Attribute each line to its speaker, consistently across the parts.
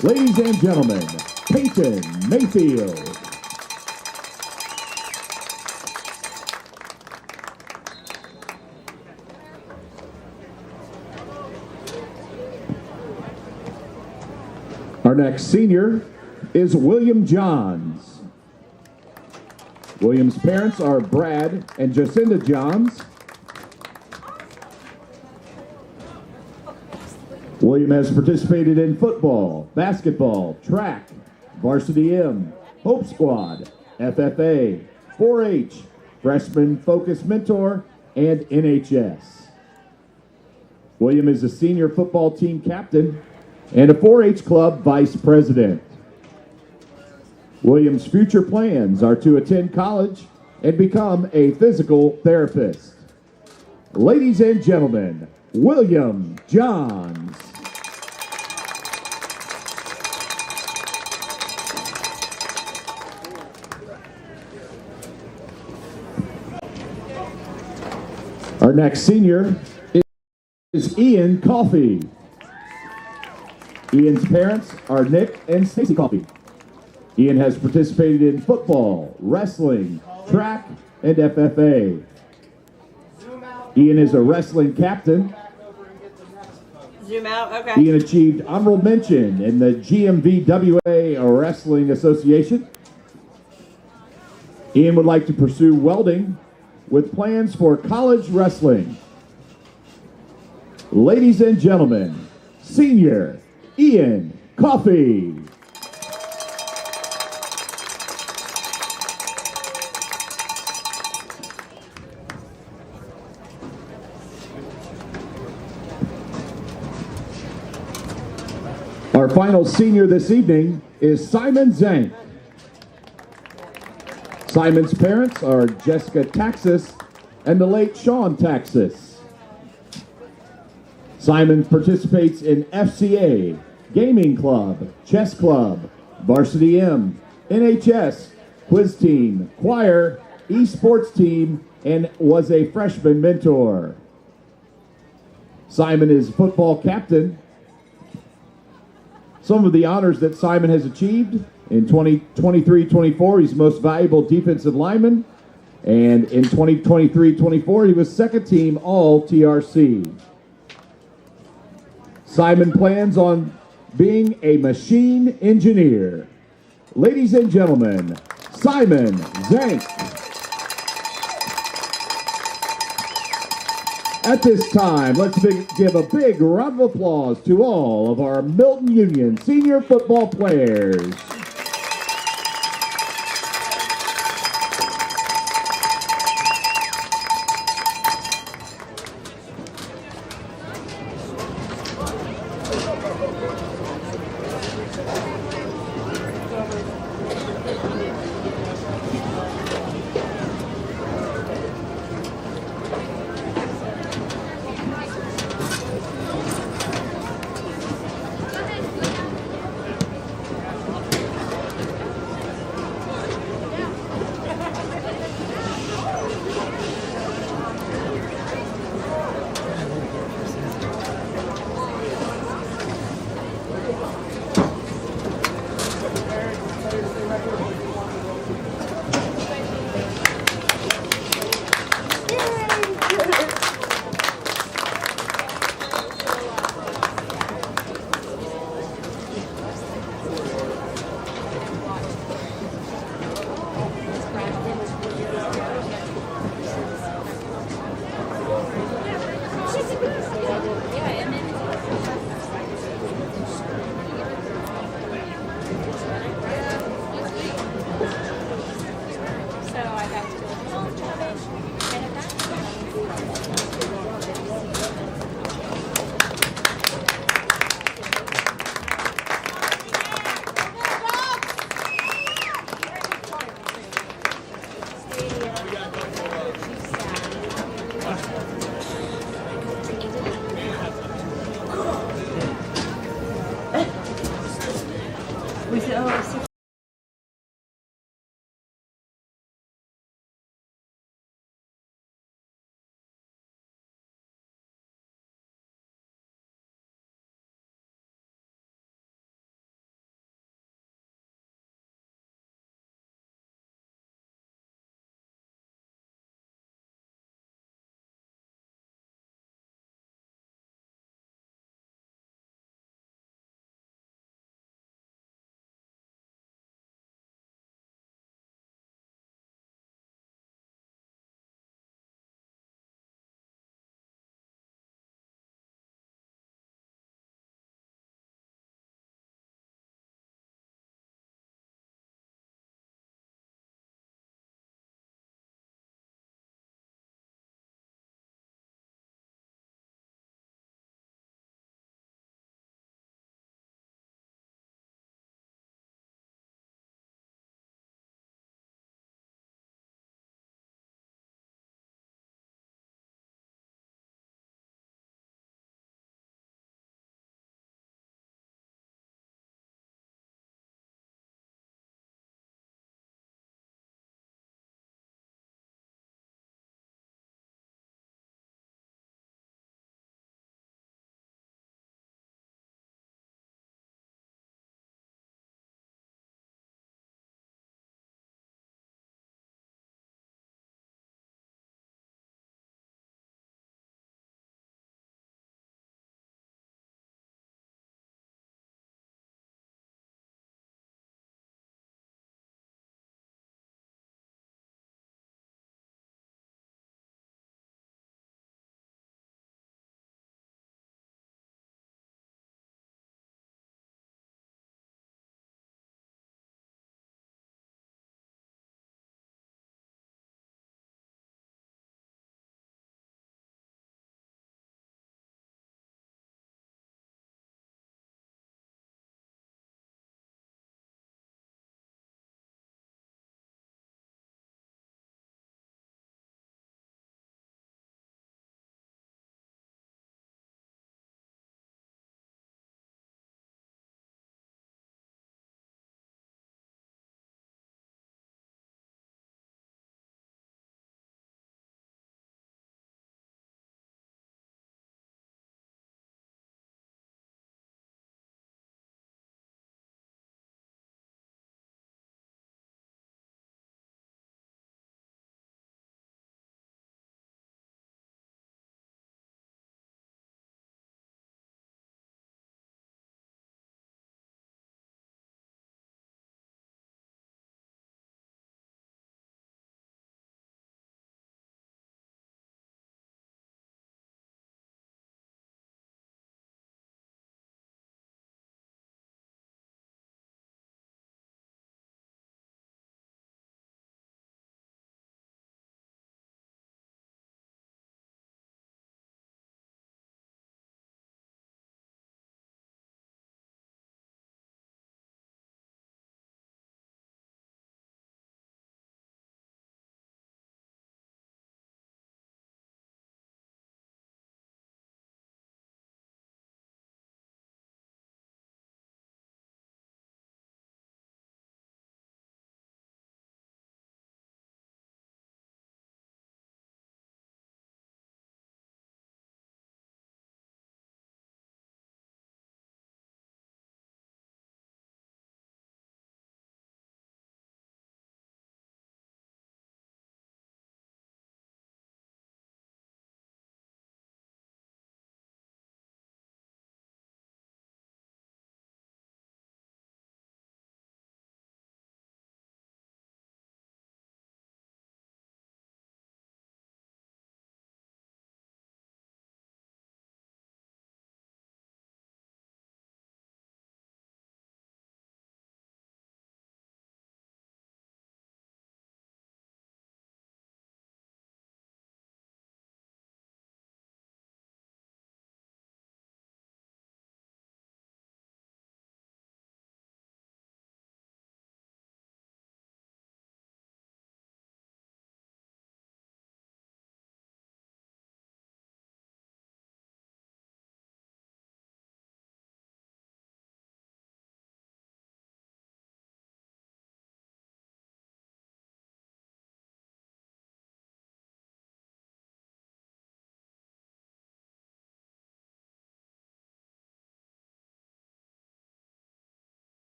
Speaker 1: Ladies and gentlemen, Peyton Mayfield. Our next senior is William Johns. William's parents are Brad and Jacinda Johns. William has participated in football, basketball, track, Varsity M, Hope Squad, FFA, 4-H, Freshman Focus Mentor, and NHS. William is a senior football team captain and a 4-H club vice president. William's future plans are to attend college and become a physical therapist. Ladies and gentlemen, William Johns. Our next senior is Ian Coffey. Ian's parents are Nick and Stacy Coffey. Ian has participated in football, wrestling, track, and FFA. Ian is a wrestling captain.
Speaker 2: Zoom out, okay.
Speaker 1: Ian achieved honorable mention in the GMVWA Wrestling Association. Ian would like to pursue welding with plans for college wrestling. Ladies and gentlemen, senior Ian Coffey. Our final senior this evening is Simon Zank. Simon's parents are Jessica Taxis and the late Sean Taxis. Simon participates in FCA, Gaming Club, Chess Club, Varsity M, NHS, Quiz Team, Choir, Esports Team, and was a freshman mentor. Simon is football captain. Some of the honors that Simon has achieved: in 2023-24, he's most valuable defensive lineman, and in 2023-24, he was second team all TRC. Simon plans on being a machine engineer. Ladies and gentlemen, Simon Zank. At this time, let's give a big round of applause to all of our Milton-Union senior football players.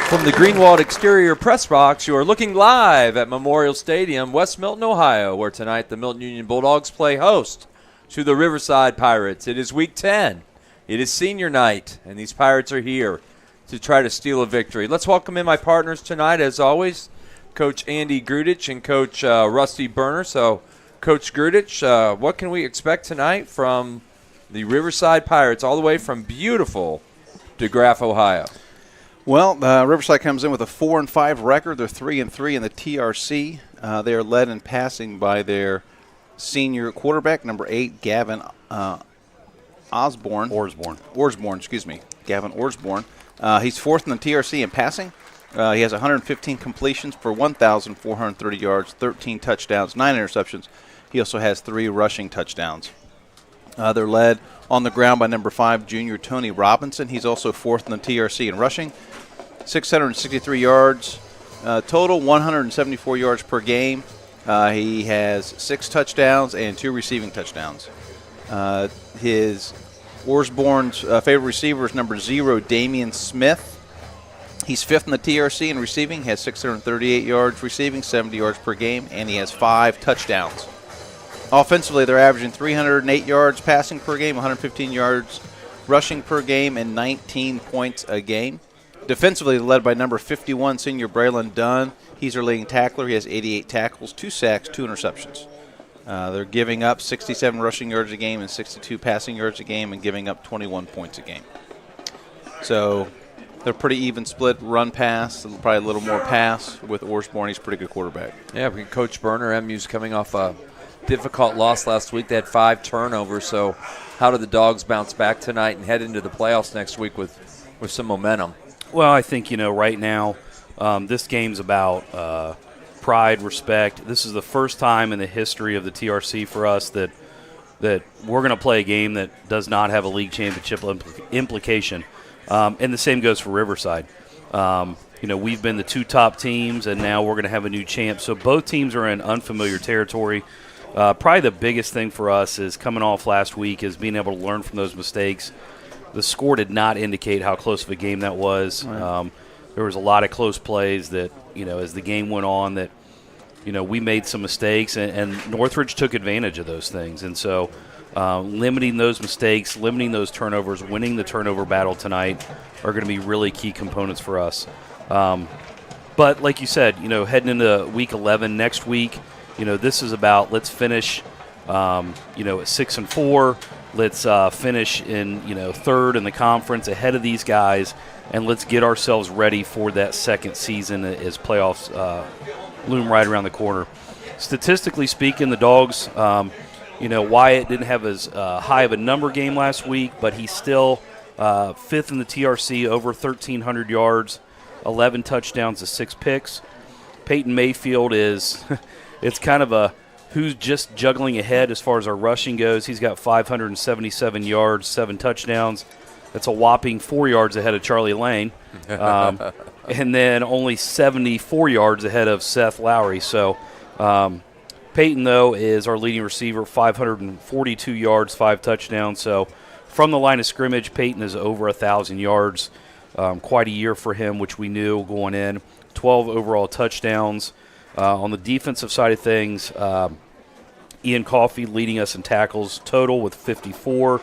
Speaker 3: From the Greenwald Exterior Press Box, you are looking live at Memorial Stadium, West Milton, Ohio, where tonight the Milton-Union Bulldogs play host to the Riverside Pirates. It is Week 10. It is senior night, and these Pirates are here to try to steal a victory. Let's welcome in my partners tonight, as always, Coach Andy Grudich and Coach Rusty Berner. So, Coach Grudich, what can we expect tonight from the Riverside Pirates, all the way from beautiful DeGraff, Ohio?
Speaker 4: Well, Riverside comes in with a 4-5 record. They're 3-3 in the TRC. They are led in passing by their senior quarterback, number 8, Gavin Orsborn, Gavin Orsborn. He's fourth in the TRC in passing. He has 115 completions for 1,430 yards, 13 touchdowns, 9 interceptions. He also has 3 rushing touchdowns. They're led on the ground by number 5, junior Tony Robinson. He's also fourth in the TRC in rushing, 663 yards total, 174 yards per game. He has 6 touchdowns and 2 receiving touchdowns. His Orsborn's favorite receiver is number 0, Damian Smith. He's fifth in the TRC in receiving, has 638 yards receiving, 70 yards per game, and he has 5 touchdowns. Offensively, they're averaging 308 yards passing per game, 115 yards rushing per game, and 19 points a game. Defensively, led by number 51, senior Braylon Dunn. He's their leading tackler. He has 88 tackles, 2 sacks, 2 interceptions. They're giving up 67 rushing yards a game and 62 passing yards a game, and giving up 21 points a game. So they're pretty even split run pass, probably a little more pass with Orsborn. He's a pretty good quarterback.
Speaker 3: Yeah, Coach Berner, MU's coming off a difficult loss last week. They had 5 turnovers. So how do the Dogs bounce back tonight and head into the playoffs next week with some momentum?
Speaker 5: Well, I think, right now this game's about pride, respect. This is the first time in the history of the TRC for us that we're going to play a game that does not have a league championship implication. And the same goes for Riverside. We've been the 2 top teams, and now we're going to have a new champ. So both teams are in unfamiliar territory. Probably the biggest thing for us is coming off last week is being able to learn from those mistakes. The score did not indicate how close of a game that was. Right. There was a lot of close plays that, as the game went on, that, we made some mistakes, and Northridge took advantage of those things. And so limiting those mistakes, limiting those turnovers, winning the turnover battle tonight are going to be really key components for us. But like you said, heading into Week 11 next week, this is about let's finish, at 6-4. Let's finish in, third in the conference ahead of these guys, and let's get ourselves ready for that second season as playoffs loom right around the corner. Statistically speaking, the Dogs, Wyatt didn't have as high of a number game last week, but he's still fifth in the TRC, over 1,300 yards, 11 touchdowns to 6 picks. Peyton Mayfield is it's kind of a who's just juggling ahead as far as our rushing goes. He's got 577 yards, 7 touchdowns. That's a whopping 4 yards ahead of Charlie Lane. And then only 74 yards ahead of Seth Lowry. So Peyton, though, is our leading receiver, 542 yards, 5 touchdowns. So from the line of scrimmage, Peyton is over 1,000 yards. Quite a year for him, which we knew going in. 12 overall touchdowns. On the defensive side of things, Ian Coffey leading us in tackles total with 54.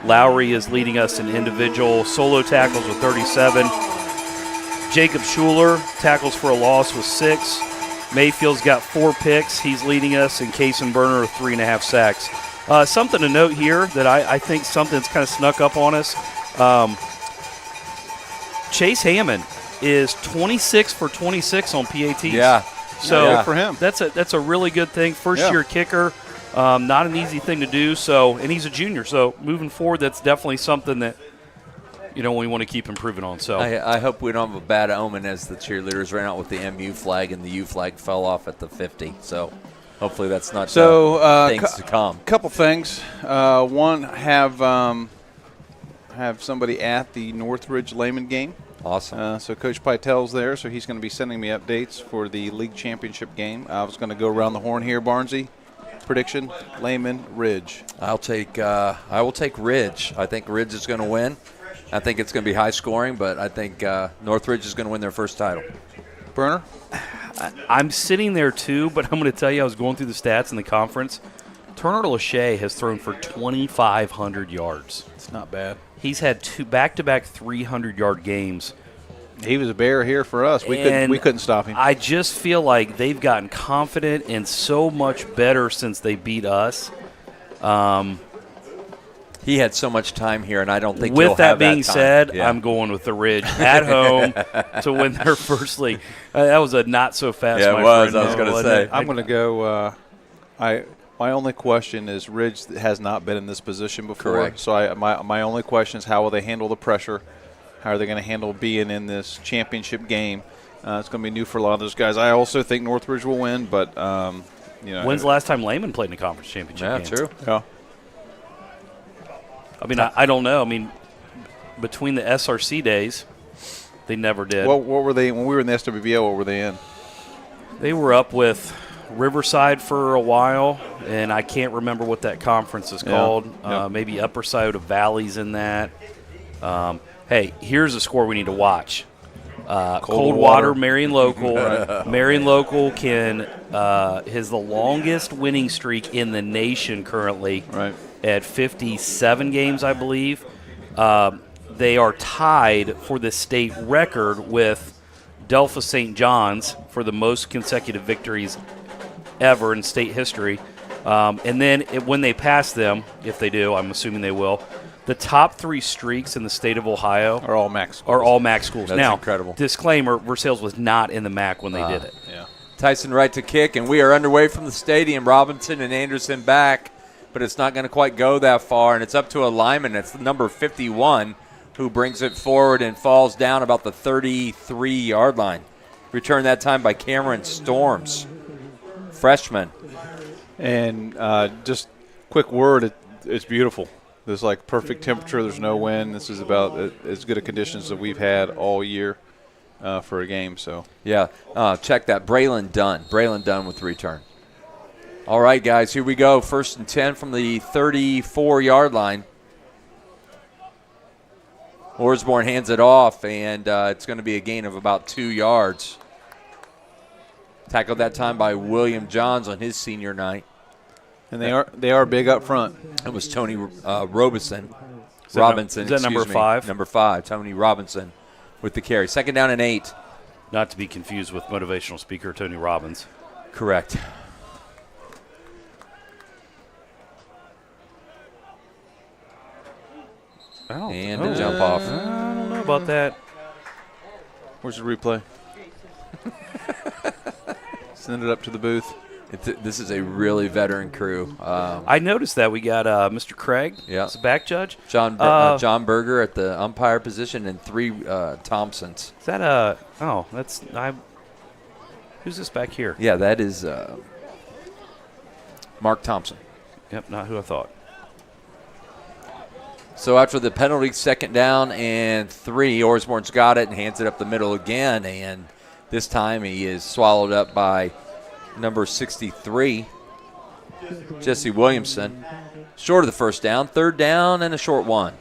Speaker 5: Lowry is leading us in individual solo tackles with 37. Jacob Schuler tackles for a loss with 6. Mayfield's got 4 picks. He's leading us in case and burner with 3.5 sacks. Something to note here that I think something's kind of snuck up on us. Chase Hammond is 26 for 26 on PATs.
Speaker 3: Yeah.
Speaker 4: So for him,
Speaker 5: that's a really good thing. First-year kicker, not an easy thing to do. So, and he's a junior. So moving forward, that's definitely something that we want to keep improving on. So
Speaker 3: I hope we don't have a bad omen as the cheerleaders ran out with the MU flag and the U flag fell off at the 50. So hopefully that's not things to come.
Speaker 4: Couple things. One, have somebody at the Northridge Lehman game.
Speaker 3: Awesome.
Speaker 4: So Coach Pytel's there, so he's going to be sending me updates for the league championship game. I was going to go around the horn here, Barnesy. Prediction: Lehman, Ridge.
Speaker 3: I will take Ridge. I think Ridge is going to win. I think it's going to be high scoring, but I think Northridge is going to win their first title.
Speaker 4: Burner?
Speaker 5: I'm sitting there too, but I'm going to tell you, I was going through the stats in the conference. Turner Lachey has thrown for 2,500 yards.
Speaker 4: It's not bad.
Speaker 5: He's had 2 back-to-back 300-yard games.
Speaker 4: He was a bear here for us. We couldn't stop him.
Speaker 5: I just feel like they've gotten confident and so much better since they beat us.
Speaker 3: He had so much time here, and I don't think
Speaker 5: With
Speaker 3: he'll
Speaker 5: that
Speaker 3: have
Speaker 5: being
Speaker 3: time.
Speaker 5: said,
Speaker 3: Yeah.
Speaker 5: I'm going with the Ridge at home to win their first league. That was a not so fast.
Speaker 3: Yeah, it
Speaker 5: my
Speaker 3: was.
Speaker 5: friend,
Speaker 3: I was
Speaker 5: though,
Speaker 3: gonna
Speaker 5: wasn't
Speaker 3: say.
Speaker 5: it?
Speaker 4: I'm going to go. My only question is Ridge has not been in this position before.
Speaker 3: Correct.
Speaker 4: So my only question is how will they handle the pressure? How are they going to handle being in this championship game? It's going to be new for a lot of those guys. I also think Northridge will win, but
Speaker 5: When's the last time Lehman played in a conference championship
Speaker 3: Yeah,
Speaker 5: game?
Speaker 3: true.
Speaker 4: Yeah.
Speaker 5: I mean, I don't know. I mean, between the SRC days, they never did.
Speaker 4: What were they when we were in the SWBO? What were they in?
Speaker 5: They were up with Riverside for a while, and I can't remember what that conference is called.
Speaker 4: Yeah.
Speaker 5: Maybe Upper Scioto Valley's in that. Hey, here's a score we need to watch. Coldwater, Marion Local. Marion Local has the longest winning streak in the nation currently.
Speaker 4: Right.
Speaker 5: At 57 games, I believe. They are tied for the state record with Delphi St. John's for the most consecutive victories ever in state history. And then when they pass them, if they do, I'm assuming they will, the top 3 streaks in the state of Ohio
Speaker 4: Are all MAC schools.
Speaker 5: are all MAC schools.
Speaker 3: That's
Speaker 5: now,
Speaker 3: incredible.
Speaker 5: Disclaimer, Versailles was not in the MAC when they did it.
Speaker 4: Yeah.
Speaker 3: Tyson right to kick, and we are underway from the stadium. Robinson and Anderson back, but it's not going to quite go that far, and it's up to a lineman. It's number 51 who brings it forward and falls down about the 33-yard line. Returned that time by Cameron Storms, freshman.
Speaker 4: And just quick word, it's beautiful. There's like perfect temperature. There's no wind. This is about as good a conditions that we've had all year for a game. So
Speaker 3: Yeah, check that. Braylon Dunn with the return. All right, guys, here we go. 1st and 10 from the 34-yard line. Osborne hands it off, and it's going to be a gain of about 2 yards. Tackled that time by William Johns on his senior night.
Speaker 4: and they are big up front.
Speaker 3: It was Tony Robinson.
Speaker 5: Is that number 5?
Speaker 3: Number 5, Tony Robinson with the carry. 2nd down and 8.
Speaker 5: Not to be confused with motivational speaker Tony Robbins.
Speaker 3: Correct. And the jump off.
Speaker 5: I don't know about that.
Speaker 4: Where's the replay? Send it up to the booth.
Speaker 3: This is a really veteran crew.
Speaker 5: I noticed that we got Mr. Craig as a back judge.
Speaker 3: John Berger at the umpire position and 3 Thompsons.
Speaker 5: Is that who's this back here?
Speaker 3: Yeah, that is Mark Thompson.
Speaker 5: Yep, not who I thought.
Speaker 3: So after the penalty, 2nd down and 3, Osborne's got it and hands it up the middle again, and this time he is swallowed up by number 63, Jesse Williamson. Short of the 1st down, 3rd down and a short one.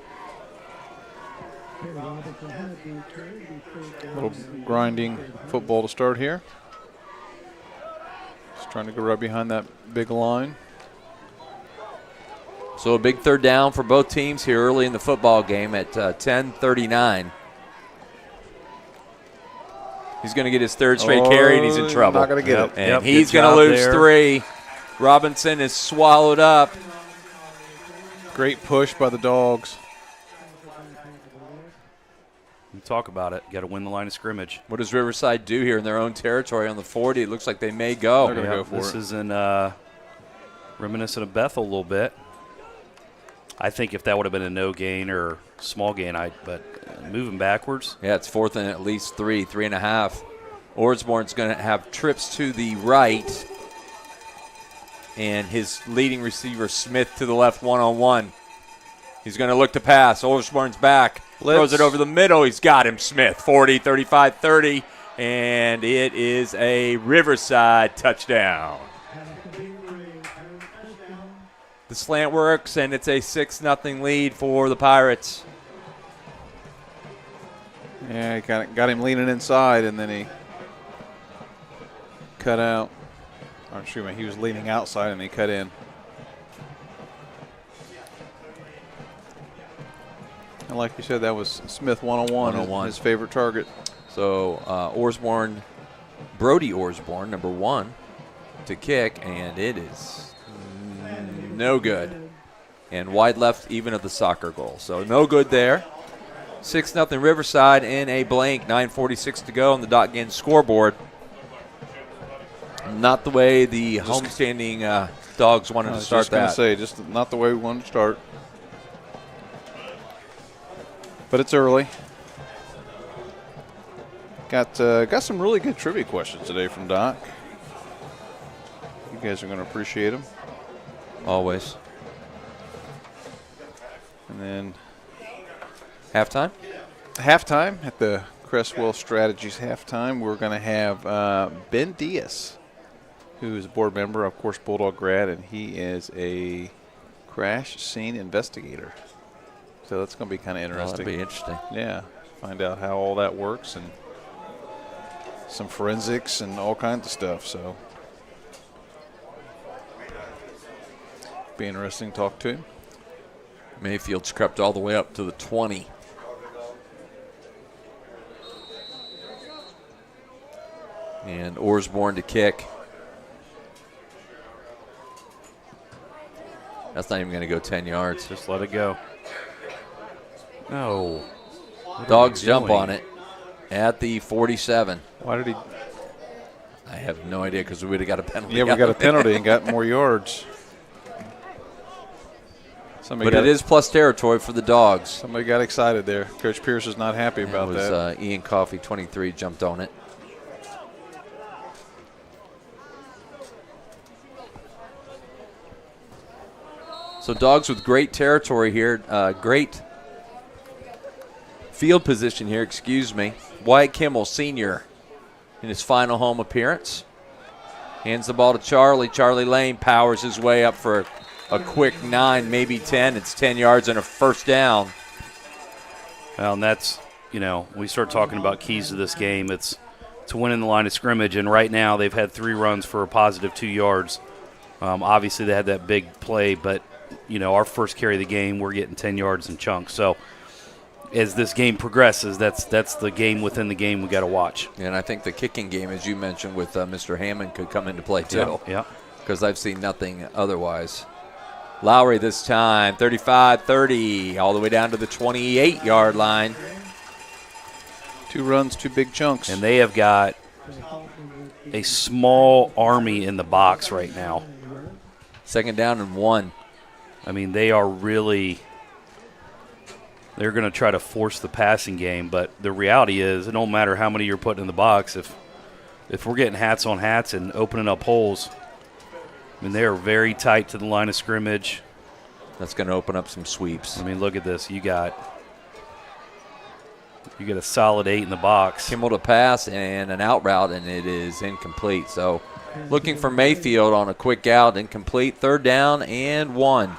Speaker 4: Little grinding football to start here. Just trying to go right behind that big line.
Speaker 3: So a big 3rd down for both teams here early in the football game at 10:39. He's going to get his 3rd straight carry, and he's in trouble.
Speaker 4: Not going to get it.
Speaker 3: And he's going to lose 3. Robinson is swallowed up.
Speaker 4: Great push by the Dogs.
Speaker 5: You talk about it. Got to win the line of scrimmage.
Speaker 3: What does Riverside do here in their own territory on the 40? It looks like they may go.
Speaker 4: They're going to go for
Speaker 5: this
Speaker 4: it.
Speaker 5: is reminiscent of Bethel a little bit. I think if that would have been a no gain or small gain, but moving backwards.
Speaker 3: Yeah, it's 4th and at least 3.5. Osborne's going to have trips to the right, and his leading receiver, Smith, to the left one-on-one. He's going to look to pass. Osborne's back. Throws it over the middle. He's got him, Smith. 40, 35, 30, and it is a Riverside touchdown. The slant works, and it's a 6-0 lead for the Pirates.
Speaker 4: Yeah, he got him leaning inside, and then he cut out. Or excuse me, he was leaning outside, and he cut in. And like you said, that was Smith 101, his favorite target.
Speaker 3: So Brody Osborne, number 1, to kick, and it is no good. And wide left even of the soccer goal. So no good there. 6-0 Riverside in a blank. 9:46 to go on the dot game scoreboard. Not the way the homestanding Dogs wanted to start that.
Speaker 4: I was just going to say, just not the way we wanted to start. But it's early. Got some really good trivia questions today from Doc. You guys are going to appreciate them.
Speaker 3: Always.
Speaker 4: And then
Speaker 3: halftime?
Speaker 4: Halftime at the Crestwell Strategies halftime, we're going to have Ben Diaz, who is a board member, of course, Bulldog grad, and he is a crash scene investigator. So that's going to be kind of interesting.
Speaker 3: That'll be interesting.
Speaker 4: Yeah, find out how all that works and some forensics and all kinds of stuff. So be interesting to talk to him.
Speaker 3: Mayfield's crept all the way up to the 20. And Osborne to kick. That's not even going to go 10 yards.
Speaker 5: Just let it go. No.
Speaker 3: Dogs jump on it at the 47.
Speaker 4: Why did he?
Speaker 3: I have no idea because we would have got a penalty.
Speaker 4: Yeah, we got a penalty and got more yards.
Speaker 3: But it is plus territory for the Dogs.
Speaker 4: Somebody got excited there. Coach Pierce is not happy about that.
Speaker 3: Ian Coffey, 23, jumped on it. So Dogs with great territory here, great field position here, excuse me. Wyatt Kimmel, senior, in his final home appearance. Hands the ball to Charlie. Charlie Lane powers his way up for a quick 9, maybe 10. It's 10 yards and a first down.
Speaker 5: Well, and that's, we start talking about keys to this game. It's to win in the line of scrimmage, and right now they've had 3 runs for a positive 2 yards. Obviously, they had that big play, but, our first carry of the game, we're getting 10 yards in chunks. So as this game progresses, that's the game within the game we got to watch.
Speaker 3: And I think the kicking game, as you mentioned, with Mr. Hammond could come into play too.
Speaker 5: Yeah.
Speaker 3: Because I've seen nothing otherwise. Lowry this time, 35-30, all the way down to the 28-yard line.
Speaker 4: 2 runs, 2 big chunks.
Speaker 5: And they have got a small army in the box right now.
Speaker 3: 2nd down and 1.
Speaker 5: I mean, they are really – they're going to try to force the passing game, but the reality is it don't matter how many you're putting in the box. If we're getting hats on hats and opening up holes – I mean, they are very tight to the line of scrimmage.
Speaker 3: That's going to open up some sweeps.
Speaker 5: I mean, look at this. You got a solid 8 in the box.
Speaker 3: Kimmel to pass and an out route, and it is incomplete. So looking for Mayfield on a quick out, incomplete. 3rd down and 1.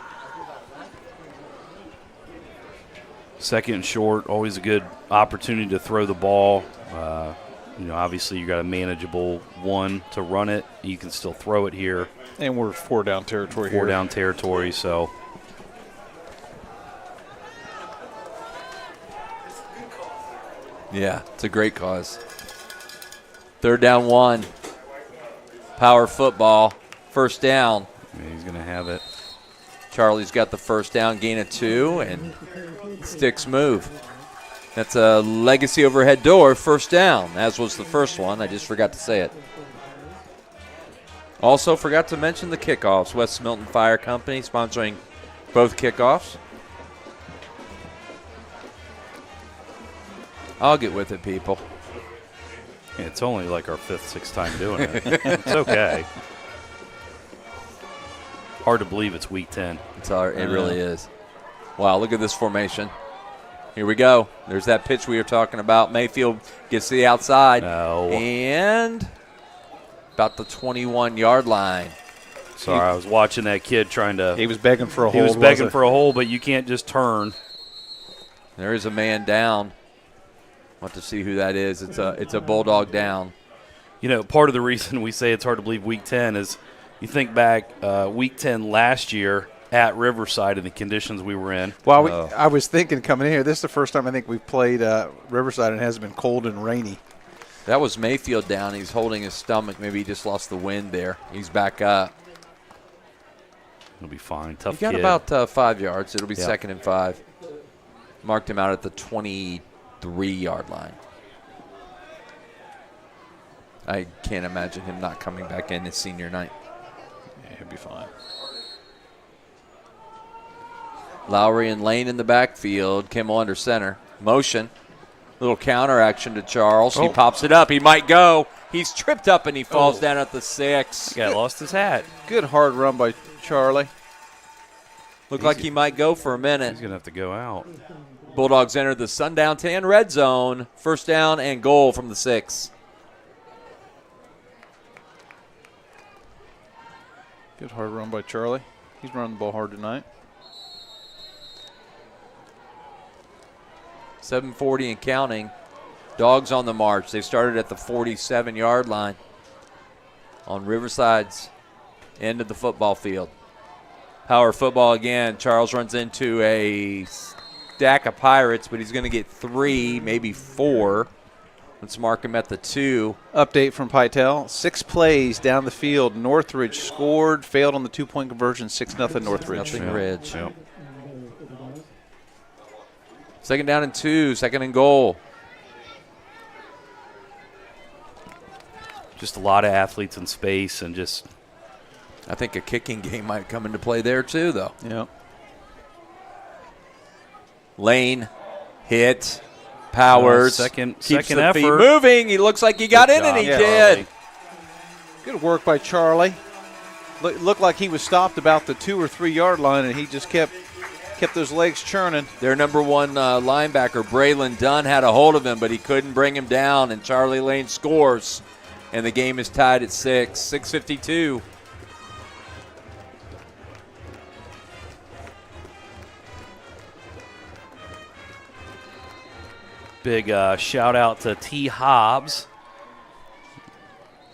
Speaker 5: 2nd and short, always a good opportunity to throw the ball. Obviously you got a manageable 1 to run it. You can still throw it here.
Speaker 4: And we're 4 down territory here.
Speaker 5: 4 down territory, so.
Speaker 3: Yeah, it's a great cause. 3rd down 1. Power football. 1st down.
Speaker 5: Yeah, he's going to have it.
Speaker 3: Charlie's got the 1st down, gain of 2, and sticks move. That's a legacy overhead door, 1st down, as was the first one. I just forgot to say it. Also forgot to mention the kickoffs. West Milton Fire Company sponsoring both kickoffs. I'll get with it, people.
Speaker 5: Yeah, it's only like our 5th, 6th time doing it. It's okay. Hard to believe it's week 10.
Speaker 3: It really is. Wow, look at this formation. Here we go. There's that pitch we were talking about. Mayfield gets to the outside.
Speaker 5: No.
Speaker 3: And about the 21-yard line.
Speaker 5: Sorry, I was watching that kid trying to –
Speaker 4: he was begging for a hole.
Speaker 5: He was begging for a hole, but you can't just turn.
Speaker 3: There is a man down. Want to see who that is. It's a Bulldog down.
Speaker 5: You know, part of the reason we say it's hard to believe Week 10 is you think back Week 10 last year at Riverside and the conditions we were in.
Speaker 4: Well, I was thinking coming in here, this is the first time I think we've played Riverside and it hasn't been cold and rainy.
Speaker 3: That was Mayfield down. He's holding his stomach. Maybe he just lost the wind there. He's back up.
Speaker 5: He'll be fine. Tough
Speaker 3: He got
Speaker 5: kid.
Speaker 3: about 5 yards. It'll be
Speaker 5: Yeah.
Speaker 3: 2nd and 5. Marked him out at the 23-yard line. I can't imagine him not coming back in his senior night.
Speaker 4: Yeah, he'll be fine.
Speaker 3: Lowry and Lane in the backfield. Kimmel under center. Motion. Little counter action to Charles. He pops it up. He might go. He's tripped up and he falls down at the 6.
Speaker 5: Guy lost his hat.
Speaker 4: Good hard run by Charlie.
Speaker 3: Looked like he might go for a minute.
Speaker 5: He's going to have to go out.
Speaker 3: Bulldogs enter the Sundown 10 red zone. 1st down and goal from the 6.
Speaker 4: Good hard run by Charlie. He's running the ball hard tonight.
Speaker 3: 7:40 and counting. Dogs on the march. They started at the 47-yard line on Riverside's end of the football field. Power football again. Charles runs into a stack of Pirates, but he's going to get 3, maybe 4. Let's mark him at the 2.
Speaker 4: Update from Pytel. 6 plays down the field. Northridge scored, failed on the 2-point conversion, 6-0 Northridge.
Speaker 3: Nothing Ridge.
Speaker 5: Yep.
Speaker 3: 2nd down and 2, 2nd and goal.
Speaker 5: Just a lot of athletes in space and just
Speaker 3: I think a kicking game might come into play there too, though.
Speaker 4: Yeah.
Speaker 3: Lane, hit, Powers,
Speaker 5: second
Speaker 3: keeps the
Speaker 5: effort.
Speaker 3: feet moving. He looks like he got
Speaker 5: Good
Speaker 3: in, and he
Speaker 5: job,
Speaker 3: did.
Speaker 5: Charlie.
Speaker 4: Good work by Charlie. Looked like he was stopped about the 2 or 3 yard line, and he just kept those legs churning.
Speaker 3: Their number 1 linebacker, Braylon Dunn, had a hold of him, but he couldn't bring him down, and Charlie Lane scores. And the game is tied at 6, 6:52.
Speaker 5: Big shout out to T. Hobbs,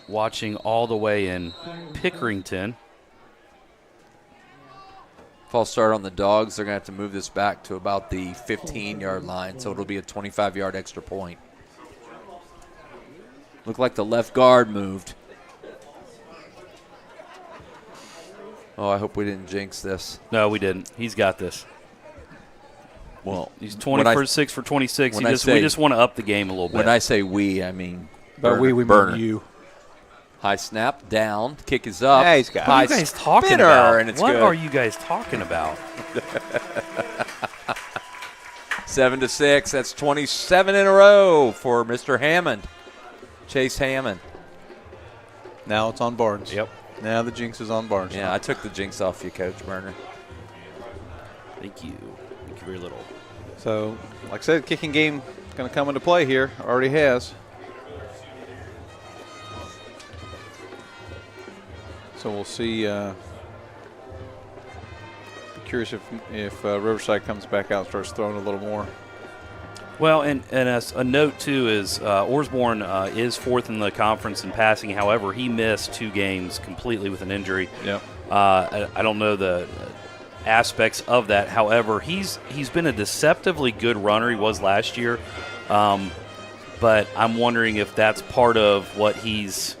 Speaker 5: watching all the way in Pickerington.
Speaker 3: False start on the Dogs. They're going to have to move this back to about the 15-yard line, so it'll be a 25-yard extra point. Looked like the left guard moved. Oh, I hope we didn't jinx this.
Speaker 5: No, we didn't. He's got this.
Speaker 3: Well,
Speaker 5: He's 6 for 26.
Speaker 3: when
Speaker 5: We
Speaker 3: I say-
Speaker 5: just want to up the game a little bit.
Speaker 3: when I say we, I mean
Speaker 4: But we
Speaker 3: Burner.
Speaker 4: mean you.
Speaker 3: High snap, down, kick is up.
Speaker 4: Yeah, he's got it.
Speaker 3: High
Speaker 5: What are you guys talking
Speaker 3: spinner,
Speaker 5: about?
Speaker 3: and it's
Speaker 5: what
Speaker 3: good.
Speaker 5: are you guys talking about?
Speaker 3: 7-6. That's 27 in a row for Mr. Hammond. Chase Hammond.
Speaker 4: Now it's on Barnes.
Speaker 5: Yep.
Speaker 4: Now the jinx is on Barnes.
Speaker 3: Yeah, I took the jinx off you, Coach Burner.
Speaker 5: Thank you. Thank you very little.
Speaker 4: So, like I said, kicking game going to come into play here. Already has. So we'll see. Be curious if Riverside comes back out and starts throwing a little more.
Speaker 5: Well, and a note, too, is Osborne is 4th in the conference in passing. However, he missed 2 games completely with an injury.
Speaker 4: Yep.
Speaker 5: I don't know the aspects of that. However, he's been a deceptively good runner. He was last year. But I'm wondering if that's part of what he's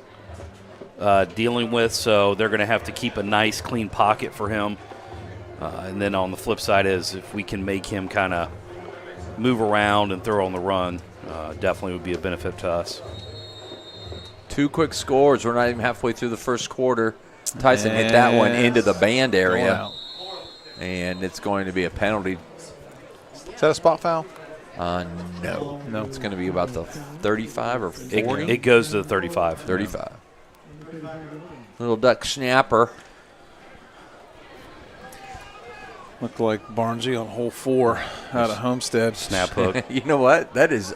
Speaker 5: dealing with. So they're going to have to keep a nice, clean pocket for him. And then on the flip side is if we can make him kind of move around and throw on the run, definitely would be a benefit to us.
Speaker 3: 2 quick scores. We're not even halfway through the first quarter. Tyson hit that one into the band area, and it's going to be a penalty.
Speaker 4: Is that a spot foul?
Speaker 3: No. It's going to be about the 35 or 40.
Speaker 5: It goes to the 35.
Speaker 3: 35. Little duck snapper.
Speaker 4: Looked like Barnesy on hole 4 out of Homestead.
Speaker 5: Snap hook.
Speaker 3: You know what? That is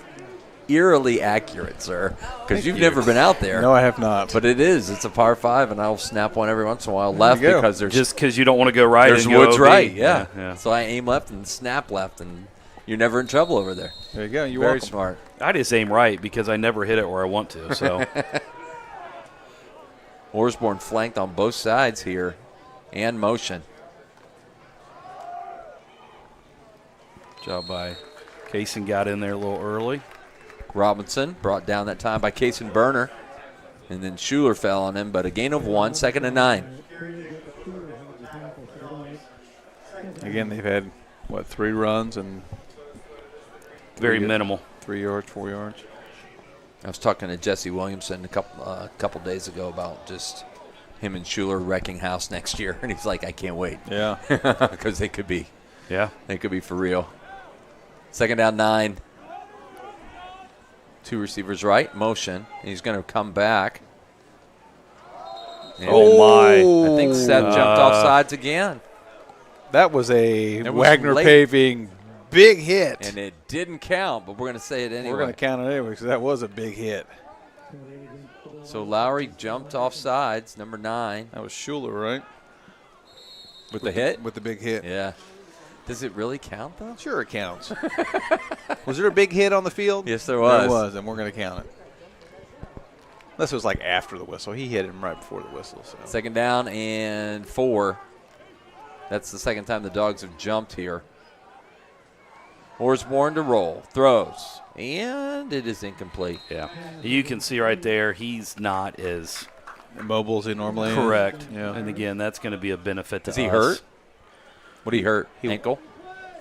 Speaker 3: eerily accurate, sir, because you've never been out there.
Speaker 4: No, I have not.
Speaker 3: But it is. It's a par 5, and I'll snap one every once in a while left
Speaker 4: you go.
Speaker 3: because there's
Speaker 5: Just because you don't want to go right
Speaker 3: there's
Speaker 5: and go
Speaker 3: woods
Speaker 5: OB.
Speaker 3: right. Yeah.
Speaker 5: Yeah.
Speaker 3: So I aim left and snap left, and you're never in trouble over there.
Speaker 4: There you go. You're
Speaker 3: Very
Speaker 4: welcome.
Speaker 3: smart.
Speaker 5: I just aim right because I never hit it where I want to. So
Speaker 3: Osborne flanked on both sides here and motion.
Speaker 5: job by Kaysen, got in there a little early.
Speaker 3: Robinson brought down that time by Kaysen Berner. And then Schuler fell on him, but a gain of 1, 2nd and 9.
Speaker 4: Again, they've had, 3 runs and
Speaker 5: Very minimal.
Speaker 4: 3 yards, 4 yards.
Speaker 3: I was talking to Jesse Williamson a couple days ago about just him and Schuler wrecking house next year, and he's like, I can't wait.
Speaker 4: Yeah.
Speaker 3: Because they could be.
Speaker 5: Yeah.
Speaker 3: They could be for real. 2nd down, 9. 2 receivers right, motion. And he's going to come back. And
Speaker 5: my.
Speaker 3: I think Seth jumped off sides again.
Speaker 4: That was a
Speaker 3: was
Speaker 4: Wagner
Speaker 3: late.
Speaker 4: Paving big hit.
Speaker 3: And it didn't count, but we're going to say it anyway.
Speaker 4: We're going to count it anyway because that was a big hit.
Speaker 3: So Lowry jumped off sides, number 9.
Speaker 4: That was Schuler, right?
Speaker 3: With the hit?
Speaker 4: With the big hit.
Speaker 3: Yeah. Does it really count, though?
Speaker 4: Sure it counts. Was there a big hit on the field?
Speaker 3: Yes, there was.
Speaker 4: There was, and we're going to count it. Unless it was like after the whistle. He hit him right before the whistle. So.
Speaker 3: 2nd down and 4. That's the second time the Dogs have jumped here. Osborne to roll. Throws. And it is incomplete.
Speaker 5: Yeah. You can see right there he's not as
Speaker 4: Mobile as he normally is.
Speaker 5: correct.
Speaker 4: Yeah.
Speaker 5: And, again, that's going to be a benefit to us.
Speaker 3: Is he hurt? What did he hurt? Ankle?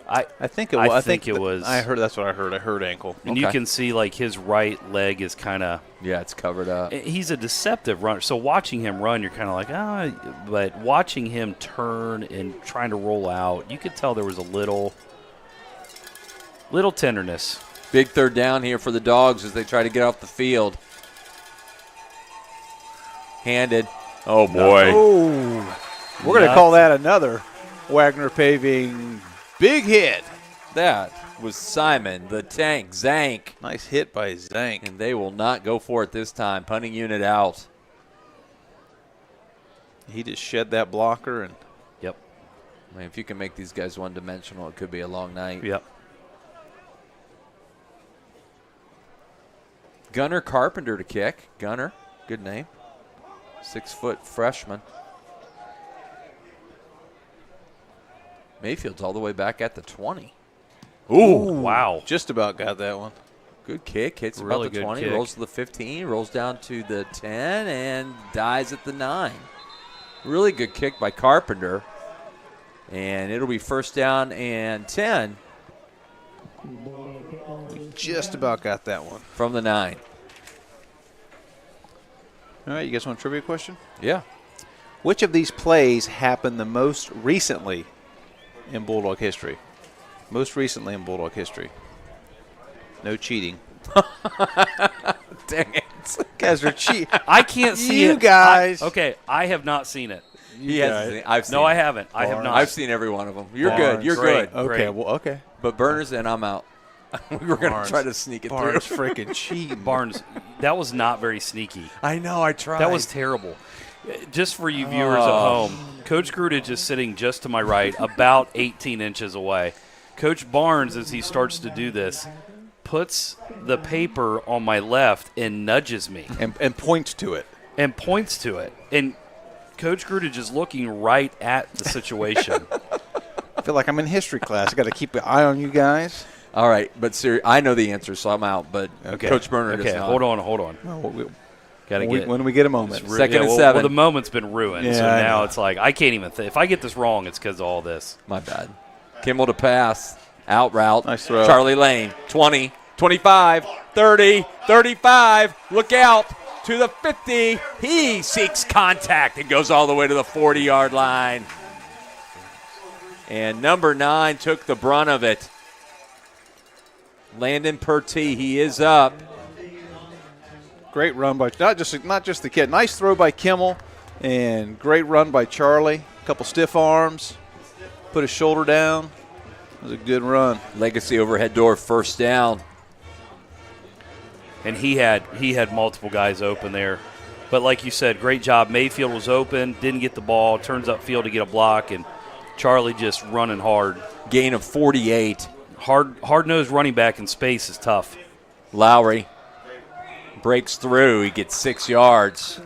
Speaker 5: I
Speaker 4: think it was.
Speaker 5: I think it was.
Speaker 4: I heard. That's what I heard. I heard ankle.
Speaker 5: And you
Speaker 3: Okay.
Speaker 5: can see, like, his right leg is kind of –
Speaker 3: Yeah, it's covered up.
Speaker 5: he's a deceptive runner. So watching him run, you're kind of like, but watching him turn and trying to roll out, you could tell there was a little tenderness.
Speaker 3: Big 3rd down here for the Dogs as they try to get off the field. Handed. Oh, boy.
Speaker 4: Oh, we're going to call that another Wagner Paving big hit.
Speaker 3: That was Simon, the tank, Zank.
Speaker 4: Nice hit by Zank.
Speaker 3: And they will not go for it this time. Punting unit out.
Speaker 4: He just shed that blocker and.
Speaker 5: Yep.
Speaker 3: I mean, if you can make these guys one-dimensional, it could be a long night.
Speaker 5: Yep.
Speaker 3: Gunnar Carpenter to kick. Gunnar, good name. 6-foot freshman. Mayfield's all the way back at the 20.
Speaker 5: Ooh, wow.
Speaker 4: Just about got that one.
Speaker 3: Good kick. Hits
Speaker 5: Really
Speaker 3: about the
Speaker 5: good
Speaker 3: 20.
Speaker 5: kick.
Speaker 3: Rolls to the 15. Rolls down to the 10 and dies at the 9. Really good kick by Carpenter. And it'll be 1st down and 10
Speaker 4: We just about got that one.
Speaker 3: from the 9.
Speaker 4: All right, you guys want a trivia question?
Speaker 3: Yeah.
Speaker 4: Which of these plays happened the most recently in Bulldog history? Most recently in Bulldog history. No cheating.
Speaker 3: Dang it.
Speaker 4: Guys are cheating.
Speaker 5: I can't see
Speaker 4: You
Speaker 5: it.
Speaker 4: guys.
Speaker 5: I have not seen it.
Speaker 3: He hasn't seen it. I've seen
Speaker 5: No,
Speaker 3: it.
Speaker 5: I haven't. I have not.
Speaker 3: I've seen every one of them. You're
Speaker 5: Barnes.
Speaker 3: good. You're
Speaker 5: Great.
Speaker 3: good.
Speaker 4: Okay,
Speaker 5: Great.
Speaker 4: well, okay.
Speaker 3: But Burners and I'm out. We were going to
Speaker 4: Barnes.
Speaker 3: try to sneak it
Speaker 4: Barnes
Speaker 3: through.
Speaker 4: freaking cheating.
Speaker 5: Barnes, that was not very sneaky.
Speaker 3: I know. I tried.
Speaker 5: That was terrible. Just for you viewers at home, Coach Grudage is sitting just to my right, about 18 inches away. Coach Barnes, as he starts to do this, puts the paper on my left and nudges me
Speaker 4: And points to it.
Speaker 5: and points to it. And Coach Grudage is looking right at the situation.
Speaker 4: I feel like I'm in history class. I got to keep an eye on you guys.
Speaker 3: All right. But seriously, I know the answer, so I'm out. But
Speaker 4: Okay.
Speaker 3: Coach Burner does
Speaker 5: Okay,
Speaker 3: not.
Speaker 5: hold on. Got to get
Speaker 4: When we get a moment.
Speaker 3: Second and
Speaker 5: well,
Speaker 3: 7.
Speaker 5: Well, the moment's been ruined, so
Speaker 4: Yeah, I
Speaker 5: now
Speaker 4: know.
Speaker 5: it's like I can't even if I get this wrong, it's because of all this.
Speaker 3: My bad. Kimmel to pass. Out route.
Speaker 4: Nice throw.
Speaker 3: Charlie Lane. 20, 25, 30, 35. Look out to the 50. He seeks contact and goes all the way to the 40-yard line. And number 9 took the brunt of it. Landon Pertee, he is up.
Speaker 4: Great run by not just the kid. Nice throw by Kimmel, and great run by Charlie. A couple stiff arms, put his shoulder down. It was a good run.
Speaker 3: Legacy overhead door, 1st down.
Speaker 5: And he had multiple guys open there. But like you said, great job. Mayfield was open, didn't get the ball, turns upfield to get a block, and Charlie just running hard.
Speaker 3: Gain of 48.
Speaker 5: Hard-nosed running back in space is tough.
Speaker 3: Lowry breaks through. He gets 6 yards.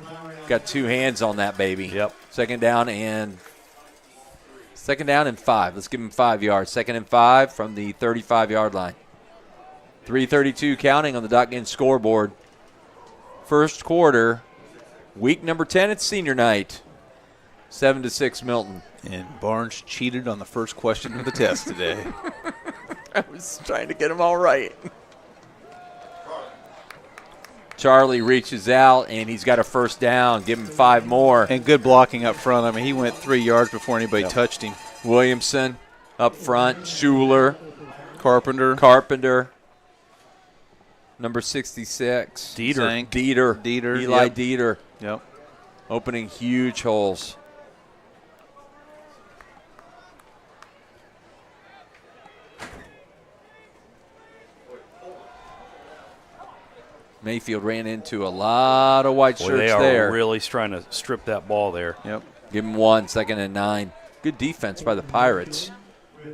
Speaker 3: Got 2 hands on that baby.
Speaker 5: Yep.
Speaker 3: Second down and 5. Let's give him 5 yards. 2nd and 5 from the 35-yard line. 3:32 counting on the dot game scoreboard. First quarter, week number 10. It's senior night. 7-6 Milton.
Speaker 4: And Barnes cheated on the first question of the test today.
Speaker 3: I was trying to get him all right. Charlie reaches out, and he's got a first down. Give him 5 more.
Speaker 4: And good blocking up front. I mean, he went 3 yards before anybody touched him.
Speaker 3: Williamson up front. Schuler.
Speaker 4: Carpenter.
Speaker 3: Number 66.
Speaker 5: Dieter.
Speaker 3: Dieter. Eli
Speaker 4: yep.
Speaker 3: Dieter.
Speaker 4: Yep.
Speaker 3: Opening huge holes. Mayfield ran into a lot of white shirts
Speaker 5: They are
Speaker 3: there.
Speaker 5: really trying to strip that ball there.
Speaker 4: Yep.
Speaker 3: Give him 1, 2nd and 9. Good defense by the Pirates.
Speaker 5: I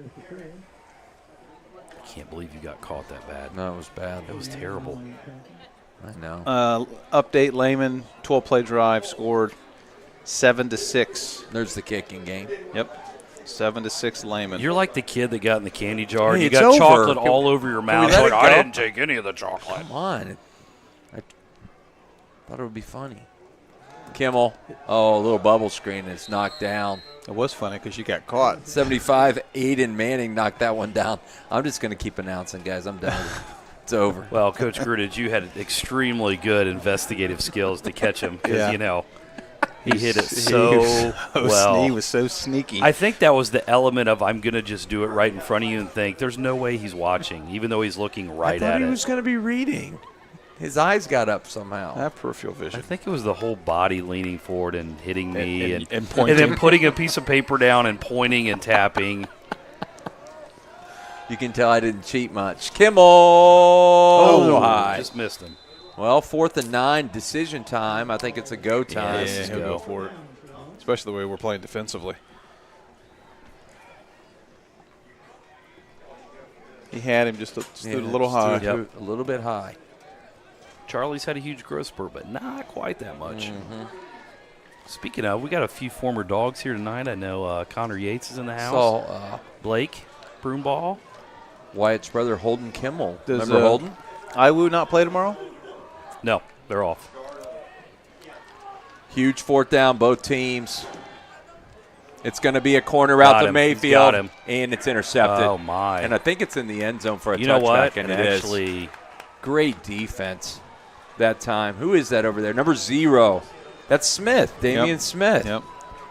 Speaker 5: can't believe you got caught that bad.
Speaker 3: No, it was bad.
Speaker 5: It was terrible.
Speaker 3: I know.
Speaker 4: Update, Lehman, 12-play drive, scored 7-6.
Speaker 3: There's the kicking game.
Speaker 4: Yep. 7-6 Lehman.
Speaker 5: You're like the kid that got in the candy jar.
Speaker 3: Hey,
Speaker 5: You
Speaker 3: it's
Speaker 5: got
Speaker 3: over.
Speaker 5: chocolate
Speaker 3: Can-
Speaker 5: all over your mouth.
Speaker 3: let
Speaker 5: Like,
Speaker 3: it
Speaker 5: I
Speaker 3: go?
Speaker 5: didn't take any of the chocolate.
Speaker 3: Come on. I thought it would be funny. Kimmel. Oh, a little bubble screen. It's knocked down.
Speaker 4: It was funny because you got caught.
Speaker 3: 75, Aiden Manning knocked that one down. I'm just going to keep announcing, guys. I'm done. It's over.
Speaker 5: Well, Coach Grudage, you had extremely good investigative skills to catch him because,
Speaker 4: Yeah.
Speaker 5: he hit it so well.
Speaker 4: He was so sneaky.
Speaker 5: I think that was the element of I'm going to just do it right in front of you and think there's no way he's watching, even though he's looking right
Speaker 3: I thought
Speaker 5: at
Speaker 3: he
Speaker 5: it.
Speaker 3: was going to be reading. His eyes got up somehow.
Speaker 4: That peripheral
Speaker 5: I
Speaker 4: vision.
Speaker 5: think it was the whole body leaning forward and hitting me
Speaker 4: And pointing.
Speaker 5: and then putting a piece of paper down and pointing and tapping.
Speaker 3: You can tell I didn't cheat much. Kimmel. Oh, high.
Speaker 5: Just missed him.
Speaker 3: Well, 4th and 9, decision time. I think it's a go time.
Speaker 4: Yeah, he'll go for it. Especially the way we're playing defensively. He had him just stood a little high.
Speaker 3: A little bit high.
Speaker 5: Charlie's had a huge growth spurt, but not quite that much.
Speaker 3: Mm-hmm.
Speaker 5: Speaking of, we got a few former dogs here tonight. I know Connor Yates is in the house.
Speaker 3: Saw
Speaker 5: Blake Broomball.
Speaker 3: Wyatt's brother, Holden Kimmel.
Speaker 4: Does,
Speaker 3: Remember Holden?
Speaker 4: Iwu not play tomorrow?
Speaker 5: No, they're off.
Speaker 3: Huge 4th down, both teams. It's going to be a corner out to Mayfield.
Speaker 5: Got him.
Speaker 3: And it's intercepted.
Speaker 5: Oh, my.
Speaker 3: And I think it's in the end zone for a
Speaker 5: You know
Speaker 3: touchback.
Speaker 5: what?
Speaker 3: And
Speaker 5: It
Speaker 3: it is.
Speaker 5: actually,
Speaker 3: Great defense that time. Who is that over there? Number 0. That's Smith, Damian
Speaker 4: Yep.
Speaker 3: Smith.
Speaker 4: Yep.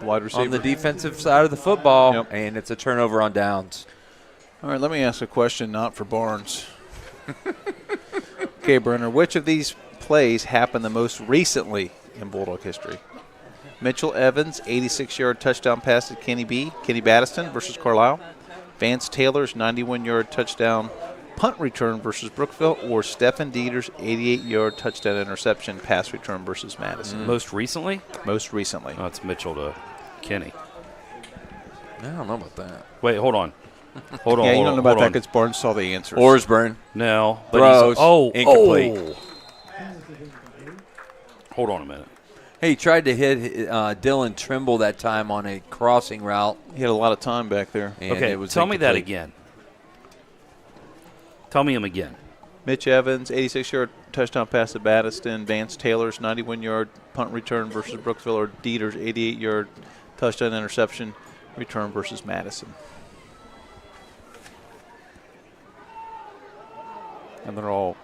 Speaker 4: Wide receiver.
Speaker 3: On the defensive side of the football.
Speaker 4: Yep.
Speaker 3: And it's a turnover on downs.
Speaker 4: All right, let me ask a question not for Barnes. Okay, Brenner, which of these plays happened the most recently in Bulldog history? Mitchell Evans, 86-yard touchdown pass to Kenny Battiston versus Carlisle. Vance Taylor's 91-yard touchdown punt return versus Brookville, or Stephen Dieter's 88-yard touchdown interception pass return versus Madison.
Speaker 5: most recently?
Speaker 4: Most recently.
Speaker 5: Oh, it's Mitchell to Kenny.
Speaker 3: I don't know about that.
Speaker 5: Wait, hold on. Hold on.
Speaker 4: Yeah, you
Speaker 5: hold
Speaker 4: don't
Speaker 5: on,
Speaker 4: know about
Speaker 5: hold
Speaker 4: that
Speaker 5: on.
Speaker 4: because Barnes saw the answers.
Speaker 3: Orsburn.
Speaker 5: No. But
Speaker 3: Throws. Incomplete.
Speaker 5: Hold on a minute.
Speaker 3: Hey, he tried to hit Dylan Trimble that time on a crossing route.
Speaker 4: He had a lot of time back there.
Speaker 3: And
Speaker 5: Okay,
Speaker 3: it was
Speaker 5: tell me that
Speaker 3: incomplete.
Speaker 5: again. Tell me him again.
Speaker 4: Mitch Evans, 86-yard touchdown pass to Battiston. Vance Taylor's 91-yard punt return versus Brookville, or Dieter's 88-yard touchdown interception return versus Madison. And they're all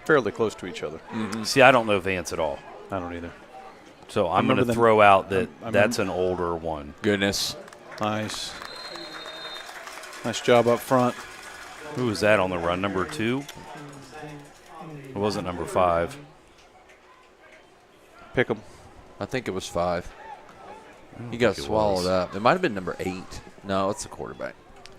Speaker 4: fairly close to each other.
Speaker 5: See, I don't know Vance at all.
Speaker 4: I don't either.
Speaker 5: So I'm going
Speaker 4: remember
Speaker 5: to
Speaker 4: them-
Speaker 5: throw out that
Speaker 4: I
Speaker 5: that's an older one.
Speaker 3: Goodness.
Speaker 4: Nice. Nice job up front.
Speaker 5: Who was that on the run? Number 2? It wasn't number 5.
Speaker 4: Pick 'em.
Speaker 3: I think it was 5. He got
Speaker 5: think it
Speaker 3: swallowed
Speaker 5: was.
Speaker 3: up. It might have been number 8. No, it's the quarterback.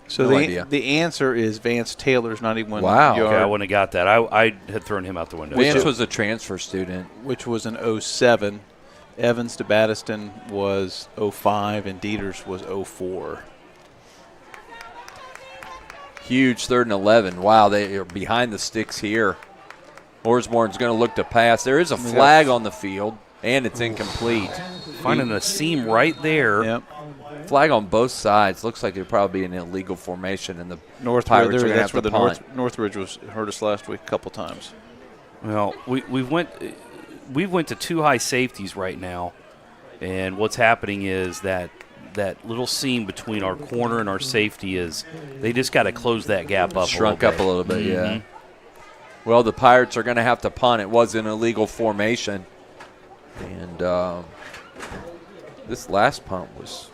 Speaker 4: So
Speaker 3: No
Speaker 4: the
Speaker 3: idea.
Speaker 4: the answer is Vance Taylor's 91
Speaker 3: Wow.
Speaker 4: yard,
Speaker 5: Okay, I wouldn't have got that. I had thrown him out the window.
Speaker 3: Vance
Speaker 5: So-
Speaker 3: was a transfer student.
Speaker 4: which was an 07. Evans to Battiston was 05, and Dieters was 04.
Speaker 3: Huge 3rd and 11. Wow, they are behind the sticks here. Osborne's going to look to pass. There is a flag on the field, and it's incomplete.
Speaker 5: Finding a seam right there.
Speaker 4: Yep.
Speaker 3: Flag on both sides. Looks like there'd probably be an illegal formation, and the
Speaker 4: Pirates
Speaker 3: Pirates are going to
Speaker 4: that's
Speaker 3: have
Speaker 4: where
Speaker 3: to
Speaker 4: the
Speaker 3: punt.
Speaker 4: Northridge hurt us last week a couple times.
Speaker 5: Well, we went to two high safeties right now, and what's happening is that little seam between our corner and our safety is they just got to close that gap up.
Speaker 3: Shrunk up a little bit, yeah. Well, the Pirates are going to have to punt. It was an illegal formation, and this last punt was.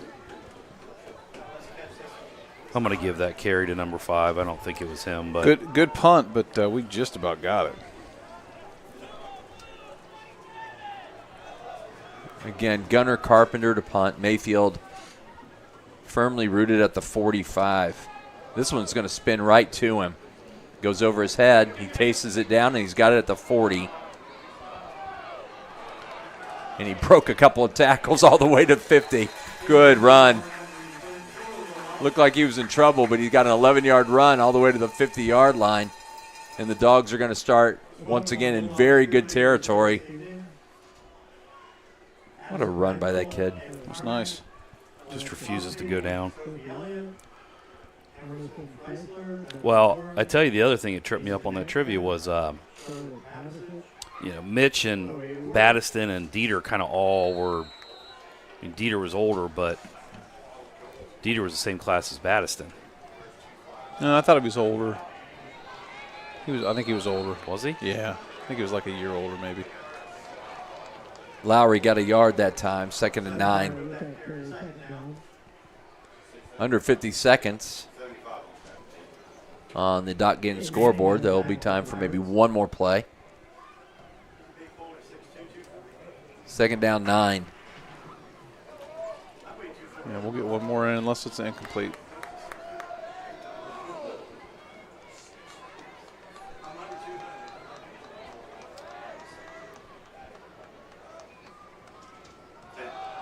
Speaker 5: I'm going to give that carry to number 5. I don't think it was him, but
Speaker 4: Good punt, but we just about got it.
Speaker 3: Again, Gunnar Carpenter to punt. Mayfield firmly rooted at the 45. This one's going to spin right to him. Goes over his head. He chases it down, and he's got it at the 40. And he broke a couple of tackles all the way to 50. Good run. Looked like he was in trouble, but he's got an 11-yard run all the way to the 50-yard line. And the Dogs are going to start once again in very good territory. What a run by that kid.
Speaker 4: That's nice.
Speaker 5: just refuses to go down. Well, I tell you, the other thing that tripped me up on that trivia was, Mitch and Battiston and Dieter kind of all were. I mean, Dieter was older, but Dieter was the same class as Battiston.
Speaker 4: No, I thought he was older. I think he was older.
Speaker 5: Was he?
Speaker 4: Yeah. I think he was like a year older, maybe.
Speaker 3: Lowry got a yard that time, 2nd and 9. Under 50 seconds on the dot game scoreboard. There will be time for maybe one more play. 2nd down, 9.
Speaker 4: Yeah, we'll get one more in unless it's incomplete.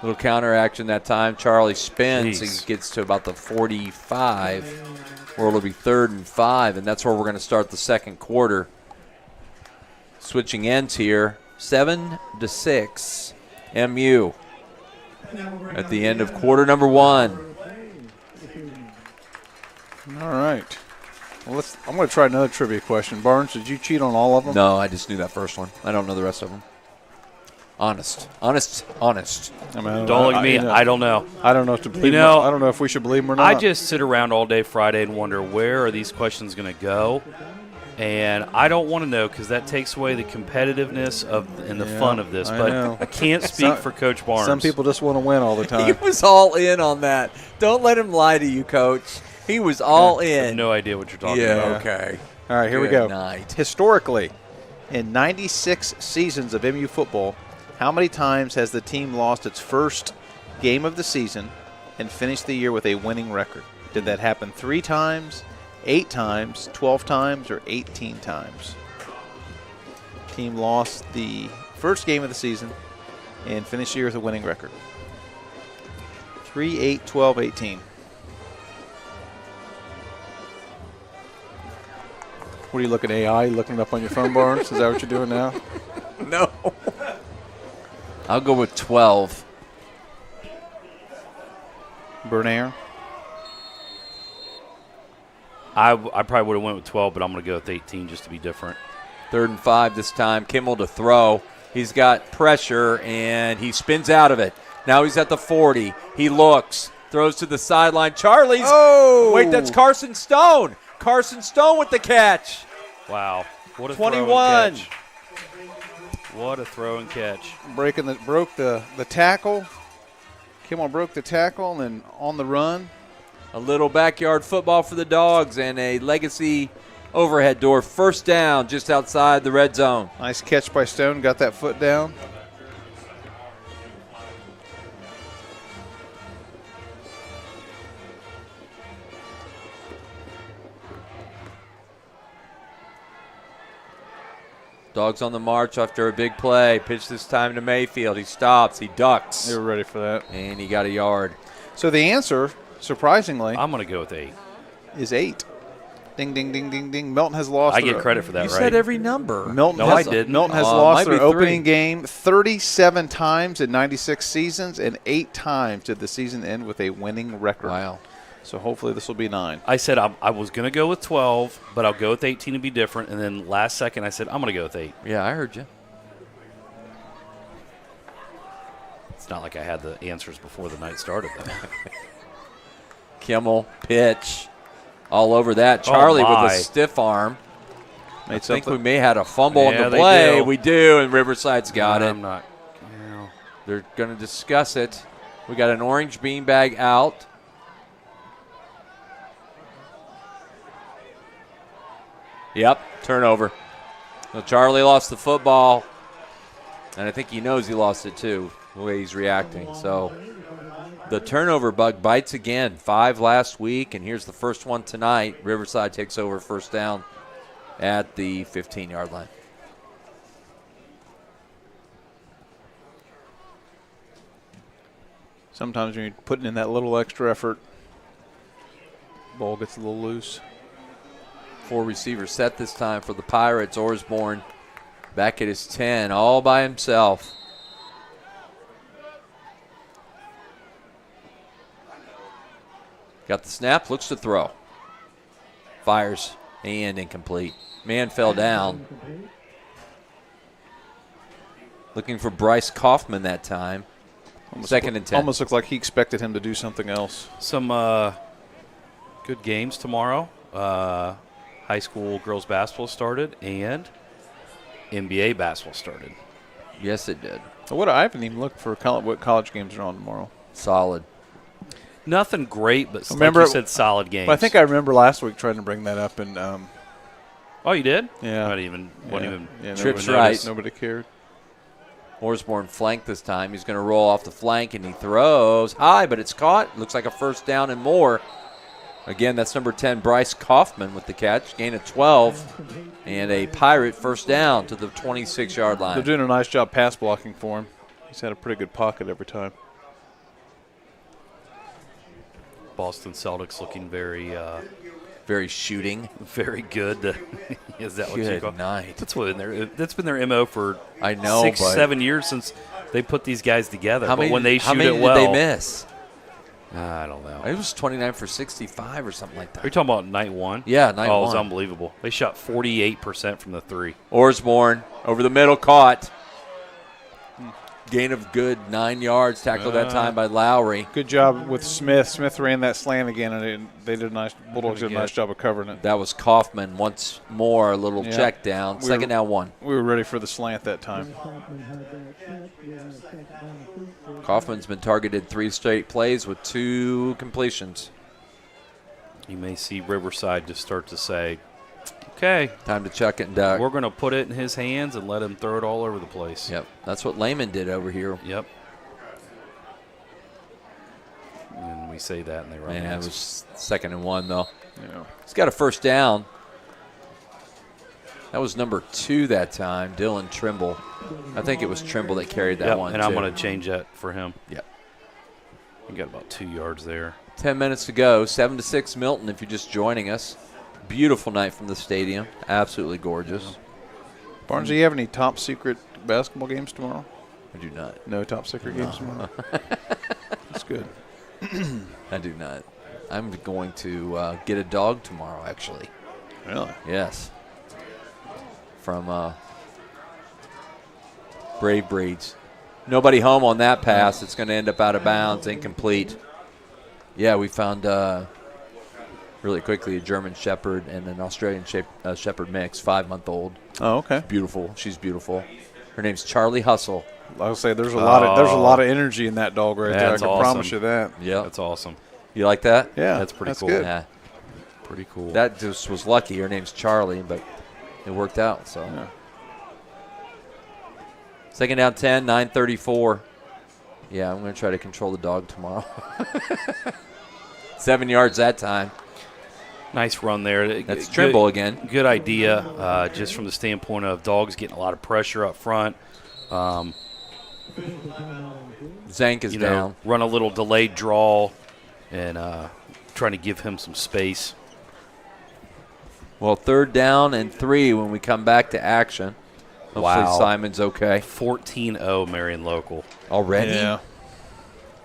Speaker 3: Little counter action that time. Charlie spins.
Speaker 5: Jeez.
Speaker 3: He gets to about the 45, where it'll be 3rd and 5, and that's where we're going to start the second quarter. Switching ends here, 7-6, MU at the end of quarter number 1.
Speaker 4: All right. Well, I'm going to try another trivia question. Barnes, did you cheat on all of them?
Speaker 3: No, I just knew that first one. I don't know the rest of them. Honest.
Speaker 4: I mean,
Speaker 5: Don't look at me. I don't know.
Speaker 4: I don't know if to believe.
Speaker 5: You know,
Speaker 4: I don't know if we should believe him or not.
Speaker 5: I just sit around all day Friday and wonder where are these questions going to go, and I don't want to know because that takes away the competitiveness and the fun of this. But
Speaker 4: know.
Speaker 5: I can't speak for Coach Barnes.
Speaker 4: Some people just want to win all the
Speaker 3: He
Speaker 4: time.
Speaker 3: was all in on that. Don't let him lie to you, Coach. He was all
Speaker 5: I have
Speaker 3: in.
Speaker 5: no idea what you're talking
Speaker 3: Yeah,
Speaker 5: about.
Speaker 3: okay.
Speaker 4: All right, here we
Speaker 3: Good
Speaker 4: go.
Speaker 3: night.
Speaker 4: Historically, in 96 seasons of MU football, how many times has the team lost its first game of the season and finished the year with a winning record? Did that happen 3 times, 8 times, 12 times, or 18 times? Team lost the first game of the season and finished the year with a winning record. 3, 8, 12, 18. What are you looking at, AI? You looking it up on your phone, Barnes? Is that what you're doing now?
Speaker 3: No. I'll go with 12.
Speaker 4: Bernaire?
Speaker 5: I probably would have went with 12, but I'm going to go with 18 just to be different.
Speaker 3: 3rd and 5 this time. Kimmel to throw. He's got pressure, and he spins out of it. Now he's at the 40. He looks, throws to the sideline. Charlie's.
Speaker 4: Oh!
Speaker 3: Wait, that's Carson Stone. Carson Stone with the catch.
Speaker 5: Wow. What a
Speaker 3: 21.
Speaker 5: throw and catch. What a throw and catch.
Speaker 4: Broke the tackle. Kimmel broke the tackle and then on the run.
Speaker 3: A little backyard football for the Dogs and a legacy overhead door. 1st down just outside the red zone.
Speaker 4: Nice catch by Stone. Got that foot down.
Speaker 3: Dogs on the march after a big play. Pitch this time to Mayfield. He stops. He ducks.
Speaker 4: They were ready for that.
Speaker 3: And he got a yard.
Speaker 4: So the answer, surprisingly,
Speaker 5: I'm going to go with 8.
Speaker 4: is 8. Ding, ding, ding, ding, ding. Milton has lost.
Speaker 5: I get credit for that,
Speaker 3: You
Speaker 5: right?
Speaker 3: said every number.
Speaker 4: Milton
Speaker 5: No,
Speaker 4: has,
Speaker 5: I didn't.
Speaker 4: Milton has
Speaker 3: Might
Speaker 4: lost
Speaker 3: be
Speaker 4: their opening
Speaker 3: 3.
Speaker 4: game 37 times in 96 seasons, and 8 times did the season end with a winning record.
Speaker 3: Wow.
Speaker 4: So hopefully this will be 9.
Speaker 5: I said I was going to go with 12, but I'll go with 18 to be different. And then last second I said I'm going to go with 8.
Speaker 3: Yeah, I heard you.
Speaker 5: It's not like I had the answers before the night started, though.
Speaker 3: Kimmel, pitch. All over that. Charlie with
Speaker 5: my.
Speaker 3: a stiff arm.
Speaker 4: Made
Speaker 3: I think we
Speaker 4: something.
Speaker 3: may have had a fumble
Speaker 5: Yeah,
Speaker 3: on the
Speaker 5: they
Speaker 3: play.
Speaker 5: do.
Speaker 3: We do, and Riverside's got it.
Speaker 5: I'm not.
Speaker 3: They're going to discuss it. We got an orange beanbag out. Yep, turnover. So Charlie lost the football, and I think he knows he lost it too, the way he's reacting. So the turnover bug bites again. 5 last week, and here's the first one tonight. Riverside takes over first down at the 15-yard line.
Speaker 4: Sometimes when you're putting in that little extra effort, ball gets a little loose.
Speaker 3: 4 receivers set this time for the Pirates. Osborne back at his 10, all by himself. Got the snap, looks to throw. Fires, and incomplete. Man fell down. Looking for Bryce Kaufman that time. Second and 10.
Speaker 4: Almost looks like he expected him to do something else.
Speaker 5: Some good games tomorrow. High school girls basketball started, and NBA basketball started.
Speaker 3: Yes, it did.
Speaker 4: What I haven't even looked for what college games are on tomorrow.
Speaker 3: Solid.
Speaker 5: Nothing great, but
Speaker 4: Remember-
Speaker 5: like you said, solid games.
Speaker 4: But I think I remember last week trying to bring that up, and
Speaker 5: Oh, you did?
Speaker 4: Yeah.
Speaker 5: Not even. Wasn't even.
Speaker 4: yeah,
Speaker 3: Trips
Speaker 4: nobody
Speaker 3: right.
Speaker 4: noticed. Nobody cared.
Speaker 3: Osborne flank this time. He's going to roll off the flank, and he throws high, but it's caught. Looks like a first down and more. Again, that's number 10, Bryce Kaufman with the catch. Gain of 12, and a Pirate first down to the 26-yard
Speaker 4: They're
Speaker 3: line.
Speaker 4: doing a nice job pass blocking for him. He's had a pretty good pocket every time.
Speaker 5: Boston Celtics looking very,
Speaker 3: Very shooting.
Speaker 5: very good. Is that what you
Speaker 3: Good
Speaker 5: call?
Speaker 3: night.
Speaker 5: That's been their MO for
Speaker 3: I know,
Speaker 5: 6,
Speaker 3: but
Speaker 5: 7 years since they put these guys together.
Speaker 3: how
Speaker 5: but
Speaker 3: many,
Speaker 5: when they
Speaker 3: how
Speaker 5: shoot
Speaker 3: many
Speaker 5: it well,
Speaker 3: did they miss?
Speaker 5: I don't know.
Speaker 3: It was 29 for 65 or something like
Speaker 5: Are you
Speaker 3: that.
Speaker 5: talking about night one?
Speaker 3: Yeah, night
Speaker 5: Oh, it
Speaker 3: one.
Speaker 5: was unbelievable. They shot 48% from the 3.
Speaker 3: Osborne over the middle, caught. Gain of good 9 yards. Tackled that time by Lowry.
Speaker 4: Good job with Smith. Smith ran that slant again, and they did a nice. Bulldogs did a nice job of covering it.
Speaker 3: That was Kaufman once more. A little
Speaker 4: Yeah.
Speaker 3: check down.
Speaker 4: We
Speaker 3: Second
Speaker 4: were-
Speaker 3: down 1.
Speaker 4: We were ready for the slant that time.
Speaker 3: Kaufman's been targeted 3 straight plays with 2 completions.
Speaker 5: You may see Riverside just start to say, okay,
Speaker 3: Time to chuck it and duck.
Speaker 5: we're going to put it in his hands and let him throw it all over the place.
Speaker 3: Yep, that's what Lehman did over here.
Speaker 5: Yep. And we say that, and they run.
Speaker 3: Yeah, it was second and 1 though.
Speaker 4: Yeah.
Speaker 3: He's got a first down. That was number 2 that time, Dylan Trimble. I think it was Trimble that carried that
Speaker 5: Yep,
Speaker 3: one.
Speaker 5: and I'm
Speaker 3: too.
Speaker 5: going to change that for him.
Speaker 3: Yep.
Speaker 5: He got about 2 yards there.
Speaker 3: 10 minutes to go. 7-6 Milton. If you're just joining us, beautiful night from the stadium. Absolutely gorgeous.
Speaker 4: Barnes, do you have any top secret basketball games tomorrow?
Speaker 3: I do not.
Speaker 4: No top secret games tomorrow. That's good.
Speaker 3: I do not. I'm going to get a dog tomorrow. Actually,
Speaker 4: Really?
Speaker 3: yes. From Brave Breeds. Nobody home on that pass. It's going to end up out of bounds, incomplete. Yeah, we found really quickly a German Shepherd and an Australian Shepherd mix, 5-month-old.
Speaker 4: Oh, okay.
Speaker 3: Beautiful. She's beautiful. Her name's Charlie Hustle.
Speaker 4: I'll say there's a lot of energy in that dog right there. I
Speaker 5: That's
Speaker 4: can
Speaker 5: awesome.
Speaker 4: promise you that.
Speaker 3: Yeah,
Speaker 5: That's awesome.
Speaker 3: you like that?
Speaker 4: Yeah,
Speaker 5: That's pretty cool.
Speaker 4: Good.
Speaker 3: Yeah,
Speaker 5: Pretty cool.
Speaker 3: that just was lucky. Her name's Charlie, but it worked out. So,
Speaker 4: Yeah.
Speaker 3: second down 10, 9:34. Yeah, I'm going to try to control the dog tomorrow. 7 yards that time.
Speaker 5: Nice run there.
Speaker 3: That's
Speaker 5: Good-
Speaker 3: Trimble again.
Speaker 5: Good idea, just from the standpoint of dogs getting a lot of pressure up front.
Speaker 3: Zank is
Speaker 5: You
Speaker 3: down.
Speaker 5: know, run a little delayed draw and trying to give him some space.
Speaker 3: Well, 3rd down and 3 when we come back to action. Hopefully
Speaker 5: Wow.
Speaker 3: Simon's okay.
Speaker 5: 14-0 Marion Local.
Speaker 3: Already?
Speaker 4: Yeah.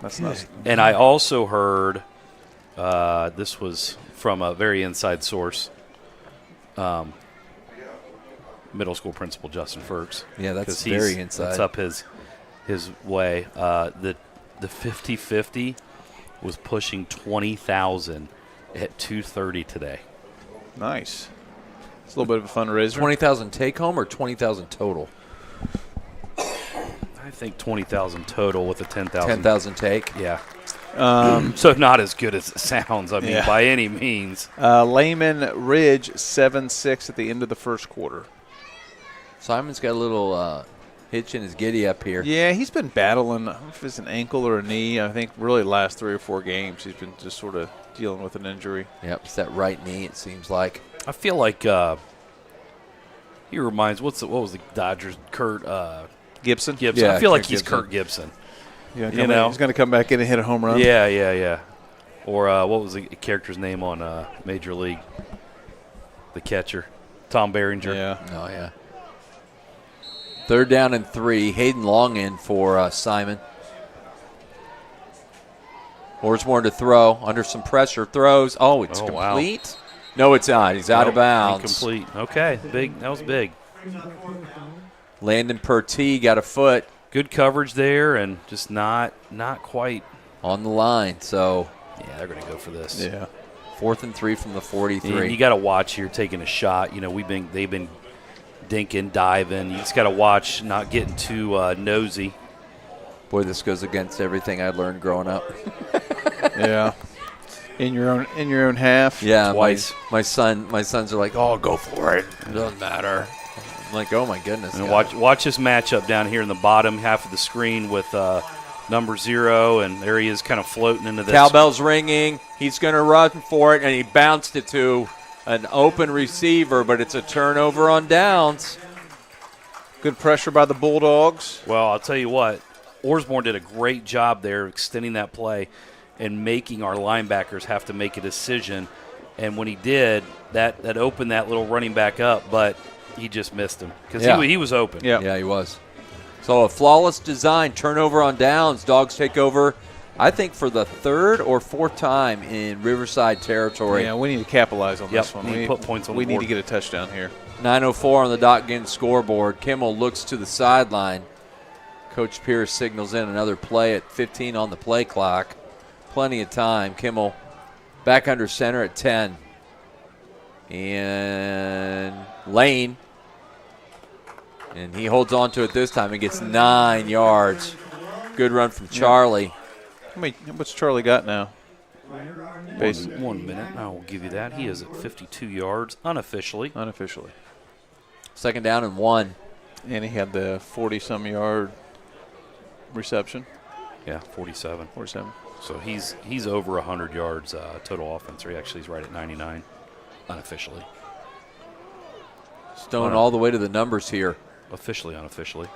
Speaker 4: That's nice.
Speaker 5: And I also heard, this was from a very inside source, middle school principal Justin Ferks.
Speaker 3: Yeah, that's
Speaker 5: 'Cause
Speaker 3: very inside.
Speaker 5: That's up his way. The 50-50 was pushing 20,000 at 2:30 today.
Speaker 4: Nice. It's a little bit of a fundraiser.
Speaker 3: 20,000 take home or 20,000 total?
Speaker 5: I think 20,000 total with a 10,000.
Speaker 3: 10,000 take?
Speaker 5: Yeah. So not as good as it sounds, I mean,
Speaker 4: Yeah.
Speaker 5: by any means.
Speaker 4: Lehman Ridge 7-6 at the end of the first quarter.
Speaker 3: Simon's got a little hitch in his giddy up here.
Speaker 4: Yeah, he's been battling, I don't know if it's an ankle or a knee. I think really last 3 or 4 games he's been just sort of dealing with an injury.
Speaker 3: Yep, it's that right knee, it seems like.
Speaker 5: I feel like he reminds, what was the Dodgers, Kurt
Speaker 4: Gibson?
Speaker 5: Gibson.
Speaker 3: Yeah,
Speaker 5: I feel like
Speaker 3: Kurt
Speaker 5: he's
Speaker 3: Gibson.
Speaker 5: Kurt Gibson.
Speaker 4: Yeah,
Speaker 5: You know.
Speaker 4: he's going to come back in and hit a home run.
Speaker 5: Yeah. Or what was the character's name on Major League? The catcher, Tom Berenger.
Speaker 4: Yeah.
Speaker 3: Oh, yeah. 3rd down and 3. Hayden Long in for Simon. Orsborn to throw. Under some pressure. Throws. Oh, it's
Speaker 5: Oh, wow.
Speaker 3: complete? No, it's not. He's out of
Speaker 5: Nope,
Speaker 3: bounds.
Speaker 5: Incomplete. Okay, big. That was big.
Speaker 3: Landon Pertee got a foot
Speaker 5: Good coverage there, and just not quite.
Speaker 3: on the line. So
Speaker 5: Yeah, they're going to go for this.
Speaker 4: Yeah.
Speaker 3: 4th and 3 from the 43.
Speaker 5: You got to watch here, taking a shot. You know, they've been dinking, diving. You just got to watch, not getting too nosy.
Speaker 3: Boy, this goes against everything I learned growing up.
Speaker 4: Yeah. In your own half.
Speaker 3: Yeah,
Speaker 5: Twice.
Speaker 3: my sons are like, "Oh, go for it. It doesn't matter." I'm like, "Oh my goodness."
Speaker 5: And
Speaker 3: God.
Speaker 5: watch this matchup down here in the bottom half of the screen with number 0, and there he is, kind of floating into this.
Speaker 3: Cowbell's ringing. He's going to run for it, and he bounced it to an open receiver, but it's a turnover on downs.
Speaker 4: Good pressure by the Bulldogs.
Speaker 5: Well, I'll tell you what, Orsborn did a great job there extending that play and making our linebackers have to make a decision. And when he did, that opened that little running back up, but he just missed him because
Speaker 3: Yeah.
Speaker 5: he was open.
Speaker 4: Yeah.
Speaker 3: Yeah, he was. So a flawless design, turnover on downs. Dogs take over, I think, for the 3rd or 4th time in Riverside territory.
Speaker 4: Yeah, we need to capitalize on
Speaker 5: Yep,
Speaker 4: this one.
Speaker 5: need to put points on the
Speaker 4: We need
Speaker 5: board.
Speaker 4: to get a touchdown here.
Speaker 3: 9:04 on the dot again scoreboard. Kimmel looks to the sideline. Coach Pierce signals in another play at 15 on the play clock. Plenty of time. Kimmel back under center at 10. And Lane. And he holds on to it this time and gets 9 yards. Good run from Charlie.
Speaker 4: What's Charlie got now?
Speaker 5: One minute, I will give you that. He is at 52 yards unofficially.
Speaker 4: Unofficially.
Speaker 3: 2nd down and 1.
Speaker 4: And he had the 40-some yard reception.
Speaker 5: Yeah, 47.
Speaker 4: 47.
Speaker 5: So he's over 100 yards total offense. Or actually, he's right at 99 unofficially.
Speaker 3: Stone all the way to the numbers here.
Speaker 5: Officially, unofficially.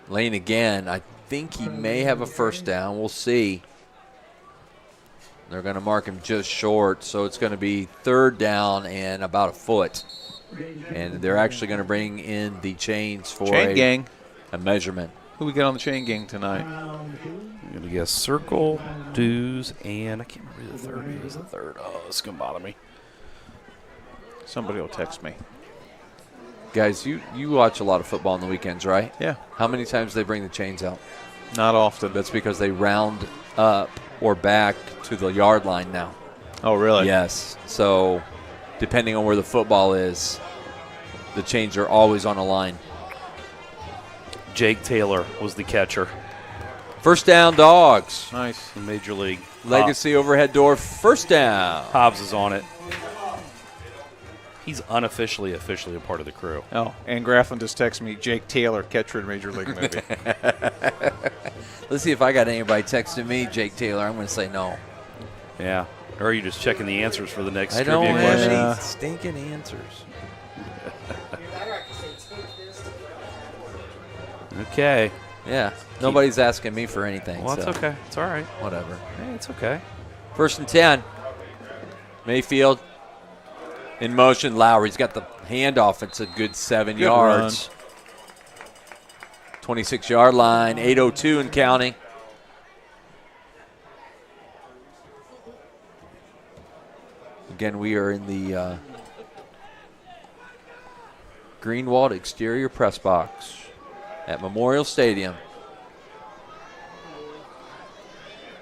Speaker 3: Lane again. I think he may have a 1st down. We'll see. They're going to mark him just short, so it's going to be 3rd down and about a foot. And they're actually going to bring in the chains for
Speaker 4: Chain gang.
Speaker 3: a measurement.
Speaker 4: Who we got on the chain gang tonight?
Speaker 5: I'm going to guess Circle, Dues, and I can't remember who the third is. The third. Oh, this is going to bother me.
Speaker 4: Somebody will text me.
Speaker 3: Guys, you watch a lot of football on the weekends, right?
Speaker 4: Yeah.
Speaker 3: How many times do they bring the chains out?
Speaker 4: Not often.
Speaker 3: That's because they round up or back to the yard line now.
Speaker 4: Oh, really?
Speaker 3: Yes. So depending on where the football is, the chains are always on a line.
Speaker 5: Jake Taylor was the catcher
Speaker 3: 1st down, Dogs.
Speaker 4: Nice.
Speaker 5: in Major League.
Speaker 3: Legacy overhead door, 1st down.
Speaker 5: Hobbs is on it. He's unofficially, officially a part of the crew.
Speaker 4: Oh, and Grafflin just texted me, Jake Taylor, catcher in Major League movie.
Speaker 3: Let's see if I got anybody texting me, Jake Taylor. I'm going to say no.
Speaker 5: Yeah. Or are you just checking the answers for the next
Speaker 3: I don't
Speaker 5: trivia
Speaker 3: have
Speaker 5: question?
Speaker 3: any stinking answers.
Speaker 5: Okay.
Speaker 3: Yeah. Nobody's asking me for anything.
Speaker 5: Well, that's
Speaker 3: so
Speaker 5: okay. It's all right.
Speaker 3: Whatever.
Speaker 5: Hey, it's okay.
Speaker 3: 1st and 10. Mayfield. In motion, Lowry's got the handoff. It's a good 7 yards. 26-yard line, 8:02 and counting. Again, we are in the green-walled exterior press box at Memorial Stadium.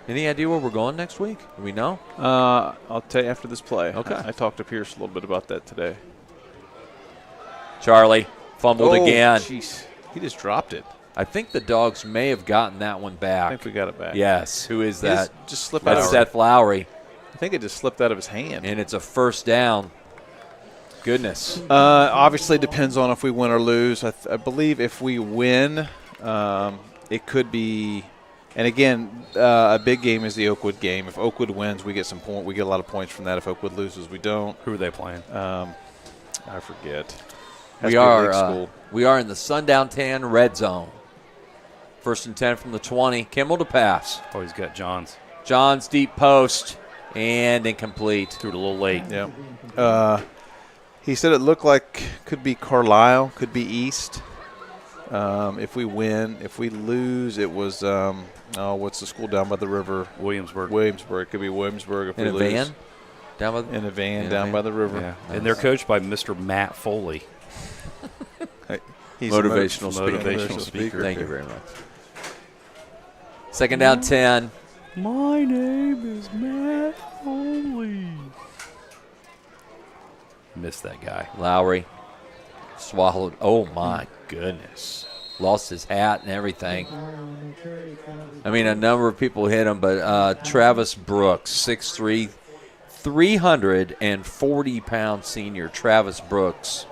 Speaker 3: Any idea where we're going next week? Do we know?
Speaker 4: I'll tell you after this play.
Speaker 3: Okay.
Speaker 4: I talked to Pierce a little bit about that today.
Speaker 3: Charlie fumbled again.
Speaker 4: Jeez. He just dropped it.
Speaker 3: I think the Dogs may have gotten that one back.
Speaker 4: I think we got it back.
Speaker 3: Yes. Who is that?
Speaker 4: Just slipped out
Speaker 3: That's
Speaker 4: of
Speaker 3: Seth Lowry.
Speaker 4: I think it just slipped out of his hand.
Speaker 3: And it's a first down. Goodness.
Speaker 4: Obviously depends on if we win or lose. I believe if we win, it could be. And again, a big game is the Oakwood game. If Oakwood wins, we get we get a lot of points from that. If Oakwood loses, we don't.
Speaker 5: Who are they playing?
Speaker 4: I forget.
Speaker 3: We are in the Sundown Tan red zone. First and 10 from the 20. Kimmel to pass.
Speaker 5: Oh, he's got Johns.
Speaker 3: John's deep post and incomplete.
Speaker 5: Threw it a little late.
Speaker 4: Yeah. He said it looked like could be Carlisle, could be East. If we win, if we lose, it was what's the school down by the river?
Speaker 5: Williamsburg.
Speaker 4: Williamsburg. It could be Williamsburg if we lose.
Speaker 3: Van?
Speaker 4: In a van down by the river.
Speaker 5: Yeah. Nice. And they're coached by Mr. Matt Foley.
Speaker 4: He's
Speaker 3: motivational
Speaker 5: speaker.
Speaker 3: Thank you very much. Second down 10.
Speaker 5: My name is Matt Foley. Missed that guy.
Speaker 3: Lowry swallowed. Oh, my goodness. Lost his hat and everything. I mean, a number of people hit him, but Travis Brooks, 6'3", 340-pound senior Travis Brooks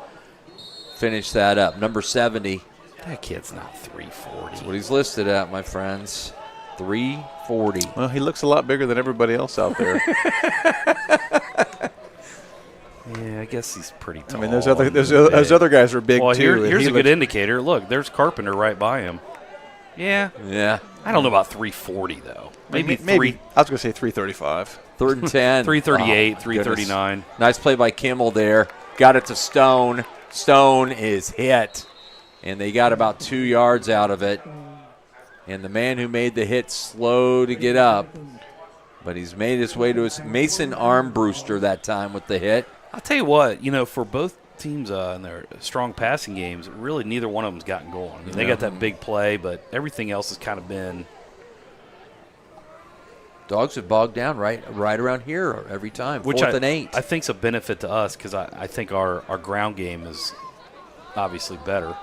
Speaker 3: finished that up. Number 70.
Speaker 5: That kid's not 340.
Speaker 3: That's what he's listed at, my friends. 340.
Speaker 4: Well, he looks a lot bigger than everybody else out there.
Speaker 5: Yeah, I guess he's pretty tall.
Speaker 4: I mean, those other guys are big too.
Speaker 5: Here's a good indicator. Look, there's Carpenter right by him. Yeah. I don't know about 340 though. Maybe three.
Speaker 4: I was going to say 335.
Speaker 3: Third and 10.
Speaker 5: 338, 339.
Speaker 3: Goodness. Nice play by Kimmel there. Got it to Stone. Stone is hit, and they got about 2 yards out of it. And the man who made the hit slow to get up, but he's made his way to his Mason Armbruster that time with the hit.
Speaker 5: I'll tell you what, for both teams in their strong passing games, really neither one of them's gotten going. I mean, they got that big play, but everything else has kind of been.
Speaker 3: Dogs have bogged down right around here every time.
Speaker 5: Which
Speaker 3: 4th and 8.
Speaker 5: I think's a benefit to us because I think our ground game is obviously better.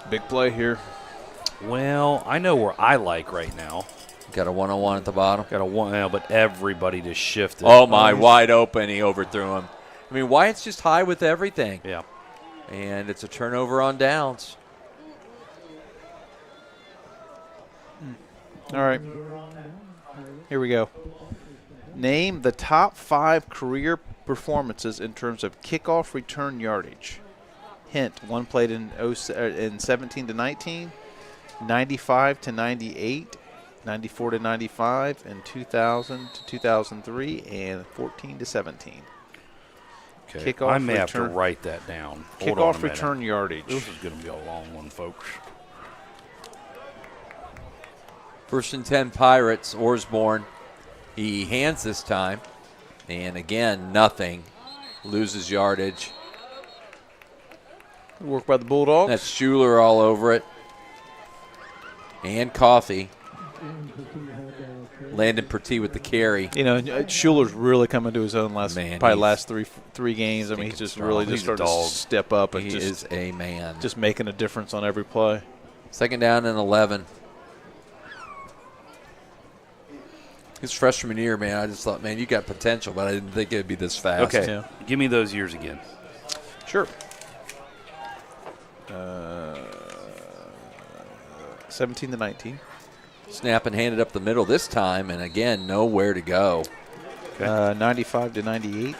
Speaker 4: Big play here.
Speaker 5: Well, I know where I like right now.
Speaker 3: Got a 1-on-1 at the bottom.
Speaker 5: Got a 1, but everybody just shifted.
Speaker 3: Oh, my, wide open. He overthrew him. I mean, Wyatt's just high with everything.
Speaker 5: Yeah.
Speaker 3: And it's a turnover on downs.
Speaker 4: All right. Here we go. Name the top 5 career performances in terms of kickoff return yardage. Hint, one played in 17 to 19, 95 to 98, 94 to 95, and 2000 to 2003, and 14 to 17.
Speaker 5: Okay. I may have to write that down.
Speaker 4: Kickoff return yardage.
Speaker 5: This is going to be a long one, folks.
Speaker 3: First and 10 Pirates, Osborne. He hands this time. And again, nothing. Loses yardage.
Speaker 4: Work by the Bulldogs.
Speaker 3: That's Schuler all over it. And Coffey. Landon Pertee with the carry.
Speaker 4: Schuler's really coming to his own last three games. I mean, he's just
Speaker 3: strong.
Speaker 4: really just starting to step up. And
Speaker 3: he is a man.
Speaker 4: Just making a difference on every play.
Speaker 3: Second down and 11. His freshman year, man, I just thought, man, you got potential, but I didn't think it would be this fast.
Speaker 5: Okay, yeah. Give me those years again.
Speaker 4: Sure. 17 to 19.
Speaker 3: Snap and handed up the middle this time, and again, nowhere to go.
Speaker 4: Okay. 95 to 98.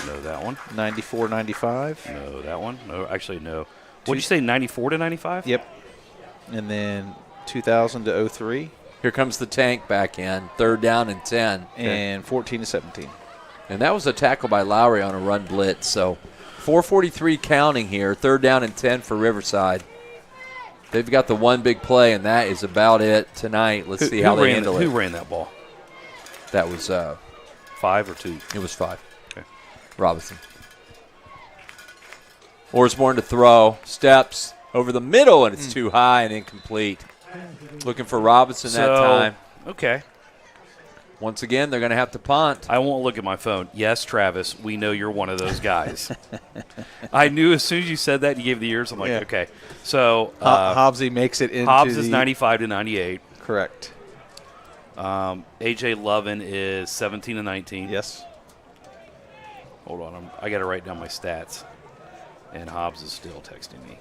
Speaker 5: No, that one.
Speaker 4: 94, 95.
Speaker 5: No, that one. No, actually, no. What did you say, 94 to 95?
Speaker 4: Yep. And then 2000 to 03.
Speaker 3: Here comes the tank back in. Third down and 10.
Speaker 4: And 14 to 17.
Speaker 3: And that was a tackle by Lowry on a run blitz. So 4:43 counting here. 3rd down and 10 for Riverside. They've got the one big play, and that is about it tonight. Let's see how they handle it.
Speaker 5: Who ran that ball?
Speaker 3: That was
Speaker 5: 5 or 2?
Speaker 3: It was 5.
Speaker 5: Okay.
Speaker 3: Robinson. Osborne to throw. Steps over the middle, and it's too high and incomplete. Looking for Robinson that time.
Speaker 5: Okay.
Speaker 3: Once again, they're going to have to punt.
Speaker 5: I won't look at my phone. Yes, Travis, we know you're one of those guys. I knew as soon as you said that, you gave the ears. I'm like, okay. So
Speaker 4: Hobbsy makes it into
Speaker 5: Hobbs is 95 to 98.
Speaker 4: Correct.
Speaker 5: A.J. Lovin is 17 to 19.
Speaker 4: Yes.
Speaker 5: Hold on. I got to write down my stats. And Hobbs is still texting me.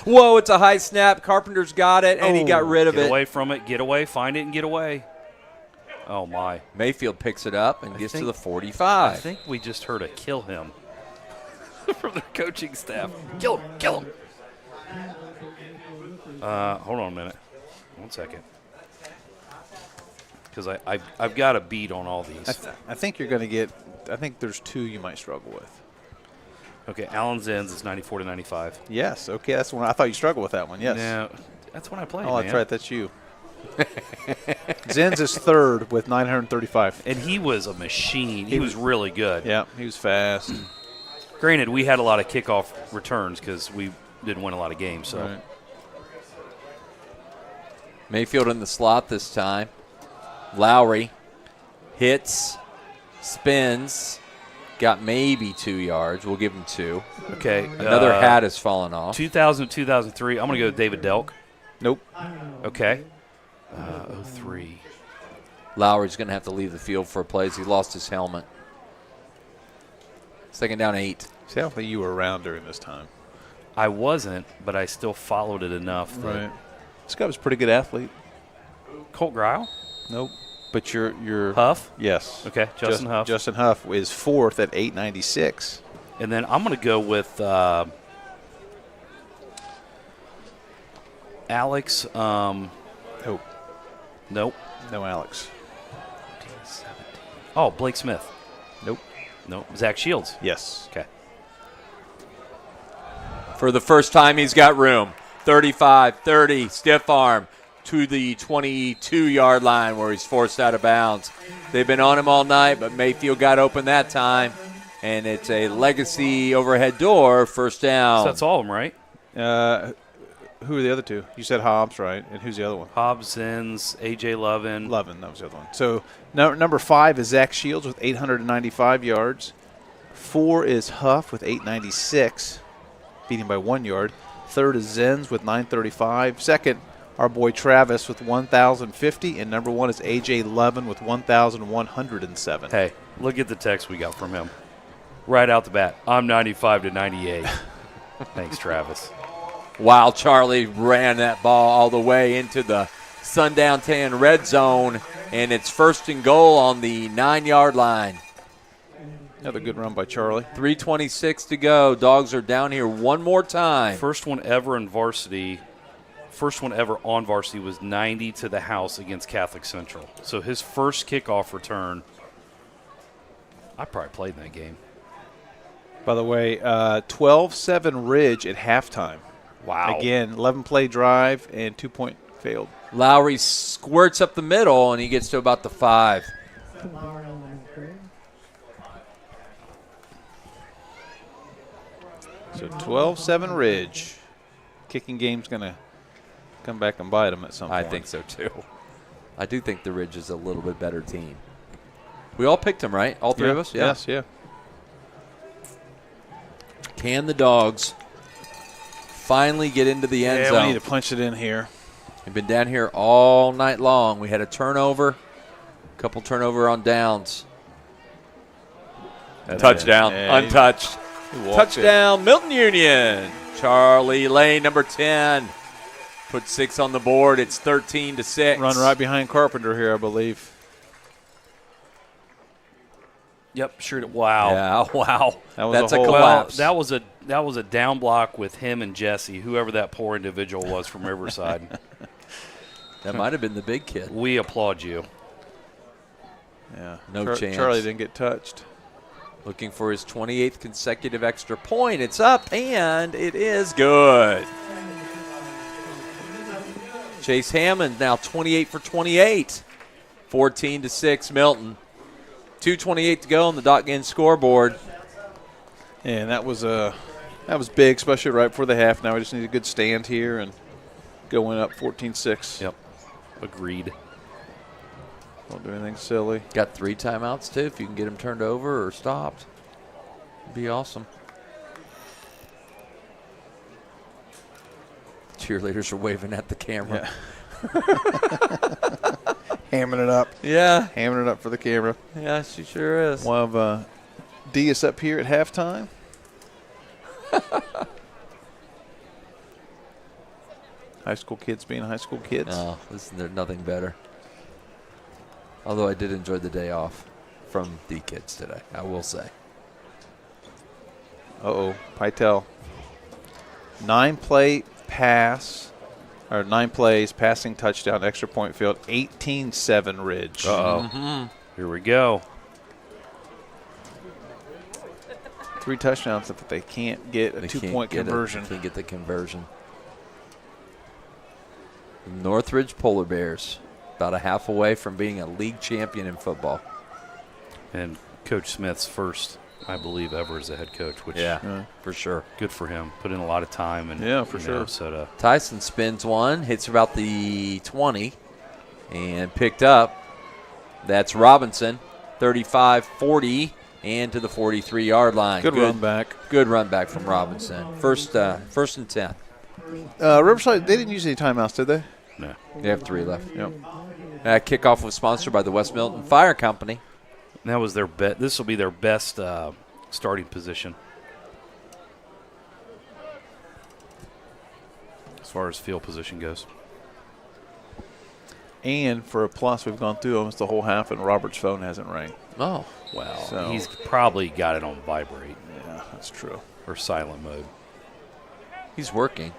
Speaker 3: Whoa, it's a high snap. Carpenter's got it, and he got rid of it.
Speaker 5: Get away from it. Get away. Find it and get away. Oh, my.
Speaker 3: Mayfield picks it up and gets to the 45.
Speaker 5: I think we just heard a kill him from the coaching staff. Kill him. Kill him. Hold on a minute. 1 second. Because I've got a beat on all these.
Speaker 4: I think you're going to get – I think there's 2 you might struggle with.
Speaker 5: Okay, Allen Zenz is 94 to 95.
Speaker 4: Yes. Okay, that's one. I thought you struggled with that one. Yes.
Speaker 5: No, that's when I played,
Speaker 4: Oh,
Speaker 5: man.
Speaker 4: that's right. That's you. Zenz is 3rd with 935.
Speaker 5: And he was a machine. He was really good.
Speaker 4: Yeah, he was fast.
Speaker 5: Granted, we had a lot of kickoff returns because we didn't win a lot of games. So
Speaker 4: Right.
Speaker 3: Mayfield in the slot this time. Lowry hits, spins, got maybe 2 yards. We'll give him 2.
Speaker 5: Okay.
Speaker 3: Another hat has fallen off.
Speaker 5: 2000, 2003. I'm going to go with David Delk.
Speaker 4: Nope.
Speaker 5: Okay. 03.
Speaker 3: Lowry's going to have to leave the field for a play as he lost his helmet. 2nd down 8.
Speaker 4: See, I don't think you were around during this time.
Speaker 5: I wasn't, but I still followed it enough.
Speaker 4: Right. This guy was a pretty good athlete.
Speaker 5: Colt Greil?
Speaker 4: Nope. But you're
Speaker 5: Huff?
Speaker 4: Yes.
Speaker 5: Okay, Justin Huff.
Speaker 4: Justin Huff is 4th at 896.
Speaker 5: And then I'm going to go with Alex.
Speaker 4: Nope.
Speaker 5: Nope.
Speaker 4: No Alex.
Speaker 5: Oh, Blake Smith.
Speaker 4: Nope.
Speaker 5: Nope. Zach Shields.
Speaker 4: Yes.
Speaker 5: Okay.
Speaker 3: For the first time, he's got room. 35-30, stiff arm to the 22-yard line where he's forced out of bounds. They've been on him all night, but Mayfield got open that time, and it's a legacy overhead door, 1st down.
Speaker 5: So that's all of them, right?
Speaker 4: Who are the other 2? You said Hobbs, right? And who's the other one?
Speaker 5: Hobbs, Zenz, A.J. Lovin.
Speaker 4: Lovin, that was the other one. So number 5 is Zach Shields with 895 yards. 4 is Huff with 896, beating by 1 yard. 3rd is Zenz with 935. 2nd, our boy Travis with 1,050. And number 1 is A.J. Lovin with 1,107.
Speaker 5: Hey, look at the text we got from him. Right out the bat. I'm 95 to 98. Thanks, Travis.
Speaker 3: Wow, Charlie ran that ball all the way into the Sundown 10 red zone, and it's 1st and goal on the 9-yard line.
Speaker 4: Another good run by Charlie.
Speaker 3: 3:26 to go. Dogs are down here one more time.
Speaker 5: First one ever on varsity was 90 to the house against Catholic Central. So his first kickoff return, I probably played in that game.
Speaker 4: By the way, 12-7 Ridge at halftime.
Speaker 5: Wow.
Speaker 4: Again, 11-play drive and 2-point failed.
Speaker 3: Lowry squirts up the middle, and he gets to about the 5.
Speaker 4: So 12-7 Ridge. Kicking game's going to come back and bite them at some point.
Speaker 3: I think so, too. I do think the Ridge is a little bit better team. We all picked them, right? All 3 of us? Yeah.
Speaker 4: Yes, yeah.
Speaker 3: Can the Dogs finally get into the end zone?
Speaker 4: We need to punch it in here.
Speaker 3: We've been down here all night long. We had a turnover, a couple turnover on downs. Touchdown, untouched. Touchdown, Milton-Union. Charlie Lane, number 10. Put 6 on the board. It's 13-6.
Speaker 4: Run right behind Carpenter here, I believe.
Speaker 5: Yep, sure. Wow.
Speaker 3: Yeah, wow.
Speaker 4: That's
Speaker 3: a collapse.
Speaker 5: Well, that was a down block with him and Jesse, whoever that poor individual was from Riverside.
Speaker 3: That might have been the big kid.
Speaker 5: We applaud you.
Speaker 4: Yeah.
Speaker 3: No chance.
Speaker 4: Charlie didn't get touched.
Speaker 3: Looking for his 28th consecutive extra point. It's up, and it is good. Chase Hammond now 28 for 28. 14-6 Milton. 2:28 to go on the dot game scoreboard.
Speaker 4: And that was big, especially right before the half. Now we just need a good stand here and going up 14-6.
Speaker 5: Yep. Agreed.
Speaker 4: Don't do anything silly.
Speaker 3: Got 3 timeouts, too, if you can get them turned over or stopped. It'd be awesome. Cheerleaders are waving at the camera.
Speaker 4: Yeah. Hamming it up.
Speaker 3: Yeah.
Speaker 4: Hamming it up for the camera.
Speaker 3: Yeah, she sure is.
Speaker 4: We'll have Diaz up here at halftime. High school kids being high school kids.
Speaker 3: No, there's nothing better. Although I did enjoy the day off from the kids today, I will say.
Speaker 4: Uh-oh, Pytel. 9 plays, passing touchdown, extra point field, 18-7 Ridge.
Speaker 5: Uh-oh. Here we go.
Speaker 4: 3 touchdowns if they can't get a 2-point conversion.
Speaker 3: Can't get the conversion. Northridge Polar Bears, about a half away from being a league champion in football.
Speaker 5: And Coach Smith's first, I believe, ever as a head coach, which
Speaker 3: for sure.
Speaker 5: good for him. Put in a lot of time. And
Speaker 4: for sure.
Speaker 5: So
Speaker 3: Tyson spins one, hits about the 20, and picked up. That's Robinson, 35-40, and to the 43-yard line.
Speaker 4: Good run back.
Speaker 3: Good run back from Robinson. First and 10.
Speaker 4: Riverside, they didn't use any timeouts, did they?
Speaker 5: no.
Speaker 3: They have 3 left.
Speaker 4: Yep.
Speaker 3: Kickoff was sponsored by the West Milton Fire Company.
Speaker 5: And that was their this will be their best starting position as far as field position goes.
Speaker 4: And for a plus, we've gone through almost the whole half, and Robert's phone hasn't rang.
Speaker 3: Oh,
Speaker 5: Well,
Speaker 4: So-
Speaker 5: he's probably got it on vibrate
Speaker 4: Yeah, that's true.
Speaker 5: or silent mode.
Speaker 3: he's working.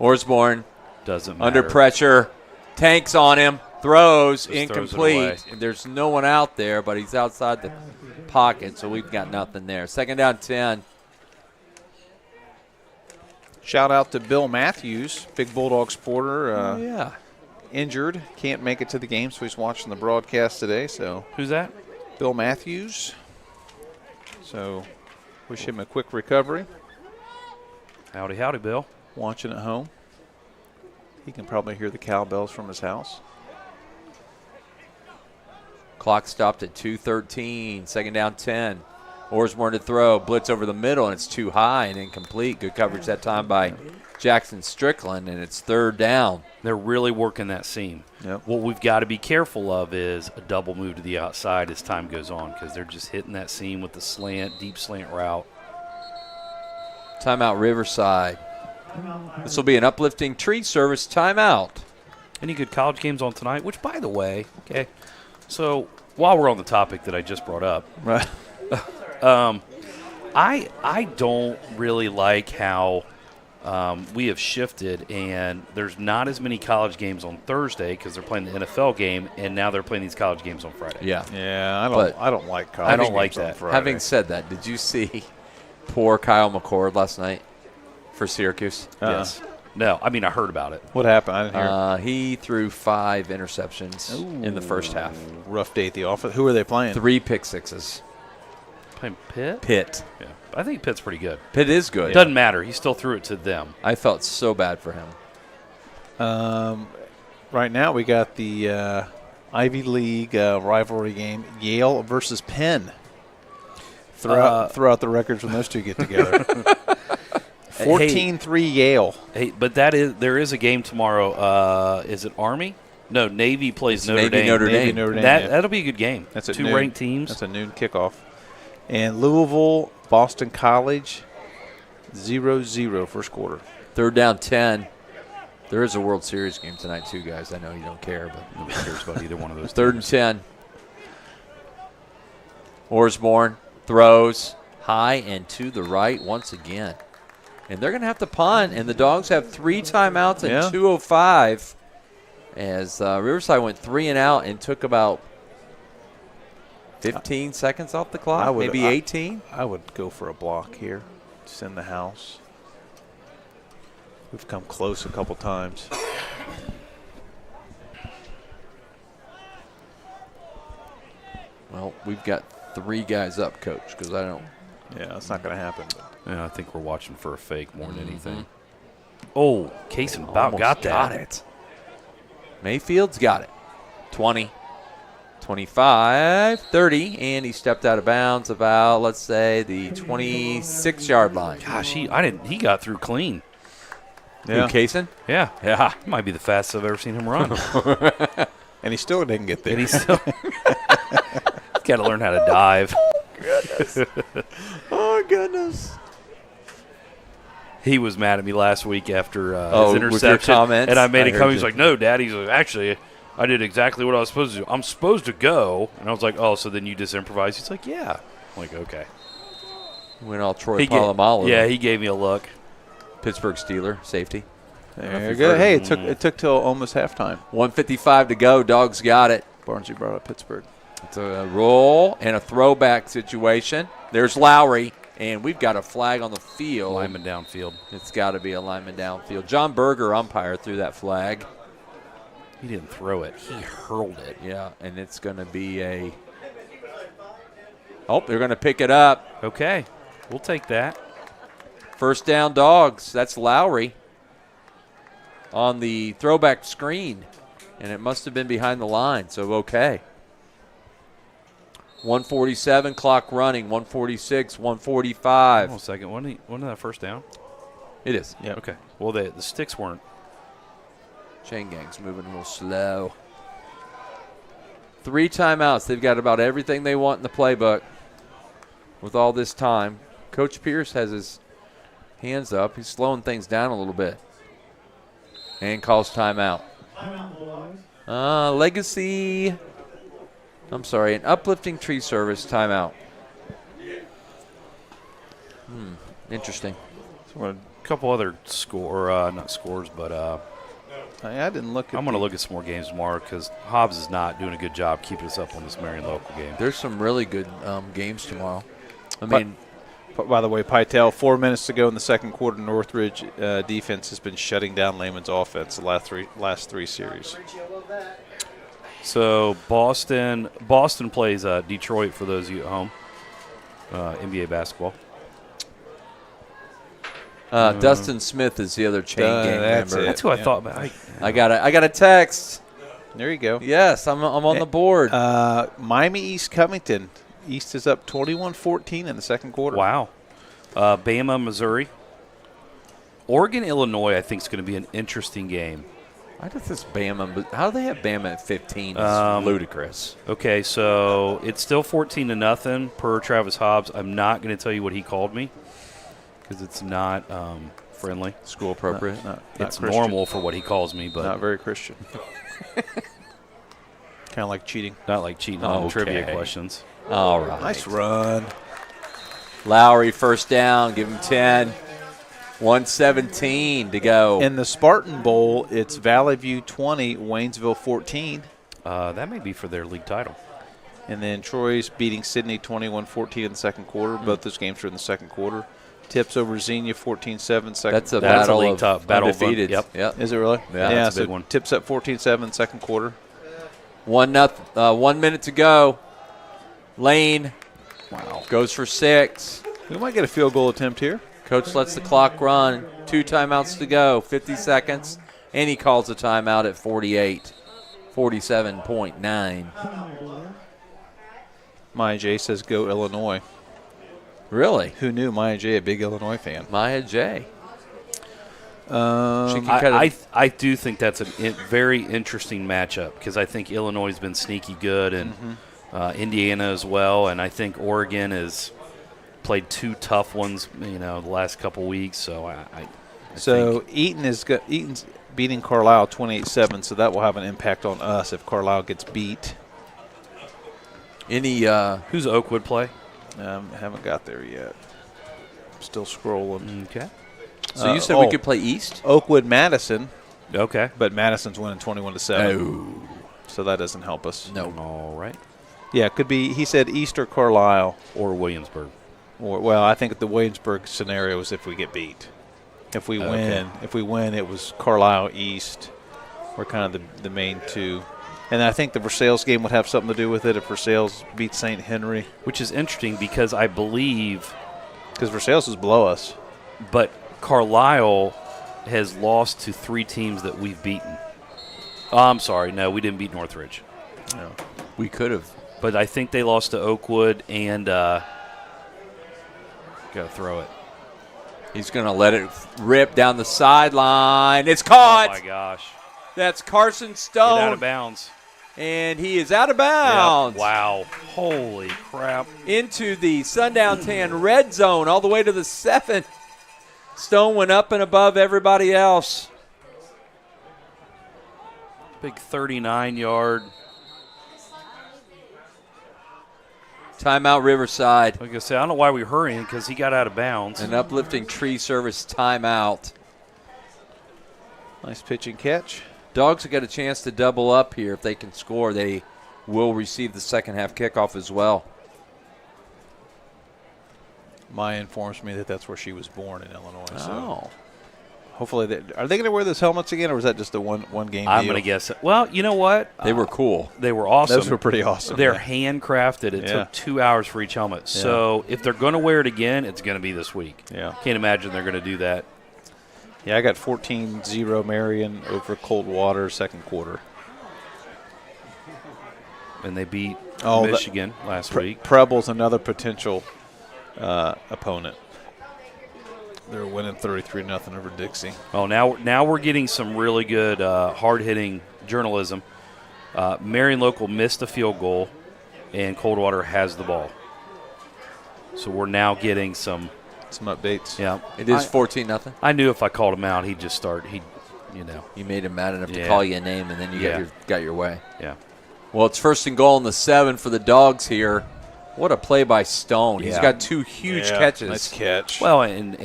Speaker 3: Orsborn
Speaker 5: Doesn't matter.
Speaker 3: under pressure, tanks on him, throws,
Speaker 5: Just throws it
Speaker 3: incomplete. There's no one out there, but he's outside the pocket, so we've got nothing there. Second down 10.
Speaker 4: Shout out to Bill Matthews, big Bulldog supporter.
Speaker 3: Yeah.
Speaker 4: Injured, can't make it to the game, so he's watching the broadcast today. So
Speaker 5: Who's that?
Speaker 4: Bill Matthews. So wish him a quick recovery.
Speaker 5: Howdy, howdy, Bill.
Speaker 4: Watching at home. He can probably hear the cowbells from his house.
Speaker 3: Clock stopped at 2:13. Second down 10. Orsborn to throw. Blitz over the middle, and it's too high and incomplete. Good coverage that time by Jackson Strickland, and it's third down.
Speaker 5: They're really working that seam.
Speaker 4: Yep.
Speaker 5: What we've got to be careful of is a double move to the outside as time goes on because they're just hitting that seam with the slant, deep slant route.
Speaker 3: Timeout Riverside. This will be an uplifting tree service timeout.
Speaker 5: Any good college games on tonight? Which, by the way, okay, so while we're on the topic that I just brought up,
Speaker 4: Right.
Speaker 5: I don't really like how we have shifted, and there's not as many college games on Thursday because they're playing the NFL game, and now they're playing these college games on Friday.
Speaker 3: Yeah.
Speaker 4: Yeah,
Speaker 3: But
Speaker 4: I don't like college.
Speaker 5: I don't like
Speaker 4: games on
Speaker 5: that.
Speaker 4: Friday.
Speaker 3: Having said that, did you see poor Kyle McCord last night for Syracuse?
Speaker 5: Yes. No, I mean, I heard about it.
Speaker 4: What happened? I didn't hear.
Speaker 3: He threw 5 interceptions in the first half.
Speaker 4: Rough day at the office. Who are they playing?
Speaker 3: 3 pick sixes.
Speaker 5: Playing Pitt?
Speaker 3: Pitt.
Speaker 5: Yeah. I think Pitt's pretty good.
Speaker 3: Pitt is good.
Speaker 5: Doesn't matter. He still threw it to them.
Speaker 3: I felt so bad for him.
Speaker 4: Right now we got the Ivy League rivalry game, Yale versus Penn. Throw out the records when those two get together. 14-3 Yale.
Speaker 5: Hey, but there is a game tomorrow. Is it Army? No, Navy plays Notre
Speaker 3: Navy
Speaker 5: Dame.
Speaker 3: Notre Dame.
Speaker 4: Notre Dame.
Speaker 5: That'll be a good game.
Speaker 4: That's at
Speaker 5: 2
Speaker 4: noon.
Speaker 5: ranked teams.
Speaker 4: That's a noon kickoff. And Louisville, Boston College, 0-0 first quarter.
Speaker 3: Third down 10. There is a World Series game tonight, too, guys. I know you don't care, but
Speaker 5: Nobody cares about either one of those.
Speaker 3: third and
Speaker 5: teams.
Speaker 3: 10. Orsborn throws high and to the right once again. And they're going to have to punt, and the Dogs have 3 timeouts and 2:05 as Riverside went 3 and out and took about 15 seconds off the clock,
Speaker 4: I would-
Speaker 3: maybe 18.
Speaker 4: I would go for a block here. Just in the house. We've come close a couple times.
Speaker 3: Well, we've got 3 guys up, Coach, because I don't.
Speaker 4: Yeah, that's not going to happen.
Speaker 5: Yeah, I think we're watching for a fake more than anything. Oh, Kaysen about
Speaker 3: Almost
Speaker 5: got that.
Speaker 3: Got it. Mayfield's got it. 20, 25, 30, and he stepped out of bounds about, let's say, the 26-yard line.
Speaker 5: Gosh, he got through clean.
Speaker 3: Yeah. Who, Kaysen?
Speaker 5: Yeah. He might be the fastest I've ever seen him run.
Speaker 4: And he still didn't get there.
Speaker 5: And he's still got to learn how to dive.
Speaker 3: Oh, goodness.
Speaker 5: He was mad at me last week after his
Speaker 3: with
Speaker 5: interception.
Speaker 3: your comments?
Speaker 5: And I made
Speaker 3: I
Speaker 5: a
Speaker 3: heard
Speaker 5: comment. He's
Speaker 3: you.
Speaker 5: like, no, Dad. He's like, actually, I did exactly what I was supposed to do. I'm supposed to go. And I was like, oh, so then you just improvise? He's like, yeah. I'm like, okay.
Speaker 3: Went all Troy Polamalu.
Speaker 5: Yeah, he gave me a look.
Speaker 3: Pittsburgh Steeler, safety.
Speaker 4: There you go. Hey, it took till almost halftime.
Speaker 3: 1:55 to go. Dogs got it.
Speaker 4: Barnesy brought up Pittsburgh.
Speaker 3: It's a roll and a throwback situation. There's Lowry, and we've got a flag on the field.
Speaker 5: Lineman downfield.
Speaker 3: It's got to be a lineman downfield. John Berger, umpire, threw that flag.
Speaker 5: He didn't throw it. He hurled it.
Speaker 3: Yeah, and it's going to be a – oh, they're going to pick it up.
Speaker 5: Okay. We'll take that.
Speaker 3: First down, Dogs. That's Lowry on the throwback screen, and it must have been behind the line, so okay. 147, clock running, 146, 145.
Speaker 5: Hold on a second. Wasn't that first down?
Speaker 3: It is.
Speaker 5: Yeah. Okay. Well, the sticks weren't.
Speaker 3: Chain gang's moving real slow. 3 timeouts. They've got about everything they want in the playbook with all this time. Coach Pierce has his hands up. He's slowing things down a little bit. And calls timeout. Legacy. I'm sorry, an Uplifting Tree Service timeout. Interesting.
Speaker 5: So a couple other not scores, but
Speaker 4: I didn't look at
Speaker 5: I'm going to look at some more games tomorrow because Hobbs is not doing a good job keeping us up on this Marion local game.
Speaker 3: There's some really good games tomorrow.
Speaker 4: By the way, Pytel, 4 minutes to go in the second quarter. Northridge defense has been shutting down Lehman's offense the last three series.
Speaker 5: So Boston plays Detroit for those of you at home. NBA basketball.
Speaker 3: Dustin Smith is the other chain gang member.
Speaker 5: That's who I thought about.
Speaker 3: I got a text.
Speaker 4: There you go.
Speaker 3: Yes, I'm on the board.
Speaker 4: Miami East Covington. East is up 21-14 in the second quarter.
Speaker 5: Wow. Bama, Missouri. Oregon, Illinois, I think is going to be an interesting game.
Speaker 3: Why does this Bama? But how do they have Bama at 15? It's ludicrous.
Speaker 5: Okay, so it's still 14-0 per Travis Hobbs. I'm not going to tell you what he called me because it's not friendly.
Speaker 3: School appropriate.
Speaker 4: Not
Speaker 5: it's
Speaker 4: Christian.
Speaker 5: normal for what he calls me, but
Speaker 4: Not very Christian. Kind of like cheating.
Speaker 5: not like cheating on
Speaker 3: Okay.
Speaker 5: trivia questions.
Speaker 3: All right.
Speaker 4: Nice run.
Speaker 3: Lowry first down. Give him 10. 1:17 to go.
Speaker 4: In the Spartan Bowl, it's Valley View 20, Waynesville 14.
Speaker 5: That may be for their league title.
Speaker 4: And then Troy's beating Sydney 21-14 in the second quarter. Both those games are in the second quarter. Tips over Xenia 14-7.
Speaker 3: That's a
Speaker 5: That's a
Speaker 3: battle
Speaker 5: league
Speaker 3: of
Speaker 5: top battle of
Speaker 3: undefeated.
Speaker 5: yep.
Speaker 4: Is it really?
Speaker 3: Yeah,
Speaker 5: that's a
Speaker 4: so
Speaker 5: big one.
Speaker 4: Tips up 14-7 second quarter.
Speaker 3: 1 minute to go. Lane goes for 6.
Speaker 4: We might get a field goal attempt here.
Speaker 3: Coach lets the clock run. 2 timeouts to go. 50 seconds. And he calls a timeout at 48. 47.9.
Speaker 4: Maya J says go Illinois.
Speaker 3: Really?
Speaker 4: Who knew Maya J, a big Illinois fan?
Speaker 3: Maya J.
Speaker 5: I do think that's a very interesting matchup because I think Illinois has been sneaky good and Indiana as well, and I think Oregon has played 2 tough ones, the last couple weeks. So I think
Speaker 4: Eaton's beating Carlisle 28-7, so that will have an impact on us if Carlisle gets beat.
Speaker 5: who's Oakwood play?
Speaker 4: Haven't got there yet. Still scrolling.
Speaker 5: Okay.
Speaker 3: So you said we could play East?
Speaker 4: Oakwood Madison,
Speaker 5: Okay.
Speaker 4: but Madison's winning 21-7.
Speaker 3: Oh.
Speaker 4: So that doesn't help us.
Speaker 3: No.
Speaker 5: All right.
Speaker 4: Yeah, it could be. He said East or Carlisle.
Speaker 5: or Williamsburg.
Speaker 4: Or, well, I think the Williamsburg scenario is if we get beat. If we win, it was Carlisle East. We're kind of the main two. And I think the Versailles game would have something to do with it if Versailles beats St. Henry.
Speaker 5: Which is interesting because I believe –
Speaker 4: because Versailles is below us.
Speaker 5: But Carlisle has lost to 3 teams that we've beaten. Oh, I'm sorry. No, we didn't beat Northridge.
Speaker 4: No.
Speaker 3: We could have.
Speaker 5: But I think they lost to Oakwood and got to throw it.
Speaker 3: He's going to let it rip down the sideline. It's caught.
Speaker 5: Oh, my gosh.
Speaker 3: That's Carson Stone.
Speaker 5: Get out of bounds.
Speaker 3: And he is out of bounds.
Speaker 5: Yep. Wow. Holy crap.
Speaker 3: Into the Sundown Tan red zone all the way to the 7. Stone went up and above everybody else.
Speaker 5: Big 39-yard.
Speaker 3: Timeout Riverside.
Speaker 5: Like I said, I don't know why we're hurrying because he got out of bounds.
Speaker 3: An uplifting tree service timeout.
Speaker 4: Nice pitch and catch.
Speaker 3: Dogs have got a chance to double up here. If they can score, they will receive the second half kickoff as well.
Speaker 4: Maya informs me that that's where she was born in Illinois.
Speaker 3: Oh.
Speaker 4: So hopefully, are they going to wear those helmets again, or was that just a one game deal?
Speaker 5: I'm going to guess it. Well, you know what?
Speaker 3: They were cool.
Speaker 5: They were awesome.
Speaker 4: Those were pretty awesome.
Speaker 5: They're
Speaker 4: yeah.
Speaker 5: handcrafted. It took 2 hours for each helmet.
Speaker 4: Yeah.
Speaker 5: So if they're going to wear it again, it's going to be this week.
Speaker 4: Yeah.
Speaker 5: Can't imagine they're going to do that.
Speaker 4: Yeah, I got 14-0 Marion over Coldwater second quarter.
Speaker 5: And they beat
Speaker 4: Oh,
Speaker 5: Michigan last week.
Speaker 4: Preble's another potential opponent. They're winning 33-0 over Dixie.
Speaker 5: Oh, now we're getting some really good hard-hitting journalism. Marion Local missed a field goal, and Coldwater has the ball. So we're now getting some
Speaker 4: updates.
Speaker 5: Yeah,
Speaker 3: It is 14-0.
Speaker 5: I knew if I called him out, he'd just start.
Speaker 3: You made him mad enough to
Speaker 5: Yeah.
Speaker 3: call you a name, and then you got your way.
Speaker 5: Yeah.
Speaker 3: Well, it's first and goal in the 7 for the Dogs here. What a play by Stone. He's got 2 huge catches.
Speaker 4: Nice catch.
Speaker 5: Well, and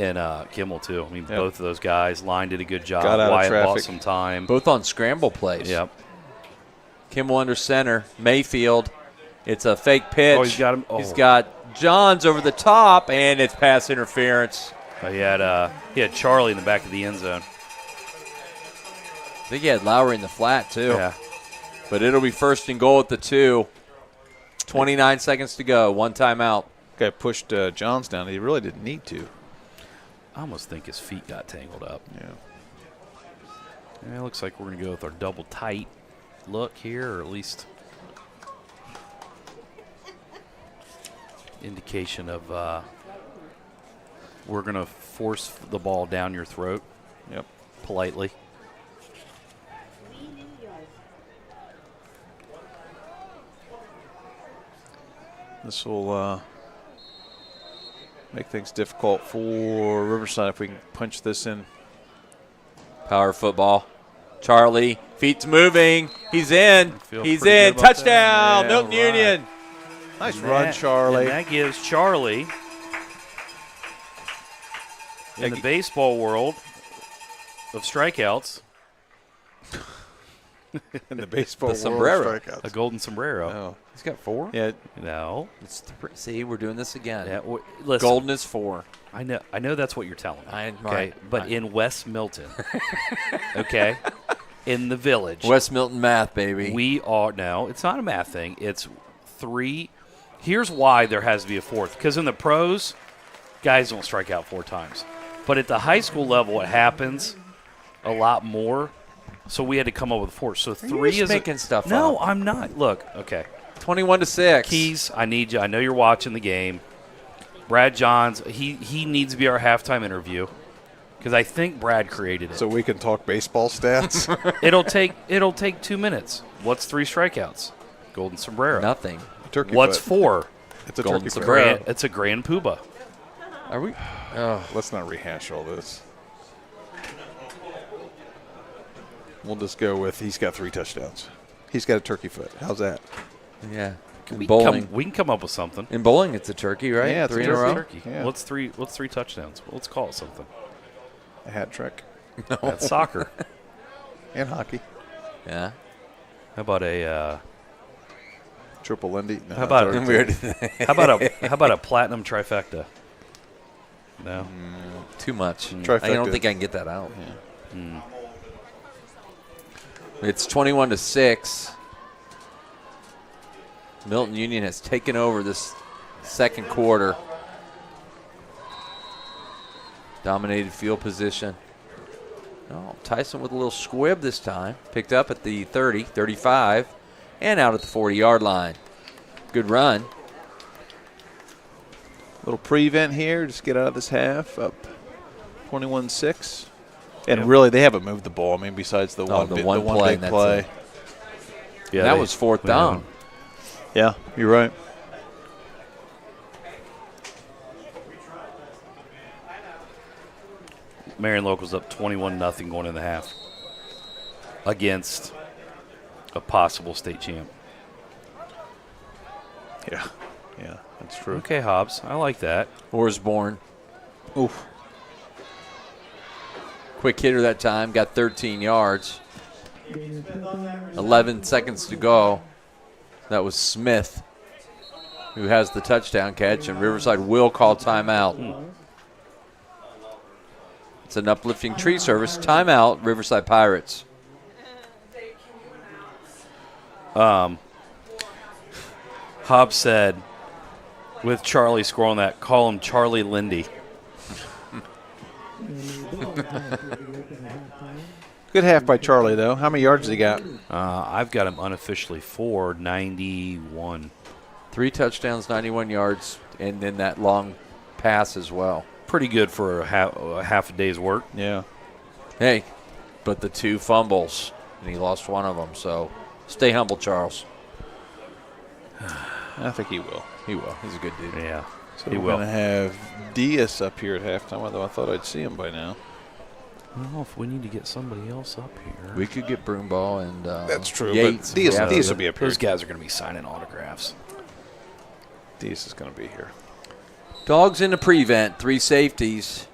Speaker 5: Kimmel, too. I mean, both of those guys. Line did a good job.
Speaker 4: Got out of
Speaker 5: Wyatt bought
Speaker 4: traffic.
Speaker 5: some time.
Speaker 3: Both on scramble plays.
Speaker 5: Yep.
Speaker 3: Kimmel under center. Mayfield. It's a fake pitch.
Speaker 5: Oh, he's got him. Oh.
Speaker 3: He's got Johns over the top, and it's pass interference.
Speaker 5: He had Charlie in the back of the end zone.
Speaker 3: I think he had Lowry in the flat, too.
Speaker 5: Yeah.
Speaker 3: But it'll be first and goal at the 2. 29 seconds to go. 1 timeout.
Speaker 4: Guy pushed Johns down. He really didn't need to.
Speaker 5: I almost think his feet got tangled up.
Speaker 4: Yeah.
Speaker 5: It looks like we're going to go with our double tight look here, or at least indication of we're going to force the ball down your throat.
Speaker 4: Yep.
Speaker 5: Politely.
Speaker 4: This will make things difficult for Riverside if we can punch this in.
Speaker 3: Power football. Charlie, feet's moving. He's in. He's
Speaker 5: pretty
Speaker 3: in.
Speaker 5: good about
Speaker 3: Touchdown,
Speaker 4: that.
Speaker 3: Milton-Union.
Speaker 4: Nice run, Charlie.
Speaker 5: And that gives Charlie, in the baseball world of strikeouts,
Speaker 4: in the baseball
Speaker 3: The
Speaker 4: world,
Speaker 3: sombrero.
Speaker 4: strikeouts.
Speaker 5: a golden sombrero.
Speaker 4: Oh.
Speaker 3: He's got 4?
Speaker 4: Yeah,
Speaker 5: No.
Speaker 3: It's 3. See, we're doing this again.
Speaker 5: Yeah, listen,
Speaker 3: Golden is 4.
Speaker 5: I know that's what you're telling me.
Speaker 3: I-
Speaker 5: Okay,
Speaker 3: right,
Speaker 5: but
Speaker 3: right.
Speaker 5: in West Milton, okay, in the village,
Speaker 3: West Milton math, baby.
Speaker 5: no, it's not a math thing. It's 3. Here's why there has to be a 4th. Because in the pros, guys don't strike out 4 times. But at the high school level, it happens a lot more. So we had to come up with a 4. So 3
Speaker 3: just
Speaker 5: is
Speaker 3: making stuff
Speaker 5: No,
Speaker 3: up.
Speaker 5: I'm not. Look, okay.
Speaker 3: 21-6.
Speaker 5: Keys, I need you. I know you're watching the game. Brad Johns, he needs to be our halftime interview because I think Brad created it.
Speaker 4: so we can talk baseball stats.
Speaker 5: it'll take 2 minutes. What's 3 strikeouts? Golden sombrero.
Speaker 3: Nothing.
Speaker 4: Turkey
Speaker 5: What's
Speaker 4: foot.
Speaker 5: 4?
Speaker 4: It's a
Speaker 3: Golden
Speaker 4: turkey foot.
Speaker 3: sombrero.
Speaker 5: It's a grand poobah.
Speaker 3: Are we? Oh.
Speaker 4: Let's not rehash all this. We'll just go with he's got 3 touchdowns. He's got a turkey foot. How's that?
Speaker 3: Yeah. In
Speaker 5: We
Speaker 3: bowling.
Speaker 5: can come up with something.
Speaker 3: In bowling, it's a turkey, right?
Speaker 4: Yeah, it's
Speaker 3: 3
Speaker 4: a
Speaker 3: in a row.
Speaker 5: Turkey.
Speaker 4: Yeah.
Speaker 5: What's 3 touchdowns? Let's call it something.
Speaker 4: A hat trick.
Speaker 5: That's soccer.
Speaker 4: And hockey.
Speaker 3: Yeah.
Speaker 5: How about a
Speaker 4: Triple Lindy. No,
Speaker 5: How about
Speaker 4: it's
Speaker 3: Weird.
Speaker 5: how about a platinum trifecta? No.
Speaker 3: Too much.
Speaker 4: Trifecta.
Speaker 3: I don't think I can get that out. It's 21-6. Milton-Union has taken over this second quarter. Dominated field position. Oh, Tyson with a little squib this time. Picked up at the 30, 35, and out at the 40-yard line. Good run.
Speaker 4: Little prevent here. Just get out of this half. Up 21-6. And really, they haven't moved the ball. I mean, besides the one
Speaker 3: play,
Speaker 4: big
Speaker 3: that's
Speaker 4: play.
Speaker 3: it.
Speaker 5: Yeah,
Speaker 3: That was fourth down.
Speaker 4: Yeah, you're right.
Speaker 5: Marion Local's up 21-0 going in the half against a possible state champ.
Speaker 4: Yeah, that's true.
Speaker 5: Okay, Hobbs, I like that.
Speaker 3: Osborne.
Speaker 4: Oof.
Speaker 3: Quick hitter that time. Got 13 yards. 11 seconds to go. That was Smith who has the touchdown catch, and Riverside will call timeout. It's an uplifting tree service. Timeout, Riverside Pirates.
Speaker 5: Hobbs said, with Charlie scoring that, call him Charlie Lindy.
Speaker 4: Good half by Charlie, though. How many yards has he got?
Speaker 5: I've got him unofficially for 91.
Speaker 3: 3 touchdowns, 91 yards, and then that long pass as well.
Speaker 5: Pretty good for a half a day's work.
Speaker 4: Yeah.
Speaker 3: Hey, but the 2 fumbles, and he lost one of them. So stay humble, Charles.
Speaker 4: I think he will.
Speaker 3: He will. He's a good dude.
Speaker 5: Yeah,
Speaker 4: So
Speaker 5: he
Speaker 4: we're
Speaker 5: will.
Speaker 4: going to have Diaz up here at halftime, although I thought I'd see him by now.
Speaker 5: I don't know if we need to get somebody else up here.
Speaker 3: We could get Broomball and
Speaker 4: That's true,
Speaker 3: Yates.
Speaker 4: but Diaz will be up here.
Speaker 5: Those guys are going to be signing autographs.
Speaker 4: Diaz is going to be here.
Speaker 3: Dogs in the prevent, 3 safeties.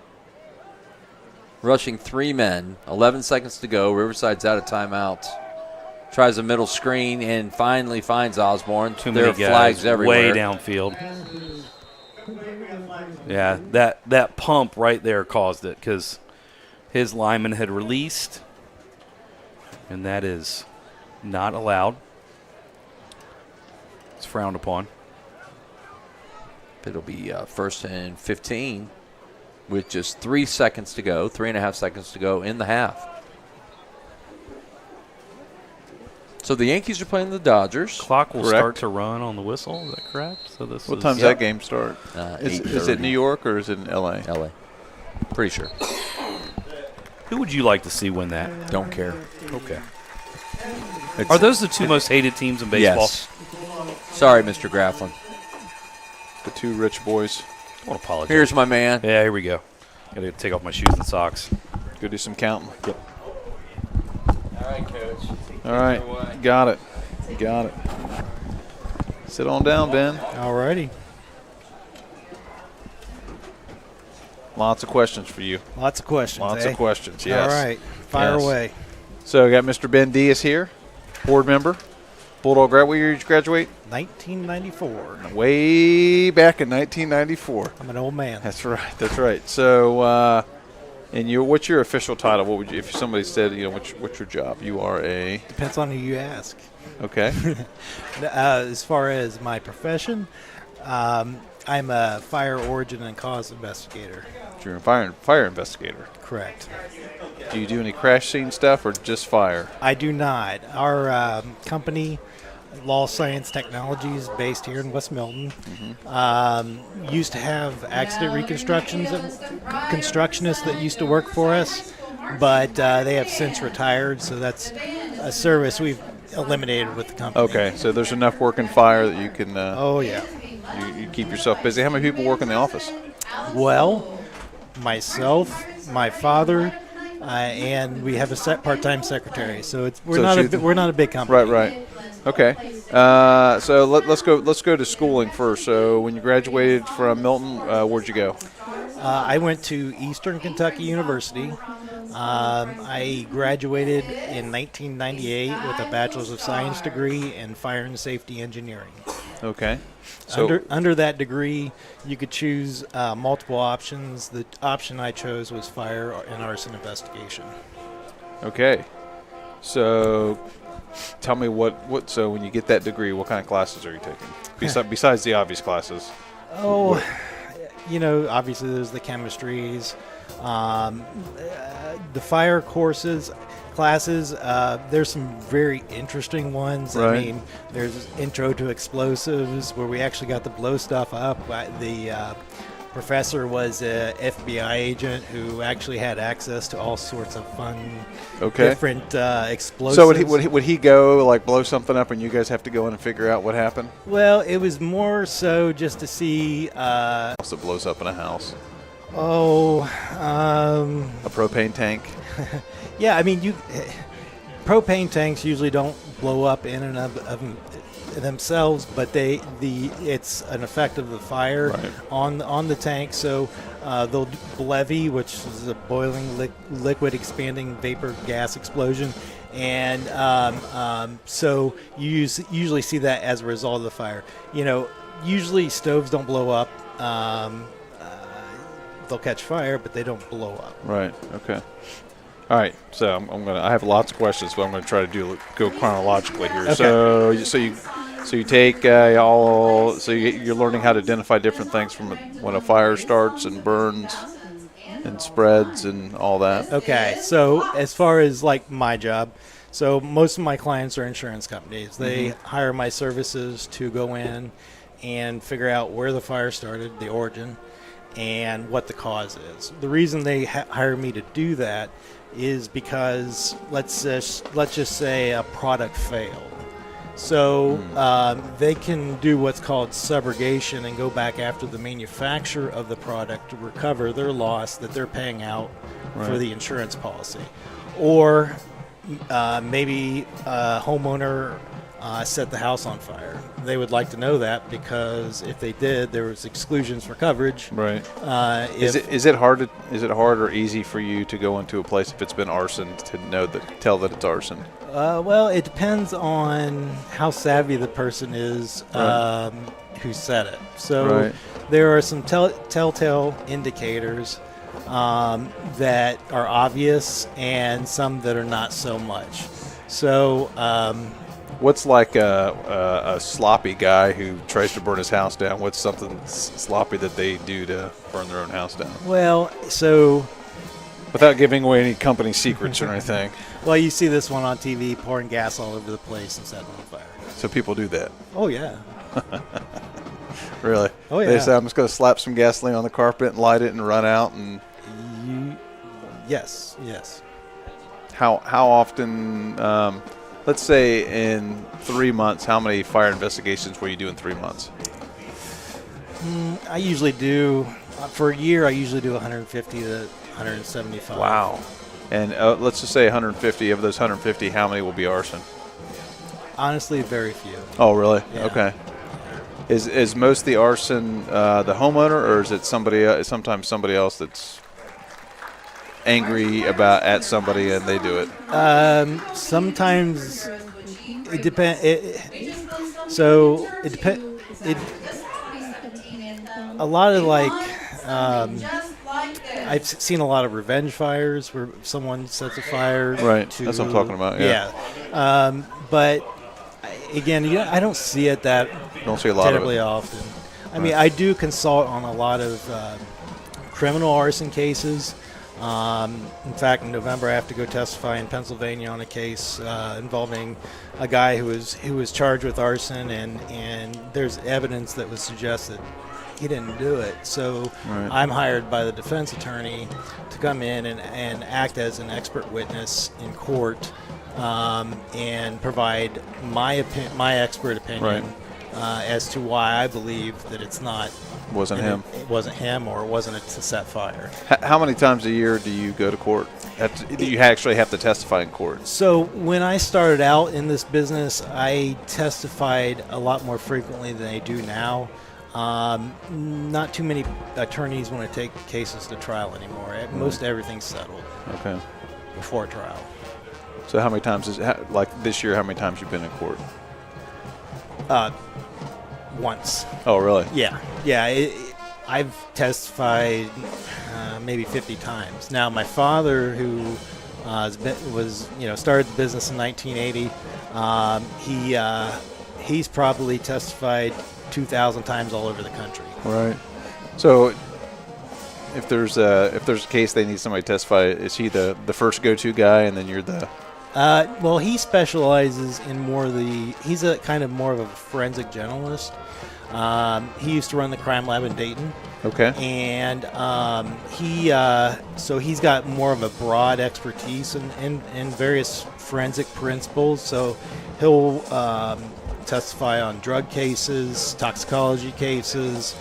Speaker 3: Rushing 3 men, 11 seconds to go. Riverside's out of timeout. Tries a middle screen and finally finds Osborne.
Speaker 5: Too
Speaker 3: there
Speaker 5: many
Speaker 3: are
Speaker 5: guys
Speaker 3: flags everywhere.
Speaker 5: way downfield. Yeah, that pump right there caused it because his lineman had released, and that is not allowed. It's frowned upon.
Speaker 3: It'll be first and 15 with just 3 seconds to go, 3.5 seconds to go in the half. So the Yankees are playing the Dodgers.
Speaker 5: Clock will
Speaker 4: Correct.
Speaker 5: start to run on the whistle. Is that correct? So this
Speaker 4: What
Speaker 5: is
Speaker 4: time's that game start? Is
Speaker 3: 8:30.
Speaker 4: it New York or is it in L.A.?
Speaker 3: LA. Pretty sure.
Speaker 5: Who would you like to see win that?
Speaker 3: Don't care.
Speaker 5: Okay.
Speaker 3: It's-
Speaker 5: Are those the 2 most hated teams in baseball?
Speaker 3: Yes. Sorry, Mr. Grafflin.
Speaker 4: The 2 rich boys.
Speaker 5: I want to apologize.
Speaker 3: Here's my man.
Speaker 5: Yeah, here we go. Got to take off my shoes and socks.
Speaker 4: Go do some counting.
Speaker 5: Yep.
Speaker 3: All right, Coach.
Speaker 4: All right. Got it. Sit on down, Ben.
Speaker 6: All righty.
Speaker 4: Lots of questions for you.
Speaker 6: Lots of questions.
Speaker 4: Lots
Speaker 6: eh?
Speaker 4: of questions, yes.
Speaker 6: All right. Fire
Speaker 4: Yes.
Speaker 6: away.
Speaker 4: So I got Mr. Ben Diaz here, board member. Bulldog grad. What year did you graduate?
Speaker 6: 1994.
Speaker 4: Way back in 1994.
Speaker 6: I'm an old man.
Speaker 4: That's right. So, and what's your official title? What would you, if somebody said, what's your job? You are a.
Speaker 6: Depends on who you ask.
Speaker 4: Okay.
Speaker 6: As far as my profession, I'm a fire origin and cause investigator.
Speaker 4: You're a fire investigator.
Speaker 6: Correct.
Speaker 4: Do you do any crash scene stuff or just fire?
Speaker 6: I do not. Our company, Law Science Technologies, based here in West Milton, used to have accident reconstructionists that used to work for us, but they have since retired, so that's a service we've eliminated with the company.
Speaker 4: Okay, so there's enough work in fire that you can
Speaker 6: Oh, yeah.
Speaker 4: you keep yourself busy. How many people work in the office?
Speaker 6: Well, myself, my father, and we have a part-time secretary. So we're not a big company.
Speaker 4: Right. Okay. So let's go to schooling first. So when you graduated from Milton, where'd you go?
Speaker 6: I went to Eastern Kentucky University. I graduated in 1998 with a Bachelor's of Science degree in Fire and Safety Engineering.
Speaker 4: Okay. So
Speaker 6: Under that degree, you could choose multiple options. The option I chose was fire and arson investigation.
Speaker 4: okay. So tell me what. So when you get that degree, what kind of classes are you taking besides the obvious classes?
Speaker 6: Oh, obviously there's the chemistries, the fire classes. There's some very interesting ones.
Speaker 4: Right.
Speaker 6: I mean, there's intro to explosives where we actually got to blow stuff up. The professor was a FBI agent who actually had access to all sorts of fun, different explosives.
Speaker 4: So would he go like blow something up, and you guys have to go in and figure out what happened?
Speaker 6: Well, it was more so just to see.
Speaker 4: That blows up in a house.
Speaker 6: A
Speaker 4: propane tank.
Speaker 6: Yeah, I mean, propane tanks usually don't blow up in and of themselves, but it's an effect of the fire on the tank. So they'll do levy, which is a boiling liquid expanding vapor gas explosion, and so you usually see that as a result of the fire. Usually stoves don't blow up. They'll catch fire, but they don't blow up.
Speaker 4: Right. Okay. All right. So I have lots of questions, but I'm gonna try to go chronologically here.
Speaker 6: Okay.
Speaker 4: So you take you're learning how to identify different things from when a fire starts and burns and spreads and all that.
Speaker 6: Okay. So as far as like my job, so most of my clients are insurance companies. They hire my services to go in and figure out where the fire started, the origin, and what the cause is. The reason they hire me to do that is because let's just say a product failed. So they can do what's called subrogation and go back after the manufacturer of the product to recover their loss that they're paying out for the insurance policy. Or maybe a homeowner set the house on fire. They would like to know that because if they did, there was exclusions for coverage.
Speaker 4: Right. Is it hard or easy for you to go into a place if it's been arson to tell that it's arson?
Speaker 6: Well, it depends on how savvy the person is who said it. So there are some telltale indicators that are obvious and some that are not so much. So
Speaker 4: what's like a sloppy guy who tries to burn his house down? What's something sloppy that they do to burn their own house down?
Speaker 6: Well, so
Speaker 4: without giving away any company secrets or anything.
Speaker 6: Well, you see this one on TV, pouring gas all over the place and setting on fire.
Speaker 4: So people do that?
Speaker 6: Oh, yeah.
Speaker 4: Really?
Speaker 6: Oh, yeah.
Speaker 4: They say, I'm just going to slap some gasoline on the carpet and light it and run out. And
Speaker 6: Yes.
Speaker 4: How often, let's say in 3 months, how many fire investigations will you do in 3 months?
Speaker 6: I usually do, for a year, I usually do 150 to 175.
Speaker 4: Wow. And let's just say 150. Of those 150, how many will be arson?
Speaker 6: Honestly, very few.
Speaker 4: Oh, really?
Speaker 6: Yeah.
Speaker 4: Okay. Is most of the arson the homeowner, or is it sometimes somebody else that's angry at somebody and they do it?
Speaker 6: Sometimes it depends. It depends. A lot of I've seen a lot of revenge fires where someone sets a fire.
Speaker 4: Right.
Speaker 6: To,
Speaker 4: that's what I'm talking about. Yeah.
Speaker 6: But again, I don't see it that
Speaker 4: don't see a lot
Speaker 6: terribly
Speaker 4: of it.
Speaker 6: often. I mean, I do consult on a lot of criminal arson cases. In fact, in November, I have to go testify in Pennsylvania on a case involving a guy who was charged with arson, and there's evidence that would suggest that he didn't do it. So I'm hired by the defense attorney to come in and act as an expert witness in court and provide my expert opinion as to why I believe that it's not.
Speaker 4: Wasn't him.
Speaker 6: It wasn't him, or it wasn't to set fire.
Speaker 4: How many times a year do you go to court? Do you actually have to testify in court?
Speaker 6: So when I started out in this business, I testified a lot more frequently than I do now. Not too many attorneys want to take cases to trial anymore. Most everything's settled
Speaker 4: Okay.
Speaker 6: before trial.
Speaker 4: So how many times like this year? How many times you've been in court?
Speaker 6: Once.
Speaker 4: Oh, really?
Speaker 6: Yeah. I've testified maybe 50 times. Now, my father, who started the business in 1980, he's probably testified 2,000 times all over the country.
Speaker 4: Right. So if there's a case they need somebody to testify, is he the first go-to guy, and then you're the?
Speaker 6: Well, he specializes in he's a kind of more of a forensic generalist. He used to run the crime lab in Dayton.
Speaker 4: Okay.
Speaker 6: And he's got more of a broad expertise in various forensic principles. So he'll testify on drug cases, toxicology cases,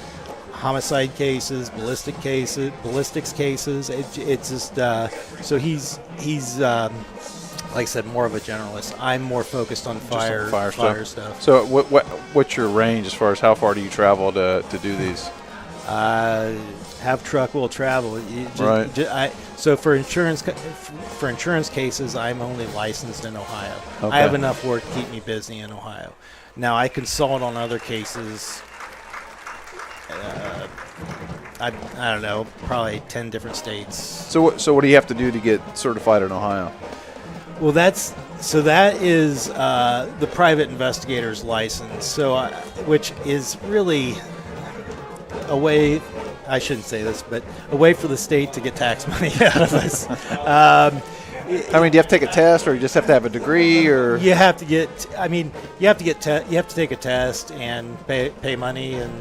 Speaker 6: homicide cases, ballistics cases. It's just so he's like I said, more of a generalist. I'm more focused on fire stuff.
Speaker 4: So what's your range as far as how far do you travel to do these?
Speaker 6: Have truck will travel.
Speaker 4: Right.
Speaker 6: So for insurance cases, I'm only licensed in Ohio.
Speaker 4: Okay.
Speaker 6: I have enough work to keep me busy in Ohio. Now I consult on other cases. I don't know, probably 10 different states.
Speaker 4: So what do you have to do to get certified in Ohio?
Speaker 6: Well, that is the private investigator's license. So, which is really a way. I shouldn't say this, but a way for the state to get tax money out of us.
Speaker 4: I mean, do you have to take a test, or you just have to have a degree, or
Speaker 6: you have to get? I mean, you have to take a test and pay money and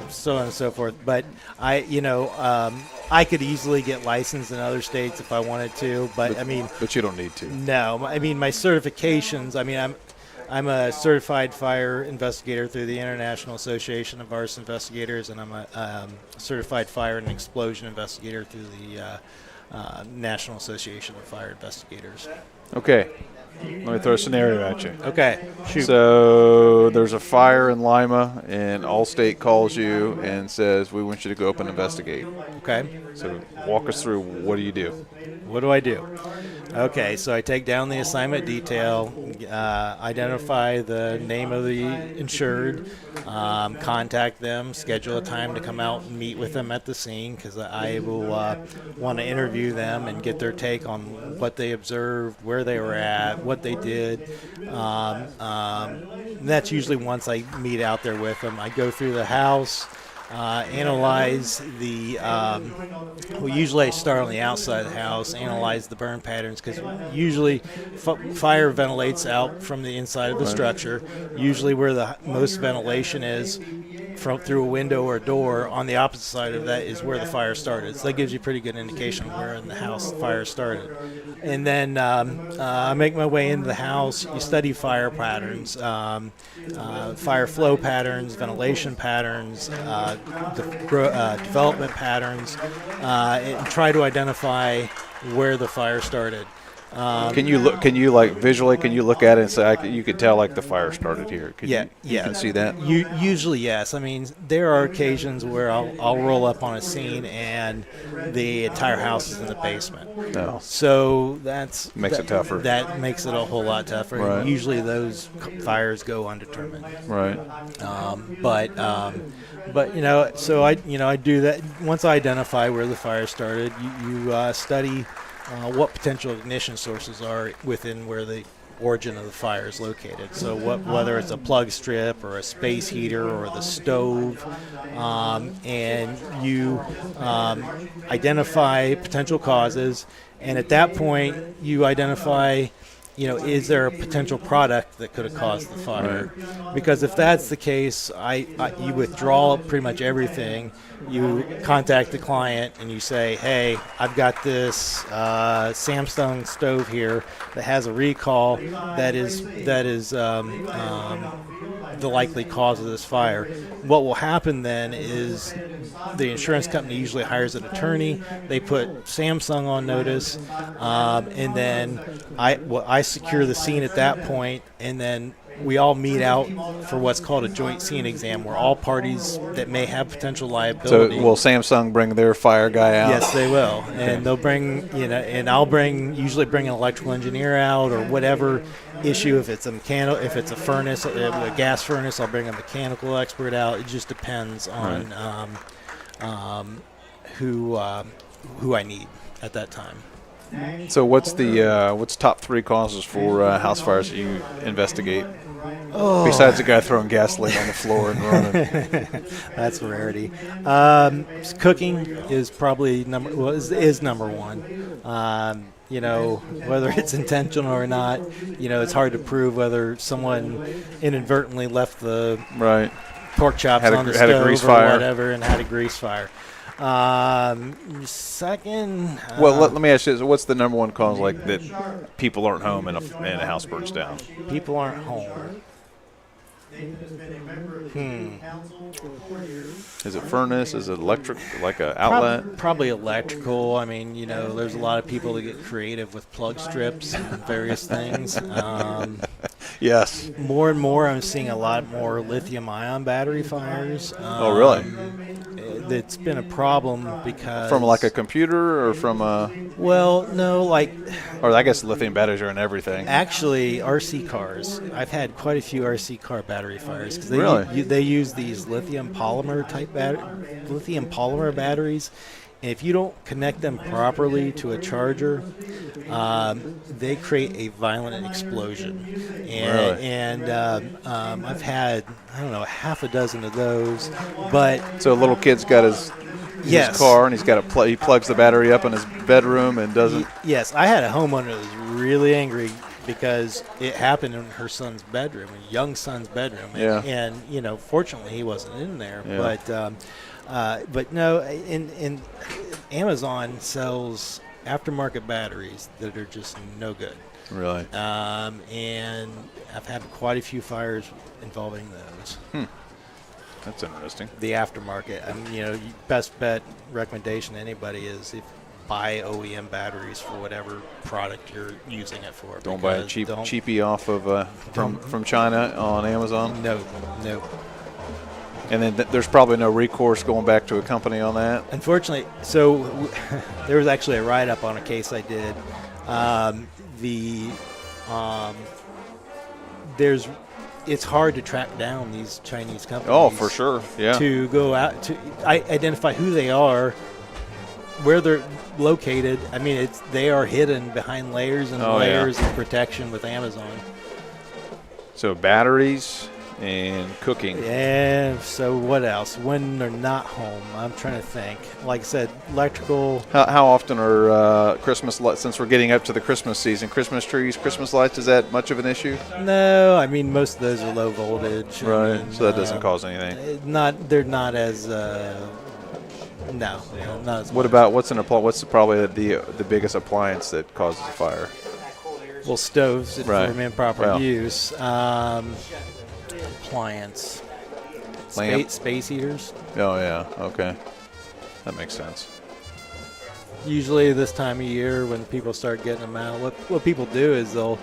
Speaker 6: so on and so forth. But I could easily get licensed in other states if I wanted to, but I mean,
Speaker 4: but you don't need to.
Speaker 6: No, I mean my certifications. I mean, I'm a certified fire investigator through the International Association of Varsity Investigators, and I'm a certified fire and explosion investigator through the National Association of Fire Investigators.
Speaker 4: Okay. Let me throw a scenario at you.
Speaker 6: Okay, shoot.
Speaker 4: So there's a fire in Lima, and Allstate calls you and says, "We want you to go up and investigate."
Speaker 6: Okay.
Speaker 4: So walk us through. What do you do?
Speaker 6: What do I do? Okay, so I take down the assignment detail, identify the name of the insured, contact them, schedule a time to come out and meet with them at the scene, because I will want to interview them and get their take on what they observed, where they were at, what they did. And that's usually once I meet out there with them. I go through the house, analyze the usually I start on the outside of the house, analyze the burn patterns, because usually fire ventilates out from the inside of the structure. Usually where the most ventilation is through a window or a door, on the opposite side of that is where the fire started. So that gives you a pretty good indication of where in the house the fire started. And then I make my way into the house. You study fire patterns, fire flow patterns, ventilation patterns, development patterns, and try to identify where the fire started.
Speaker 4: Can you like visually? Can you look at it and say you could tell like the fire started here? You can see that.
Speaker 6: Usually, yes. I mean, there are occasions where I'll roll up on a scene and the entire house is in the basement.
Speaker 4: No.
Speaker 6: So
Speaker 4: makes it tougher.
Speaker 6: That makes it a whole lot tougher.
Speaker 4: Right.
Speaker 6: Usually, those fires go undetermined.
Speaker 4: Right.
Speaker 6: But so I do that. Once I identify where the fire started, you study what potential ignition sources are within where the origin of the fire is located. So whether it's a plug strip or a space heater or the stove, and you identify potential causes, and at that point you identify, is there a potential product that could have caused the fire? Right. Because if that's the case, you withdraw pretty much everything. You contact the client and you say, "Hey, I've got this Samsung stove here that has a recall that is the likely cause of this fire." What will happen then is the insurance company usually hires an attorney. They put Samsung on notice, and then I secure the scene at that point, and then we all meet out for what's called a joint scene exam, where all parties that may have potential liability.
Speaker 4: So will Samsung bring their fire guy out?
Speaker 6: Yes, they will, and they'll bring and I'll usually bring an electrical engineer out or whatever issue. If it's a if it's a furnace, a gas furnace, I'll bring a mechanical expert out. It just depends on who I need at that time.
Speaker 4: So what's top 3 causes for house fires that you investigate? Besides the guy throwing gasoline on the floor and running.
Speaker 6: That's a rarity. Cooking is probably is number one. Whether it's intentional or not, it's hard to prove whether someone inadvertently left the pork chops on the stove or whatever and had a grease fire. Second.
Speaker 4: Let me ask you this. What's the number one cause that people aren't home and a house burns down?
Speaker 6: People aren't home.
Speaker 4: Is it furnace? Is it electric, like an outlet?
Speaker 6: Probably electrical. I mean, there's a lot of people that get creative with plug strips and various things.
Speaker 4: Yes.
Speaker 6: More and more, I'm seeing a lot more lithium-ion battery fires.
Speaker 4: Oh, really?
Speaker 6: It's been a problem because...
Speaker 4: From like a computer or from a...
Speaker 6: Well, no,
Speaker 4: Or I guess lithium batteries are in everything.
Speaker 6: Actually, RC cars. I've had quite a few RC car battery fires because they use these lithium polymer batteries. And if you don't connect them properly to a charger, they create a violent explosion. And I've had, half a dozen of those. But
Speaker 4: so a little kid's got his car and he's got he plugs the battery up in his bedroom and doesn't.
Speaker 6: Yes, I had a homeowner that was really angry because it happened in her son's bedroom, a young son's bedroom. And fortunately he wasn't in there. Yeah. But no, in Amazon sells aftermarket batteries that are just no good.
Speaker 4: Really?
Speaker 6: And I've had quite a few fires involving those.
Speaker 4: That's interesting.
Speaker 6: The aftermarket. Best bet recommendation to anybody is buy OEM batteries for whatever product you're using it for.
Speaker 4: Don't buy a cheapie off of from China on Amazon.
Speaker 6: No.
Speaker 4: And then there's probably no recourse going back to a company on that?
Speaker 6: Unfortunately. So there was actually a write-up on a case I did. It's hard to track down these Chinese companies.
Speaker 4: Oh, for sure, yeah.
Speaker 6: To go out to identify who they are, where they're located. I mean, they are hidden behind layers and layers of protection with Amazon.
Speaker 4: So batteries and cooking.
Speaker 6: Yeah, so what else? When they're not home, I'm trying to think. Like I said, electrical.
Speaker 4: How often are Christmas lights, since we're getting up to the Christmas season, Christmas trees, Christmas lights, is that much of an issue?
Speaker 6: No, I mean, most of those are low voltage.
Speaker 4: Right, so that doesn't cause anything.
Speaker 6: They're not as, no, not as
Speaker 4: much. What's probably the biggest appliance that causes a fire?
Speaker 6: Well, stoves, if they're in improper use. Appliance. Space heaters.
Speaker 4: Oh, yeah. Okay. That makes sense.
Speaker 6: Usually this time of year when people start getting them out, what people do is they'll,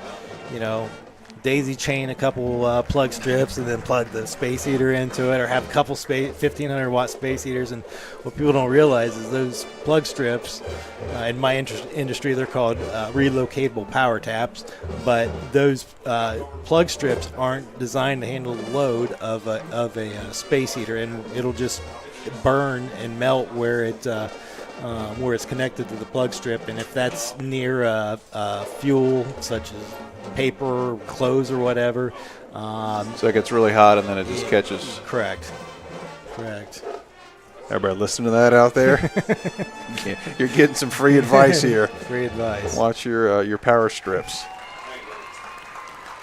Speaker 6: daisy chain a couple plug strips and then plug the space heater into it, or have a couple 1,500 watt space heaters. And what people don't realize is those plug strips, in my industry, they're called relocatable power taps. But those plug strips aren't designed to handle the load of a space heater, and it'll just burn and melt where it's connected to the plug strip. And if that's near fuel, such as paper, clothes, or whatever.
Speaker 4: So it gets really hot and then it just catches.
Speaker 6: Correct.
Speaker 4: Everybody listen to that out there? You're getting some free advice here.
Speaker 6: Free advice.
Speaker 4: Watch your power strips.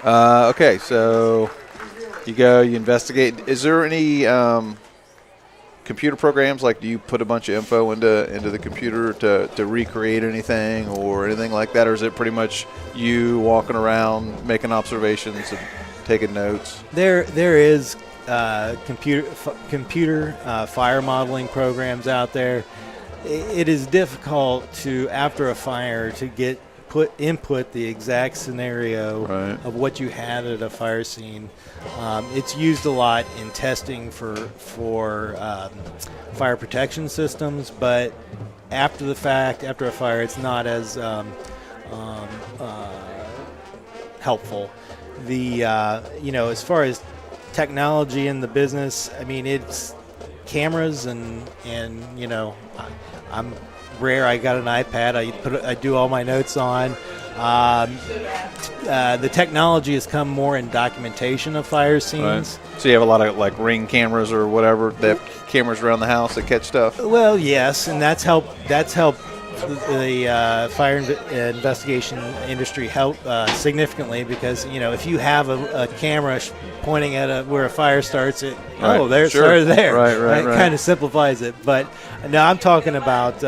Speaker 4: Okay, so you investigate. Is there any computer programs, do you put a bunch of info into the computer to recreate anything or anything like that, or is it pretty much you walking around making observations and taking notes?
Speaker 6: There is computer fire modeling programs out there. It is difficult after a fire to get input the exact scenario of what you had at a fire scene. It's used a lot in testing for fire protection systems, but after the fact, after a fire, it's not as helpful. As far as technology in the business, I mean, it's cameras and I'm rare. I got an iPad. I do all my notes on. The technology has come more in documentation of fire scenes.
Speaker 4: Right. So you have a lot of like Ring cameras or whatever. They have cameras around the house that catch stuff.
Speaker 6: Well, yes, and that's helped the fire investigation industry help significantly, because if you have a camera pointing at where a fire starts, it started there. Right. It kind of simplifies it. But now I'm talking about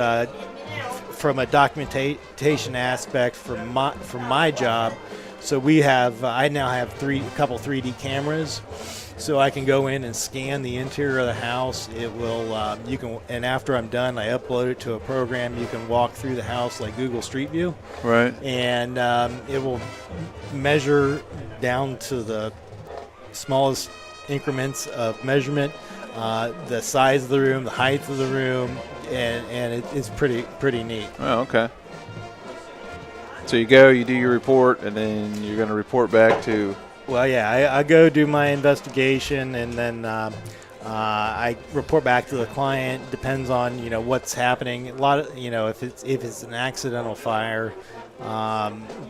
Speaker 6: from a documentation aspect from my job. So I now have a couple 3D cameras. So I can go in and scan the interior of the house. It will, and after I'm done, I upload it to a program. You can walk through the house like Google Street View.
Speaker 4: Right.
Speaker 6: And it will measure down to the smallest increments of measurement, the size of the room, the height of the room, and it's pretty neat.
Speaker 4: Oh, okay. So you do your report, and then you're going to report back to...
Speaker 6: Well, yeah, I go do my investigation, and then I report back to the client. Depends on what's happening. A lot of if it's an accidental fire,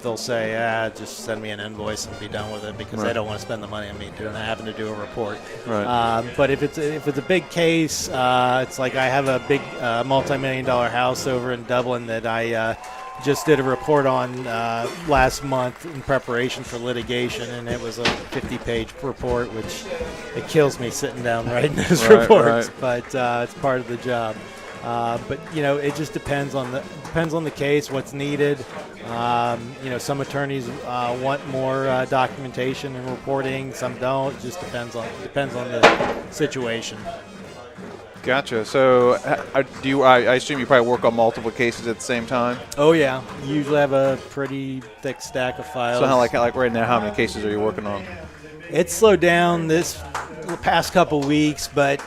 Speaker 6: they'll say, just send me an invoice and be done with it, because they don't want to spend the money on me having to do a report.
Speaker 4: Right.
Speaker 6: But if it's a big case, it's like I have a big multi-million-dollar house over in Dublin that I just did a report on last month in preparation for litigation, and it was a 50-page report, which it kills me sitting down writing those reports. But it's part of the job. But it just depends on the case, what's needed. Some attorneys want more documentation and reporting, some don't. It just depends on the situation.
Speaker 4: Gotcha. So, I assume you probably work on multiple cases at the same time?
Speaker 6: Oh yeah, you usually have a pretty thick stack of files.
Speaker 4: So, like right now, how many cases are you working on?
Speaker 6: It's slowed down the past couple weeks, but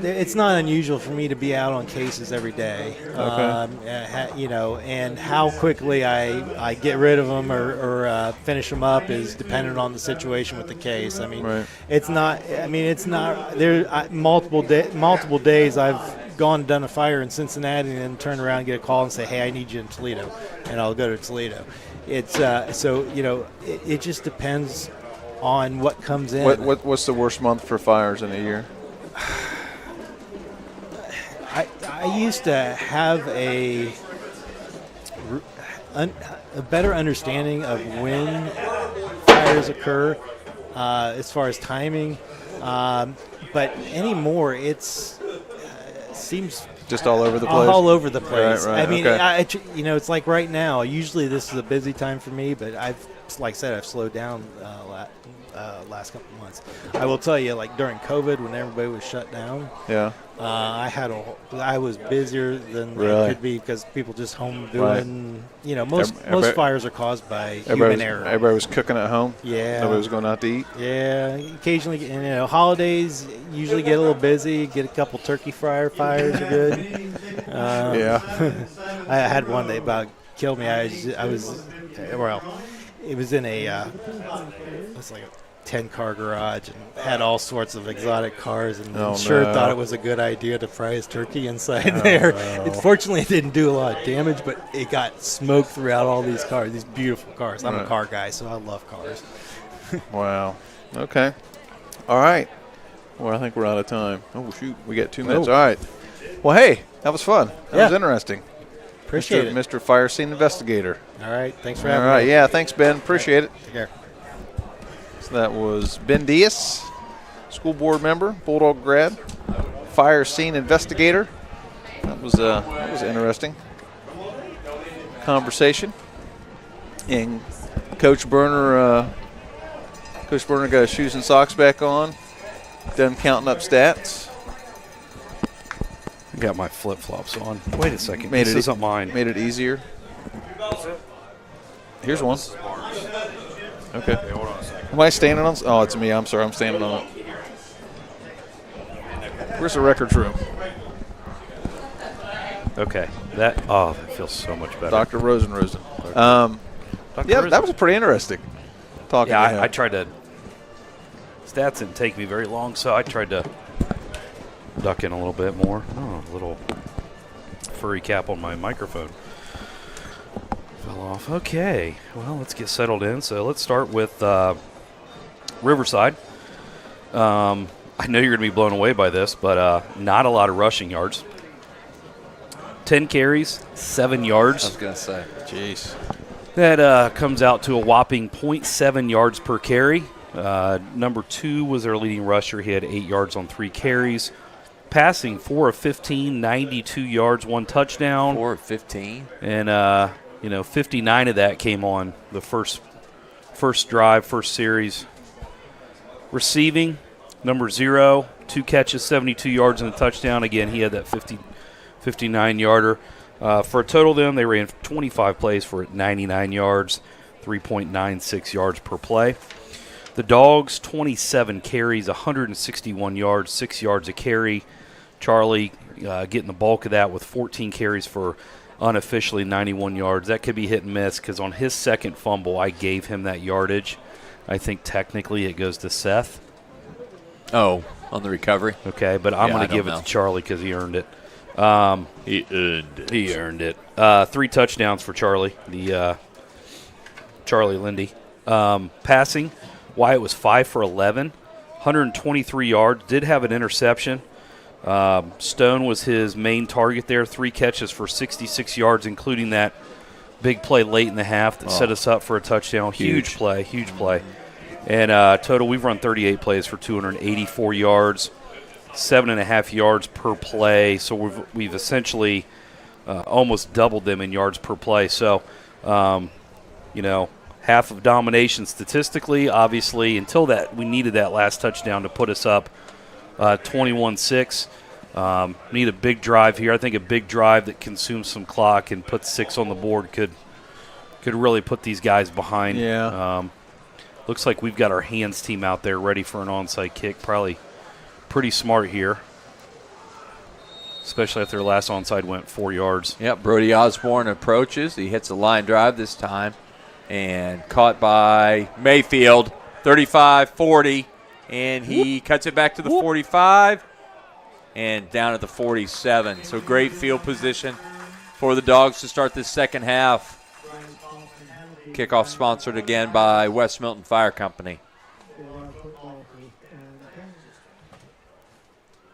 Speaker 6: it's not unusual for me to be out on cases every day.
Speaker 4: Okay.
Speaker 6: And how quickly I get rid of them or finish them up is dependent on the situation with the case. I mean, it's not there. Multiple days I've gone and done a fire in Cincinnati and then turn around and get a call and say, hey, I need you in Toledo, and I'll go to Toledo. It's it just depends on what comes in.
Speaker 4: What's the worst month for fires in a year?
Speaker 6: I used to have a better understanding of when fires occur as far as timing, but anymore it seems
Speaker 4: just all over the place.
Speaker 6: All over the place.
Speaker 4: Right.
Speaker 6: I mean,
Speaker 4: okay.
Speaker 6: It's like right now. Usually this is a busy time for me, but I've slowed down last couple of months. I will tell you, like during COVID when everybody was shut down.
Speaker 4: Yeah.
Speaker 6: I was busier than
Speaker 4: really?
Speaker 6: I could be because people just home doing. Most fires are caused by human error.
Speaker 4: Everybody was cooking at home.
Speaker 6: Yeah.
Speaker 4: Nobody was going out to eat.
Speaker 6: Yeah. Occasionally, holidays usually get a little busy. Get a couple turkey fires are good.
Speaker 4: Yeah.
Speaker 6: I had one that about killed me. It was in it's like a 10-car garage and had all sorts of exotic cars, and thought it was a good idea to fry his turkey inside there. No. Fortunately, it didn't do a lot of damage, but it got smoke throughout all these cars, these beautiful cars. I'm a car guy, so I love cars.
Speaker 4: Wow. Okay. All right. Well, I think we're out of time. Oh, shoot. We got 2 minutes. All right. Well, hey, that was fun. That was interesting.
Speaker 6: Appreciate it.
Speaker 4: Mr. Fire Scene Investigator.
Speaker 6: All right. Thanks for having me.
Speaker 4: All right. Yeah, thanks, Ben. Appreciate it.
Speaker 6: Take care.
Speaker 4: So that was Ben Diaz, school board member, Bulldog grad, Fire Scene Investigator. That was interesting conversation. And Coach Berner got his shoes and socks back on, done counting up stats.
Speaker 5: Got my flip-flops on. Wait a second.
Speaker 4: Made
Speaker 5: This
Speaker 4: it-
Speaker 5: isn't mine.
Speaker 4: Made it easier. Here's one. Okay.
Speaker 5: Hold on a second.
Speaker 4: Am I standing on? Oh, it's me. I'm sorry. I'm standing on it. Where's the records room?
Speaker 5: Okay. That feels so much better.
Speaker 4: Dr. Rosen.
Speaker 5: Dr.
Speaker 4: Yeah,
Speaker 5: Rosen.
Speaker 4: that was pretty interesting. Talking to him.
Speaker 5: Yeah, I tried to. Stats didn't take me very long, so I tried to duck in a little bit more. Oh, a little furry cap on my microphone fell off. Okay, well, let's get settled in. So let's start with Riverside. I know you're going to be blown away by this, but not a lot of rushing yards. 10 carries, 7 yards.
Speaker 3: I was going to say.
Speaker 4: Jeez.
Speaker 5: That comes out to a whopping 0.7 yards per carry. Number 2 was their leading rusher. He had 8 yards on 3 carries. Passing 4 of 15, 92 yards, 1 touchdown.
Speaker 3: 4 of 15.
Speaker 5: And, 59 of that came on the first drive, first series. Receiving, number 0, 2 catches, 72 yards and a touchdown. Again, he had that 59-yarder. For a total then, they ran 25 plays for 99 yards, 3.96 yards per play. The Dogs, 27 carries, 161 yards, 6 yards a carry. Charlie getting the bulk of that with 14 carries for unofficially 91 yards. That could be hit and miss because on his second fumble, I gave him that yardage. I think technically it goes to Seth.
Speaker 3: Oh, on the recovery?
Speaker 5: Okay, but I'm
Speaker 3: Yeah,
Speaker 5: going
Speaker 3: I
Speaker 5: to give it
Speaker 3: don't
Speaker 5: to Charlie because he earned it.
Speaker 3: He earned it.
Speaker 5: 3 touchdowns for Charlie, the Charlie Lindy. Passing, Wyatt was 5 for 11, 123 yards, did have an interception. Stone was his main target there, 3 catches for 66 yards, including that big play late in the half that set us up for a touchdown. Huge play. And total, we've run 38 plays for 284 yards, 7.5 yards per play. So we've essentially almost doubled them in yards per play. So, half of domination statistically, obviously, until that we needed that last touchdown to put us up 21-6. Need a big drive here. I think a big drive that consumes some clock and puts 6 on the board could really put these guys behind.
Speaker 4: Yeah.
Speaker 5: Looks like we've got our hands team out there ready for an onside kick. Probably pretty smart here, especially after their last onside went 4 yards.
Speaker 3: Yep, Brody Osborne approaches. He hits a line drive this time and caught by Mayfield, 35-40, and he cuts it back to the 45 and down at the 47. So great field position for the Dogs to start this second half. Kickoff sponsored again by West Milton Fire Company.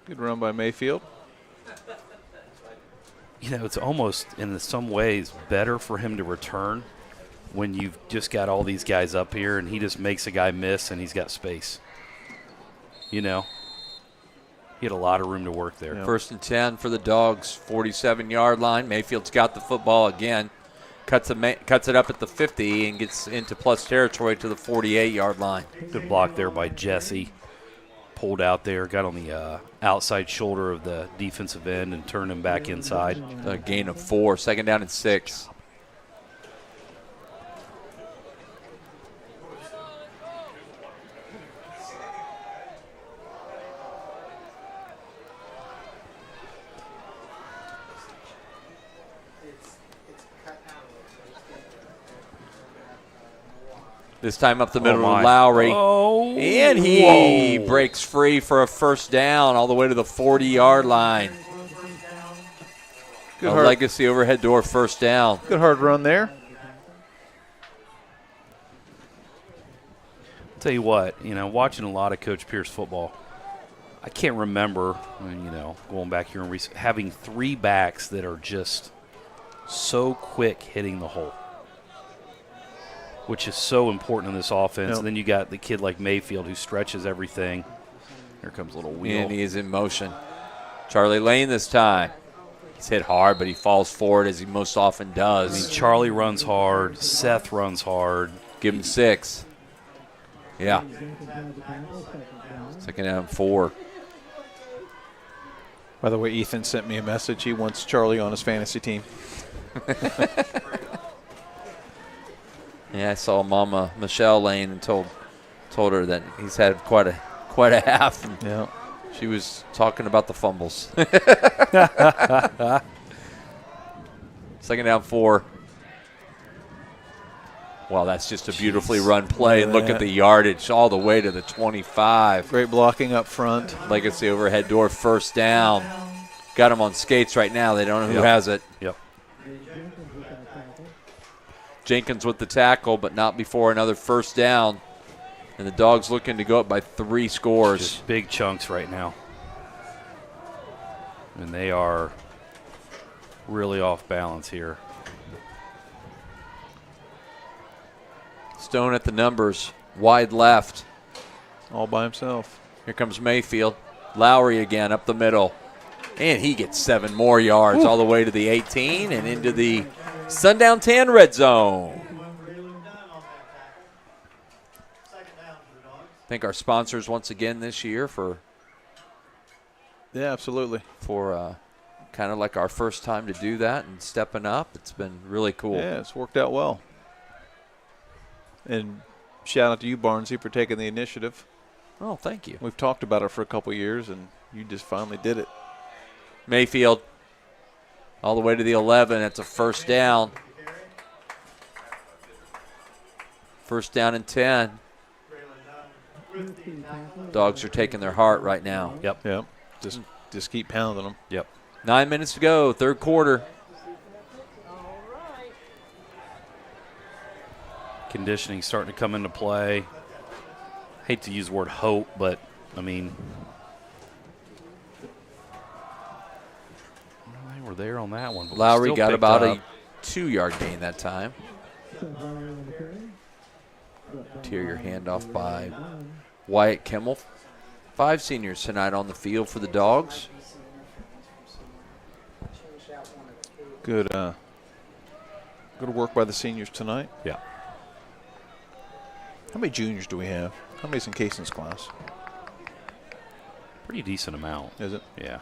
Speaker 4: Good run by Mayfield.
Speaker 5: It's almost in some ways better for him to return when you've just got all these guys up here and he just makes a guy miss and he's got space. He had a lot of room to work there.
Speaker 3: Yep. 1st and 10 for the Dogs, 47-yard line. Mayfield's got the football again. Cuts it up at the 50 and gets into plus territory to the 48-yard line.
Speaker 5: Good block there by Jesse. Pulled out there, got on the outside shoulder of the defensive end and turned him back inside.
Speaker 3: A gain of 4, 2nd down and 6. This time up the middle to Lowry.
Speaker 5: Oh,
Speaker 3: and he breaks free for a 1st down all the way to the 40-yard line.
Speaker 4: Good
Speaker 3: Legacy overhead door 1st down.
Speaker 4: Good hard run there.
Speaker 5: I'll tell you what, watching a lot of Coach Pierce football, I can't remember, going back here and having 3 backs that are just so quick hitting the hole, which is so important in this offense.
Speaker 4: Yep.
Speaker 5: And then you got the kid like Mayfield who stretches everything. Here comes a little wheel.
Speaker 3: And he is in motion. Charlie Lane this time. He's hit hard, but he falls forward as he most often does.
Speaker 5: Charlie runs hard. Seth runs hard.
Speaker 3: Give him 6. Yeah. 2nd down 4.
Speaker 7: By the way, Ethan sent me a message. He wants Charlie on his fantasy team.
Speaker 3: Yeah, I saw Mama Michelle Lane and told her that he's had quite a half. And
Speaker 7: Yeah.
Speaker 3: she was talking about the fumbles. Second down 4. Wow, that's just a beautifully run play. And look at the yardage all the way to the 25.
Speaker 7: Great blocking up front.
Speaker 3: Legacy overhead door, first down. Got him on skates right now. They don't know who has it.
Speaker 5: Yep.
Speaker 3: Jenkins with the tackle, but not before another first down. And the Dogs looking to go up by 3 scores.
Speaker 5: Just big chunks right now. And they are really off balance here.
Speaker 3: Stone at the numbers. Wide left.
Speaker 7: All by himself.
Speaker 3: Here comes Mayfield. Lowry again up the middle. And he gets 7 more yards all the way to the 18 and into the Sundown Tan red zone. Thank our sponsors once again this year for
Speaker 7: absolutely.
Speaker 3: Kind of like our first time to do that and stepping up. It's been really cool.
Speaker 7: Yeah, it's worked out well. And shout out to you, Barnesy, for taking the initiative.
Speaker 3: Oh, thank you.
Speaker 7: We've talked about it for a couple years, and you just finally did it.
Speaker 3: Mayfield all the way to the 11. That's a first down. First down and 10. Dogs are taking their heart right now.
Speaker 7: Yep. Just keep pounding them.
Speaker 5: Yep.
Speaker 3: 9 minutes to go, third quarter.
Speaker 5: Conditioning starting to come into play. Hate to use the word hope, but, I mean, they were there on that one. But
Speaker 3: Lowry
Speaker 5: still
Speaker 3: got
Speaker 5: picked
Speaker 3: about
Speaker 5: up.
Speaker 3: a 2-yard gain that time. Interior handoff by Wyatt Kimmel. 5 seniors tonight on the field for the Dogs.
Speaker 7: Good work by the seniors tonight.
Speaker 5: Yeah.
Speaker 7: How many juniors do we have? How many's in Cason's class?
Speaker 5: Pretty decent amount.
Speaker 7: Is it?
Speaker 5: Yeah.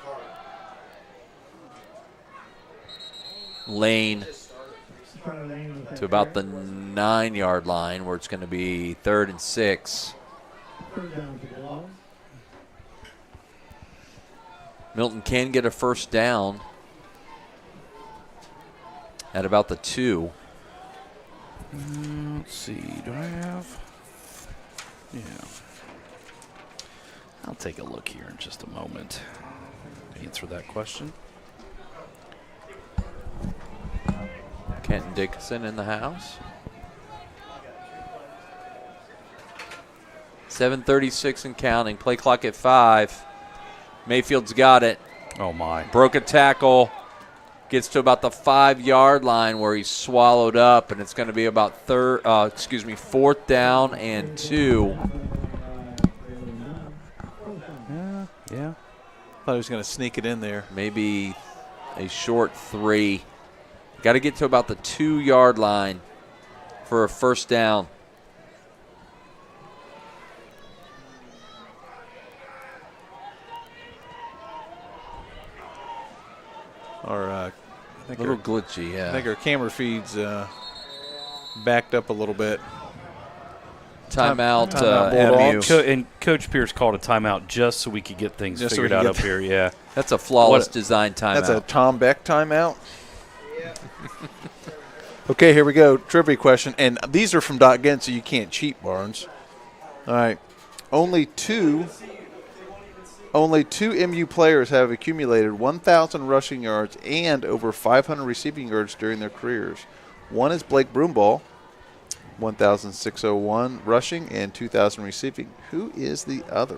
Speaker 3: Lane to about the 9-yard line where it's going to be 3rd and 6. Milton can get a first down at about the 2.
Speaker 5: Let's see. Do I have? Yeah. I'll take a look here in just a moment to answer that question.
Speaker 3: Kenton Dickinson in the house. 7:36 and counting. Play clock at 5. Mayfield's got it.
Speaker 5: Oh, my.
Speaker 3: Broke a tackle. Gets to about the 5-yard line where he's swallowed up, and it's going to be about 4th down and 2.
Speaker 5: Yeah.
Speaker 7: Thought he was going to sneak it in there.
Speaker 3: Maybe a short 3. Got to get to about the 2-yard line for a first down.
Speaker 7: I
Speaker 3: A
Speaker 7: think
Speaker 3: little
Speaker 7: our,
Speaker 3: glitchy, yeah.
Speaker 7: I think our camera feed's backed up a little bit.
Speaker 3: Timeout,
Speaker 7: Bulldogs.
Speaker 3: MU.
Speaker 5: And Coach Pierce called a timeout just so we could get things
Speaker 7: Just so we
Speaker 5: figured
Speaker 7: could
Speaker 5: out
Speaker 7: get
Speaker 5: up here. Yeah.
Speaker 3: That's a flawless design timeout.
Speaker 7: That's a Tom Beck timeout. Okay, here we go. Trivia question. And these are from .gen, so you can't cheat, Barnes. All right. Only two MU players have accumulated 1,000 rushing yards and over 500 receiving yards during their careers. One is Blake Broomball, 1,601 rushing and 2,000 receiving. Who is the other?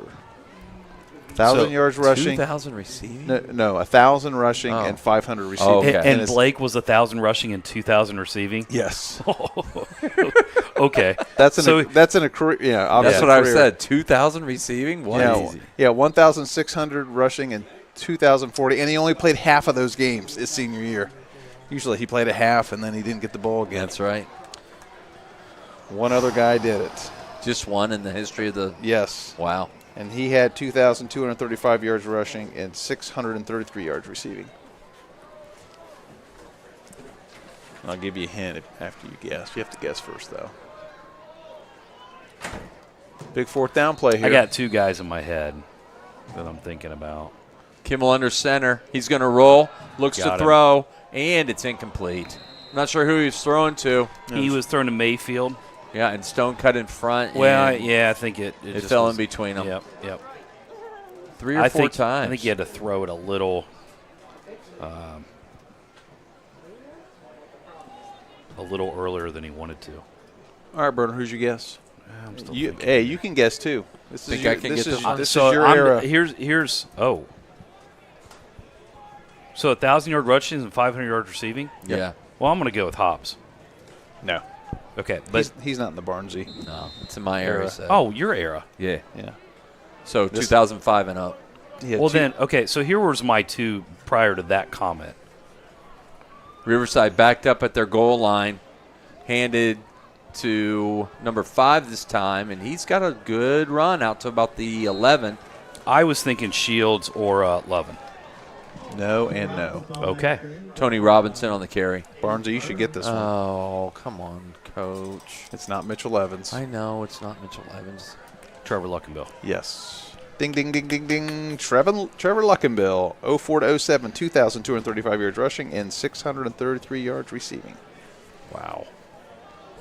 Speaker 7: 1,000 yards rushing.
Speaker 3: 2,000 receiving?
Speaker 7: No, 1,000 rushing and 500 receiving.
Speaker 3: Oh, okay.
Speaker 5: And Blake was 1,000 rushing and 2,000 receiving?
Speaker 7: Yes.
Speaker 5: Okay.
Speaker 7: That's in a career. Yeah,
Speaker 3: That's
Speaker 7: obviously
Speaker 3: what I
Speaker 7: career.
Speaker 3: said. 2,000 receiving? Easy.
Speaker 7: Yeah, 1,600 rushing and 2,040, and he only played half of those games his senior year. Usually he played a half, and then he didn't get the ball again.
Speaker 3: That's right.
Speaker 7: One other guy did it.
Speaker 3: Just one in the history of the.
Speaker 7: Yes.
Speaker 3: Wow.
Speaker 7: And he had 2,235 yards rushing and 633 yards receiving. I'll give you a hint after you guess. You have to guess first, though. Big fourth down play here.
Speaker 5: I got two guys in my head that I'm thinking about.
Speaker 3: Kimmel under center. He's going to roll, looks
Speaker 5: Got
Speaker 3: to
Speaker 5: him.
Speaker 3: throw, and it's incomplete. I'm not sure who he was throwing to.
Speaker 5: He was throwing to Mayfield.
Speaker 3: Yeah, and Stone cut in front.
Speaker 5: Well,
Speaker 3: and
Speaker 5: yeah, I think it just
Speaker 3: fell
Speaker 5: was,
Speaker 3: in between them.
Speaker 5: Yep.
Speaker 3: 3 or 4 times.
Speaker 5: I think he had to throw it a little earlier than he wanted to.
Speaker 7: All right, Burner, who's your guess?
Speaker 5: I'm still
Speaker 7: You,
Speaker 5: thinking.
Speaker 7: hey, you can guess too. This
Speaker 3: Think
Speaker 7: is your,
Speaker 3: I can
Speaker 7: this
Speaker 3: get
Speaker 7: is,
Speaker 3: this one?
Speaker 7: this
Speaker 5: So
Speaker 7: is your
Speaker 5: I'm-
Speaker 7: era.
Speaker 5: Here's So 1,000-yard rushing and 500-yard receiving.
Speaker 3: Yeah.
Speaker 5: Well, I'm going to go with Hobbs.
Speaker 7: No,
Speaker 5: Okay, but
Speaker 7: he's not in the Barnesy.
Speaker 3: No, it's in my era.
Speaker 5: oh, your era.
Speaker 3: Yeah.
Speaker 7: Yeah.
Speaker 3: So
Speaker 7: This-
Speaker 3: 2005 and up.
Speaker 5: Well, then, okay. So here was my two prior to that comment.
Speaker 3: Riverside backed up at their goal line, handed to number 5 this time, and he's got a good run out to about the 11.
Speaker 5: I was thinking Shields or Lovin.
Speaker 7: No and no.
Speaker 5: Okay.
Speaker 3: Tony Robinson on the carry.
Speaker 7: Barnesy, you should get this one.
Speaker 3: Oh, come on, Coach.
Speaker 7: It's not Mitchell Evans.
Speaker 3: I know it's not Mitchell Evans.
Speaker 5: Trevor Luckenbill.
Speaker 7: Yes. Ding, ding, ding, ding, ding. Trevor Luckenbill, 04 to 07, 2,235 yards rushing and 633 yards receiving.
Speaker 5: Wow.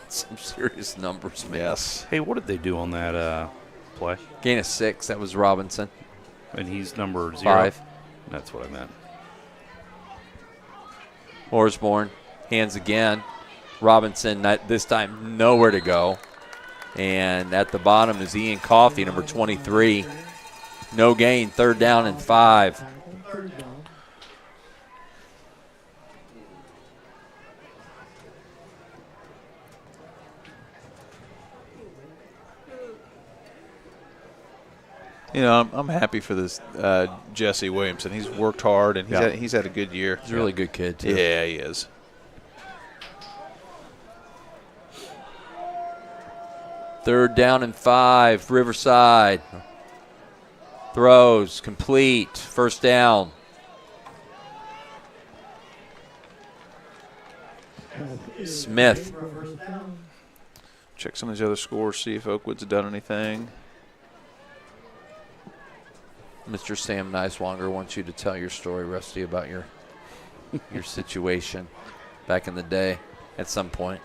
Speaker 3: Some serious numbers, man.
Speaker 7: Yes.
Speaker 5: Hey, what did they do on that play?
Speaker 3: Gain of 6. That was Robinson.
Speaker 5: And he's number 0.
Speaker 3: 5.
Speaker 5: That's what I meant.
Speaker 3: Osborne, hands again. Robinson, this time, nowhere to go. And at the bottom is Ian Coffey, number 23. No gain, 3rd down and 5.
Speaker 7: You know, I'm happy for this Jesse Williamson. He's worked hard, and he's had a good year.
Speaker 3: He's a really good kid, too.
Speaker 7: Yeah, he is.
Speaker 3: Third down and 5, Riverside. Throws, complete, 1st down. Smith.
Speaker 7: Check some of these other scores, see if Oakwood's done anything.
Speaker 3: Mr. Sam Niswonger wants you to tell your story, Rusty, about your situation back in the day at some point.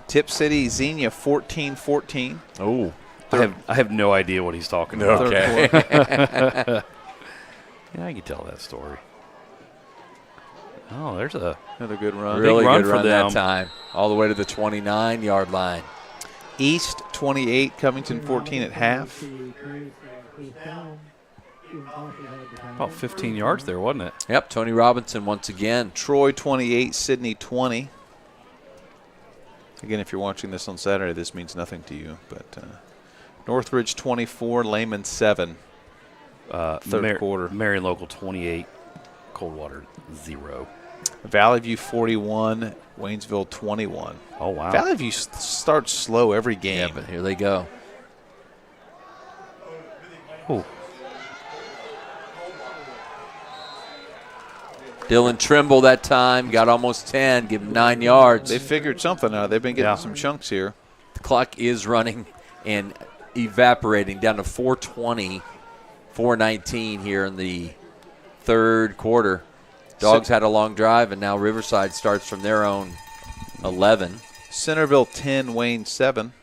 Speaker 7: Tip City, Xenia, 14-14.
Speaker 3: Oh.
Speaker 5: I have no idea what he's talking about.
Speaker 3: Okay.
Speaker 5: Yeah, I can tell that story. Oh, there's
Speaker 7: Another good run.
Speaker 3: Really
Speaker 5: run
Speaker 3: good
Speaker 5: for
Speaker 3: run
Speaker 5: them.
Speaker 3: that time. All the way to the 29-yard line.
Speaker 7: East, 28, Covington, 14 at half.
Speaker 5: about 15 yards there, wasn't it?
Speaker 3: Yep, Tony Robinson once again.
Speaker 7: Troy, 28, Sydney, 20. Again, if you're watching this on Saturday, this means nothing to you. But Northridge, 24, Lehman, 7. Third quarter.
Speaker 5: Marion Local 28, Coldwater 0.
Speaker 7: Valley View, 41, Waynesville, 21.
Speaker 5: Oh, wow.
Speaker 7: Valley View starts slow every game.
Speaker 3: Yeah, but here they go.
Speaker 5: Ooh.
Speaker 3: Dylan Trimble that time got almost 10, give him 9 yards.
Speaker 7: They figured something out. They've been getting
Speaker 5: Yeah.
Speaker 7: some chunks here.
Speaker 3: The clock is running and evaporating down to 4:20, 4:19 here in the third quarter. Dogs had a long drive, and now Riverside starts from their own 11.
Speaker 7: Centerville, 10, Wayne, 7.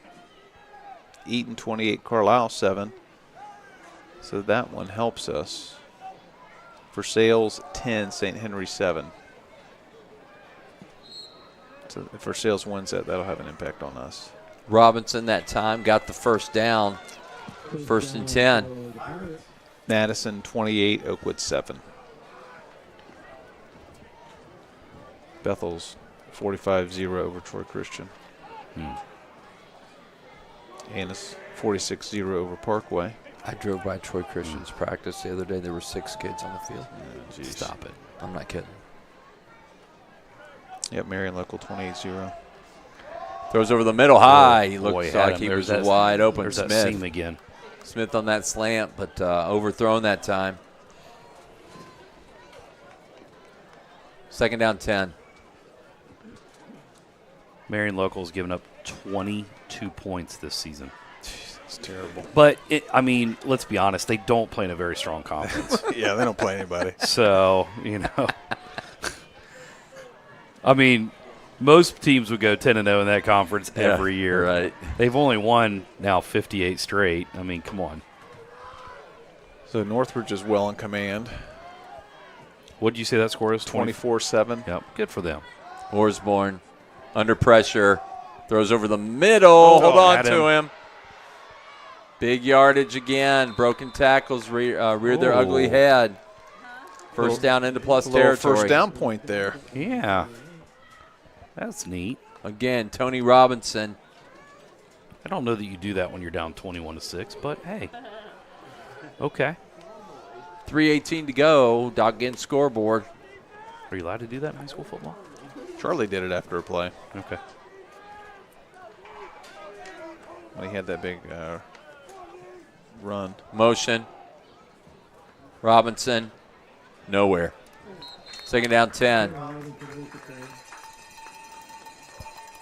Speaker 7: Eaton, 28, Carlisle, 7. So that one helps us. For Sales, 10, St. Henry, 7. So if Sales wins that, that'll have an impact on us.
Speaker 3: Robinson that time got the first down, 1st and 10.
Speaker 7: Madison, 28, Oakwood, 7. Bethel's 45-0 over Troy Christian. Annis, 46-0 over Parkway.
Speaker 3: I drove by Troy Christian's practice the other day. There were 6 kids on the field. Stop it. I'm not kidding.
Speaker 7: Yep, Marion Local, 28-0.
Speaker 3: Throws over the middle high. He
Speaker 5: Boy,
Speaker 3: looks
Speaker 5: had
Speaker 3: like
Speaker 5: him.
Speaker 3: he
Speaker 5: There's
Speaker 3: was
Speaker 5: that-
Speaker 3: wide open.
Speaker 5: There's
Speaker 3: Smith.
Speaker 5: that seam again.
Speaker 3: Smith on that slant, but overthrown that time. Second down 10.
Speaker 5: Marion Local's given up 22 points this season.
Speaker 7: It's terrible.
Speaker 5: But, let's be honest. They don't play in a very strong conference.
Speaker 7: Yeah, they don't play anybody.
Speaker 5: So, most teams would go 10-0 in that conference every year.
Speaker 3: Right.
Speaker 5: They've only won now 58 straight. Come on.
Speaker 7: So Northridge is well in command.
Speaker 5: What did you say that score is?
Speaker 7: 24-7.
Speaker 5: Yep, good for them.
Speaker 3: Osborne under pressure. Throws over the middle. Hold on
Speaker 5: had
Speaker 3: to him. Big yardage again. Broken tackles reared their ugly head. First down into plus territory.
Speaker 7: First down point there.
Speaker 5: Yeah. That's neat.
Speaker 3: Again, Tony Robinson.
Speaker 5: I don't know that you do that when you're down 21-6, but hey. Okay.
Speaker 3: 3:18 to go. Dog getting scoreboard.
Speaker 5: Are you allowed to do that in high school football?
Speaker 7: Charlie did it after a play
Speaker 5: Okay.
Speaker 7: when he had that big run.
Speaker 3: Motion. Robinson. Nowhere. Second down 10.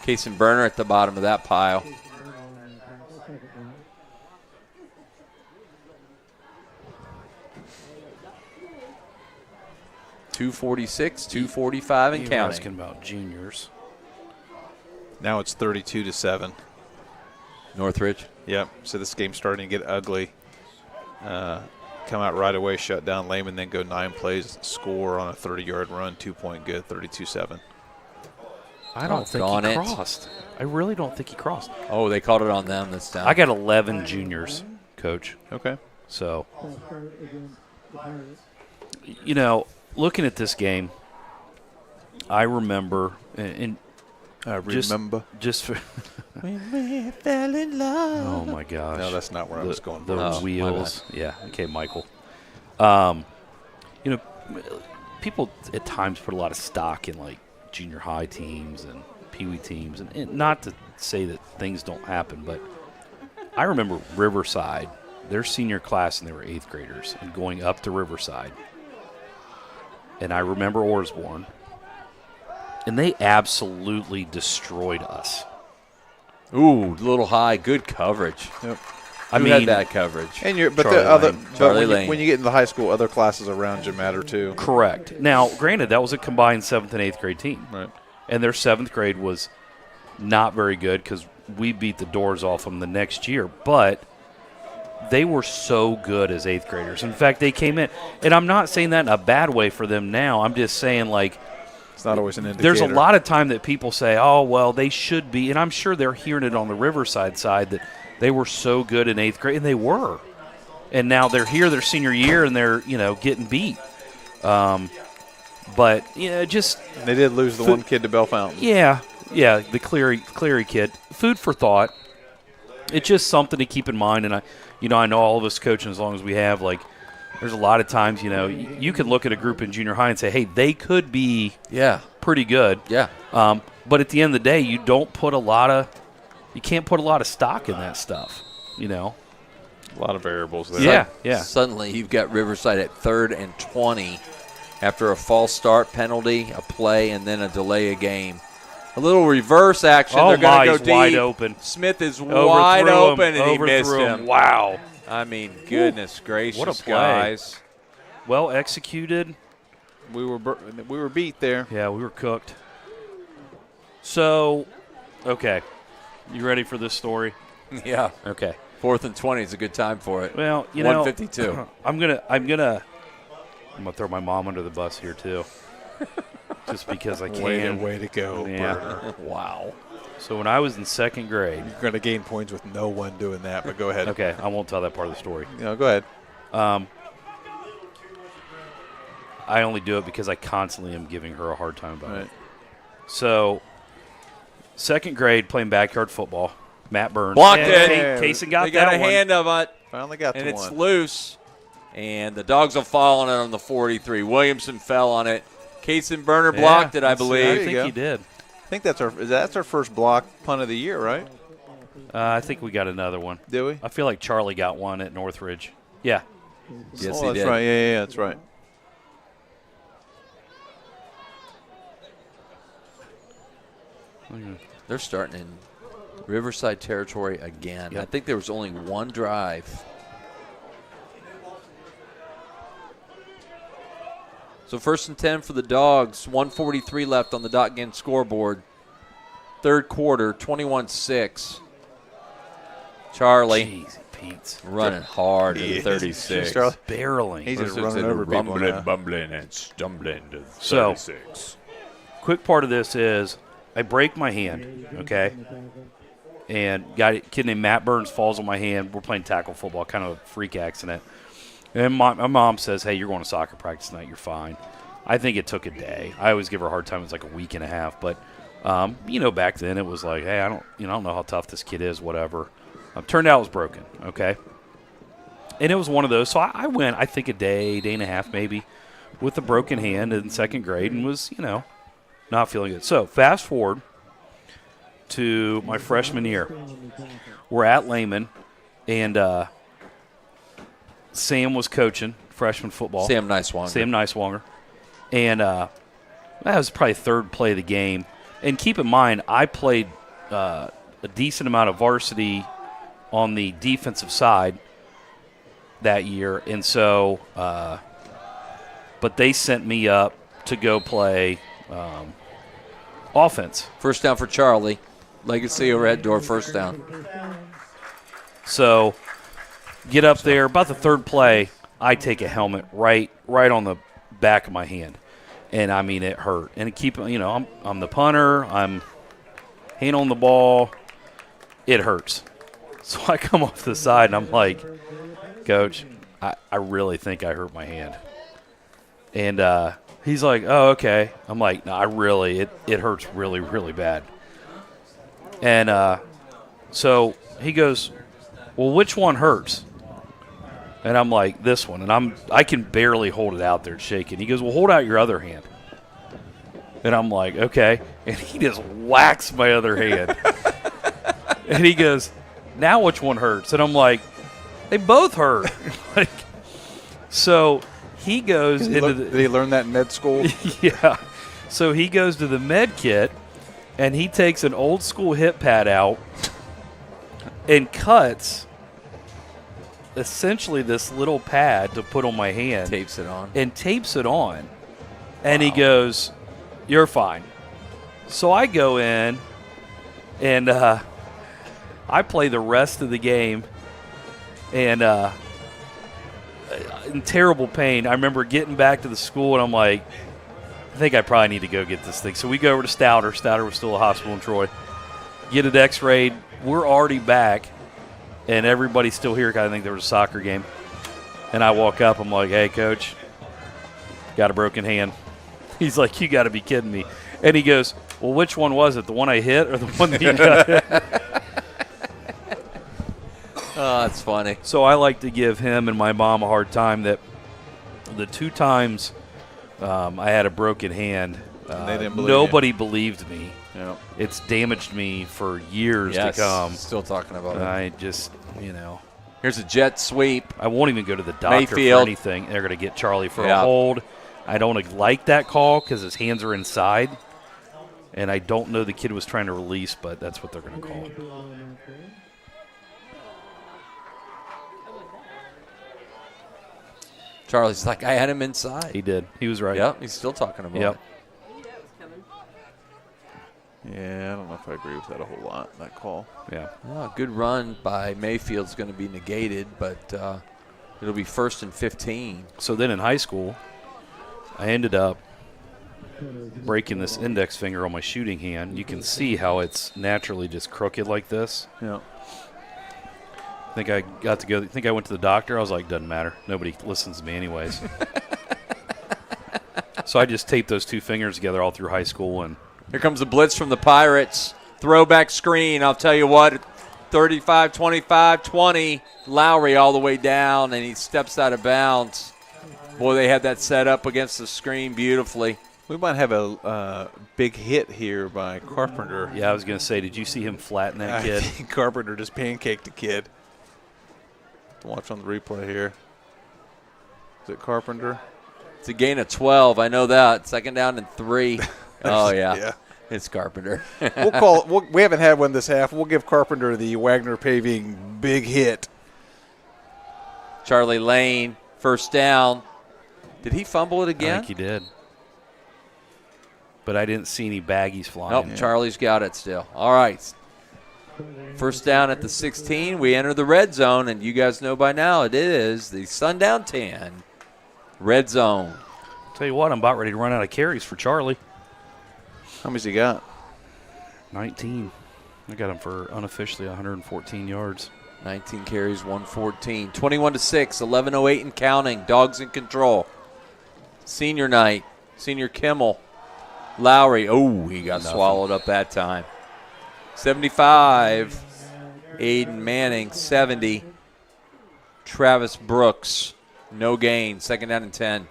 Speaker 3: Case and Burner at the bottom of that pile. .246, 245 and
Speaker 5: You were
Speaker 3: counting.
Speaker 5: asking about juniors.
Speaker 7: Now it's 32-7.
Speaker 3: Northridge.
Speaker 7: Yep. So this game's starting to get ugly. Come out right away, shut down Lehman, then go 9 plays, score on a 30-yard run, 2-point good, 32-7.
Speaker 5: I don't think
Speaker 3: Doggone
Speaker 5: he
Speaker 3: it.
Speaker 5: crossed. I really don't think he crossed.
Speaker 3: Oh, they called it on them this time.
Speaker 5: I got 11 juniors, Coach.
Speaker 7: Okay.
Speaker 5: So, looking at this game, I remember, and
Speaker 7: I remember.
Speaker 5: just for
Speaker 7: When we fell in love.
Speaker 5: oh my gosh,
Speaker 7: No, that's not where I was going.
Speaker 5: The
Speaker 3: Oh,
Speaker 5: wheels, yeah. Okay, Michael. People at times put a lot of stock in like junior high teams and peewee teams, and not to say that things don't happen, but I remember Riverside, their senior class, and they were 8th graders, and going up to Riverside. And I remember Osborne, and they absolutely destroyed us.
Speaker 3: Ooh, a little high. Good coverage.
Speaker 7: Yep.
Speaker 3: Who had that coverage?
Speaker 7: And you're, but
Speaker 5: Charlie
Speaker 7: the other,
Speaker 5: Lane.
Speaker 7: but
Speaker 3: Charlie
Speaker 7: when you,
Speaker 3: Lane.
Speaker 7: when you get into high school, other classes around you matter too.
Speaker 5: Correct. Now, granted, that was a combined 7th and 8th grade team.
Speaker 7: Right.
Speaker 5: And their 7th grade was not very good because we beat the doors off them the next year. But they were so good as 8th graders. In fact, they came in. And I'm not saying that in a bad way for them now. I'm just saying, like,
Speaker 7: It's not always an indicator.
Speaker 5: there's a lot of time that people say, oh, well, they should be. And I'm sure they're hearing it on the Riverside side that they were so good in 8th grade. And they were. And now they're here their senior year and they're, getting beat. But, just –
Speaker 7: They did lose the one kid to Bell Fountain.
Speaker 5: yeah, the Cleary kid. Food for thought. It's just something to keep in mind. And, I know all of us coaching as long as we have, like, there's a lot of times, you can look at a group in junior high and say, hey, they could be pretty good.
Speaker 3: Yeah.
Speaker 5: But at the end of the day, you can't put a lot of stock in that stuff,
Speaker 7: A lot of variables there.
Speaker 5: Yeah.
Speaker 3: Suddenly you've got Riverside at 3rd and 20 after a false start penalty, a play, and then a delay of game. A little reverse action.
Speaker 5: Oh,
Speaker 3: They're going to go
Speaker 5: he's
Speaker 3: deep.
Speaker 5: wide open.
Speaker 3: Smith is
Speaker 5: Overthrew
Speaker 3: wide
Speaker 5: him.
Speaker 3: open, and he
Speaker 5: Overthrew
Speaker 3: missed
Speaker 5: him.
Speaker 3: him.
Speaker 5: Wow.
Speaker 3: I mean, goodness gracious,
Speaker 5: What a play.
Speaker 3: guys.
Speaker 5: Well executed.
Speaker 7: We were beat there.
Speaker 5: Yeah, we were cooked. So, okay. You ready for this story?
Speaker 3: Yeah.
Speaker 5: Okay.
Speaker 3: 4th and 20 is a good time for it.
Speaker 5: Well,
Speaker 3: 152.
Speaker 5: I'm gonna throw my mom under the bus here too, just because I can.
Speaker 7: Way to go,
Speaker 5: Yeah.
Speaker 7: Burner.
Speaker 3: Wow.
Speaker 5: So when I was in 2nd grade,
Speaker 7: You're going to gain points with no one doing that, but go ahead.
Speaker 5: okay, I won't tell that part of the story.
Speaker 7: No, go ahead.
Speaker 5: I only do it because I constantly am giving her a hard time about
Speaker 7: Right.
Speaker 5: it. So, 2nd grade, playing backyard football. Matt Burns
Speaker 3: Blocked
Speaker 5: and
Speaker 3: it.
Speaker 5: Casey got
Speaker 3: They got
Speaker 5: that
Speaker 3: a
Speaker 5: one.
Speaker 3: hand of it,
Speaker 7: Finally got
Speaker 3: and
Speaker 7: to
Speaker 3: it's
Speaker 7: one.
Speaker 3: loose. And the dogs will fall on it on the 43. Williamson fell on it. Kason Burner blocked it, I
Speaker 5: I
Speaker 3: believe.
Speaker 5: think
Speaker 7: go.
Speaker 5: he did.
Speaker 7: I think that's our first block punt of the year, right?
Speaker 5: I think we got another one.
Speaker 7: Do we?
Speaker 5: I feel like Charlie got one at Northridge. Yeah.
Speaker 3: Yes,
Speaker 7: oh,
Speaker 3: he
Speaker 7: that's
Speaker 3: did.
Speaker 7: right. Yeah, that's right.
Speaker 3: They're starting in Riverside territory again.
Speaker 5: Yep.
Speaker 3: I think there was only one drive. So 1st and 10 for the Dogs. 1:43 left on the dot game scoreboard. Third quarter, 21-6. Charlie
Speaker 5: Jeez, Pete's
Speaker 3: running hard to
Speaker 7: He
Speaker 3: the
Speaker 7: is.
Speaker 3: 36.
Speaker 7: Charlie.
Speaker 5: barreling.
Speaker 7: He's just
Speaker 3: Versus
Speaker 7: running over people
Speaker 3: rumbling,
Speaker 7: now.
Speaker 3: bumbling, and stumbling to
Speaker 5: So-
Speaker 3: 36.
Speaker 5: Quick part of this is I break my hand, okay? And a kid named Matt Burns falls on my hand. We're playing tackle football, kind of a freak accident. And my mom says, hey, you're going to soccer practice tonight. You're fine. I think it took a day. I always give her a hard time. It's like a week and a half. But, back then it was like, hey, I don't know how tough this kid is, whatever. Turned out it was broken, okay? And it was one of those. So I went, I think, a day and a half maybe with a broken hand in second grade and was, not feeling good. So fast forward to my freshman year. We're at Lehman, and Sam was coaching freshman football.
Speaker 3: Sam
Speaker 5: Nicewanger. And that was probably third play of the game. And keep in mind, I played a decent amount of varsity on the defensive side that year. And so, but they sent me up to go play offense.
Speaker 3: First down for Charlie. Legacy overhead door, first down.
Speaker 5: So get up there. About the third play, I take a helmet right on the back of my hand. And, I mean, it hurt. And I'm the punter. I'm handling the ball. It hurts. So I come off the side, and I'm like, Coach, I really think I hurt my hand. And he's like, oh, okay. I'm like, no, it hurts really, really bad. And so he goes, well, which one hurts? And I'm like, this one. And I can barely hold it out there, shaking. He goes, well, hold out your other hand. And I'm like, okay. And he just whacks my other hand. And he goes, now which one hurts? And I'm like, they both hurt. So he goes into the.
Speaker 7: Did he learn that in med school?
Speaker 5: Yeah. So he goes to the med kit, and he takes an old school hip pad out and cuts essentially this little pad to put on my hand.
Speaker 3: Tapes it on.
Speaker 5: And tapes it on. And he goes, you're fine. So I go in, and I play the rest of the game, and in terrible pain. I remember getting back to the school, and I'm like, I think I probably need to go get this thing. So we go over to Stouter. Stouter was still at a hospital in Troy. Get it x-rayed. We're already back, and everybody's still here because I think there was a soccer game. And I walk up. I'm like, hey, Coach, got a broken hand. He's like, you got to be kidding me. And he goes, well, which one was it, the one I hit or the one that you got?
Speaker 3: Oh, that's funny.
Speaker 5: So I like to give him and my mom a hard time that the two times I had a broken hand,
Speaker 7: They didn't believe
Speaker 5: nobody believed me.
Speaker 7: Yeah.
Speaker 5: It's damaged me for years
Speaker 3: Yes,
Speaker 5: to come.
Speaker 3: still talking about it.
Speaker 5: I just,
Speaker 3: Here's a jet sweep.
Speaker 5: I won't even go to the doctor
Speaker 3: Mayfield.
Speaker 5: for anything. They're going to get Charlie for
Speaker 3: Yeah.
Speaker 5: a hold. I don't like that call because his hands are inside. And I don't know the kid was trying to release, but that's what they're going to call.
Speaker 3: Charlie's like, I had him inside.
Speaker 5: He did. He was right.
Speaker 3: Yep, he's still talking about
Speaker 5: Yep.
Speaker 3: it.
Speaker 7: Yeah, I don't know if I agree with that a whole lot, that call.
Speaker 5: Yeah.
Speaker 3: Well, a good run by Mayfield's going to be negated, but it'll be 1st and 15.
Speaker 5: So then in high school, I ended up breaking this index finger on my shooting hand. You can see how it's naturally just crooked like this.
Speaker 7: Yeah.
Speaker 5: I think I went to the doctor. I was like, doesn't matter. Nobody listens to me anyways. So I just taped those two fingers together all through high school. And
Speaker 3: Here comes the blitz from the Pirates. Throwback screen. I'll tell you what, 35, 25, 20. Lowry all the way down, and he steps out of bounds. Boy, they had that set up against the screen beautifully.
Speaker 7: We might have a big hit here by Carpenter.
Speaker 5: Yeah, I was going to say, did you see him flatten that
Speaker 7: I
Speaker 5: kid?
Speaker 7: think Carpenter just pancaked the kid. Watch on the replay here. Is it Carpenter?
Speaker 3: It's a gain of 12. I know that. Second down and 3. Oh, yeah.
Speaker 7: Yeah.
Speaker 3: It's Carpenter.
Speaker 7: We haven't had one this half. We'll give Carpenter the Wagner Paving big hit.
Speaker 3: Charlie Lane, first down. Did he fumble it
Speaker 5: I
Speaker 3: again?
Speaker 5: think he did. But I didn't see any baggies flying.
Speaker 3: Nope, Charlie's got it still. All right. First down at the 16. We enter the red zone, and you guys know by now it is the Sundown 10 red zone.
Speaker 5: Tell you what, I'm about ready to run out of carries for Charlie.
Speaker 7: How many's he got?
Speaker 5: 19. I got him for unofficially 114 yards.
Speaker 3: 19 carries, 114. 21-6, 11:08 and counting. Dogs in control. Senior night. Senior Kimmel. Lowry. Oh, he got swallowed up that time. 75. Aiden Manning. 70. Travis Brooks. No gain. Second down and 10.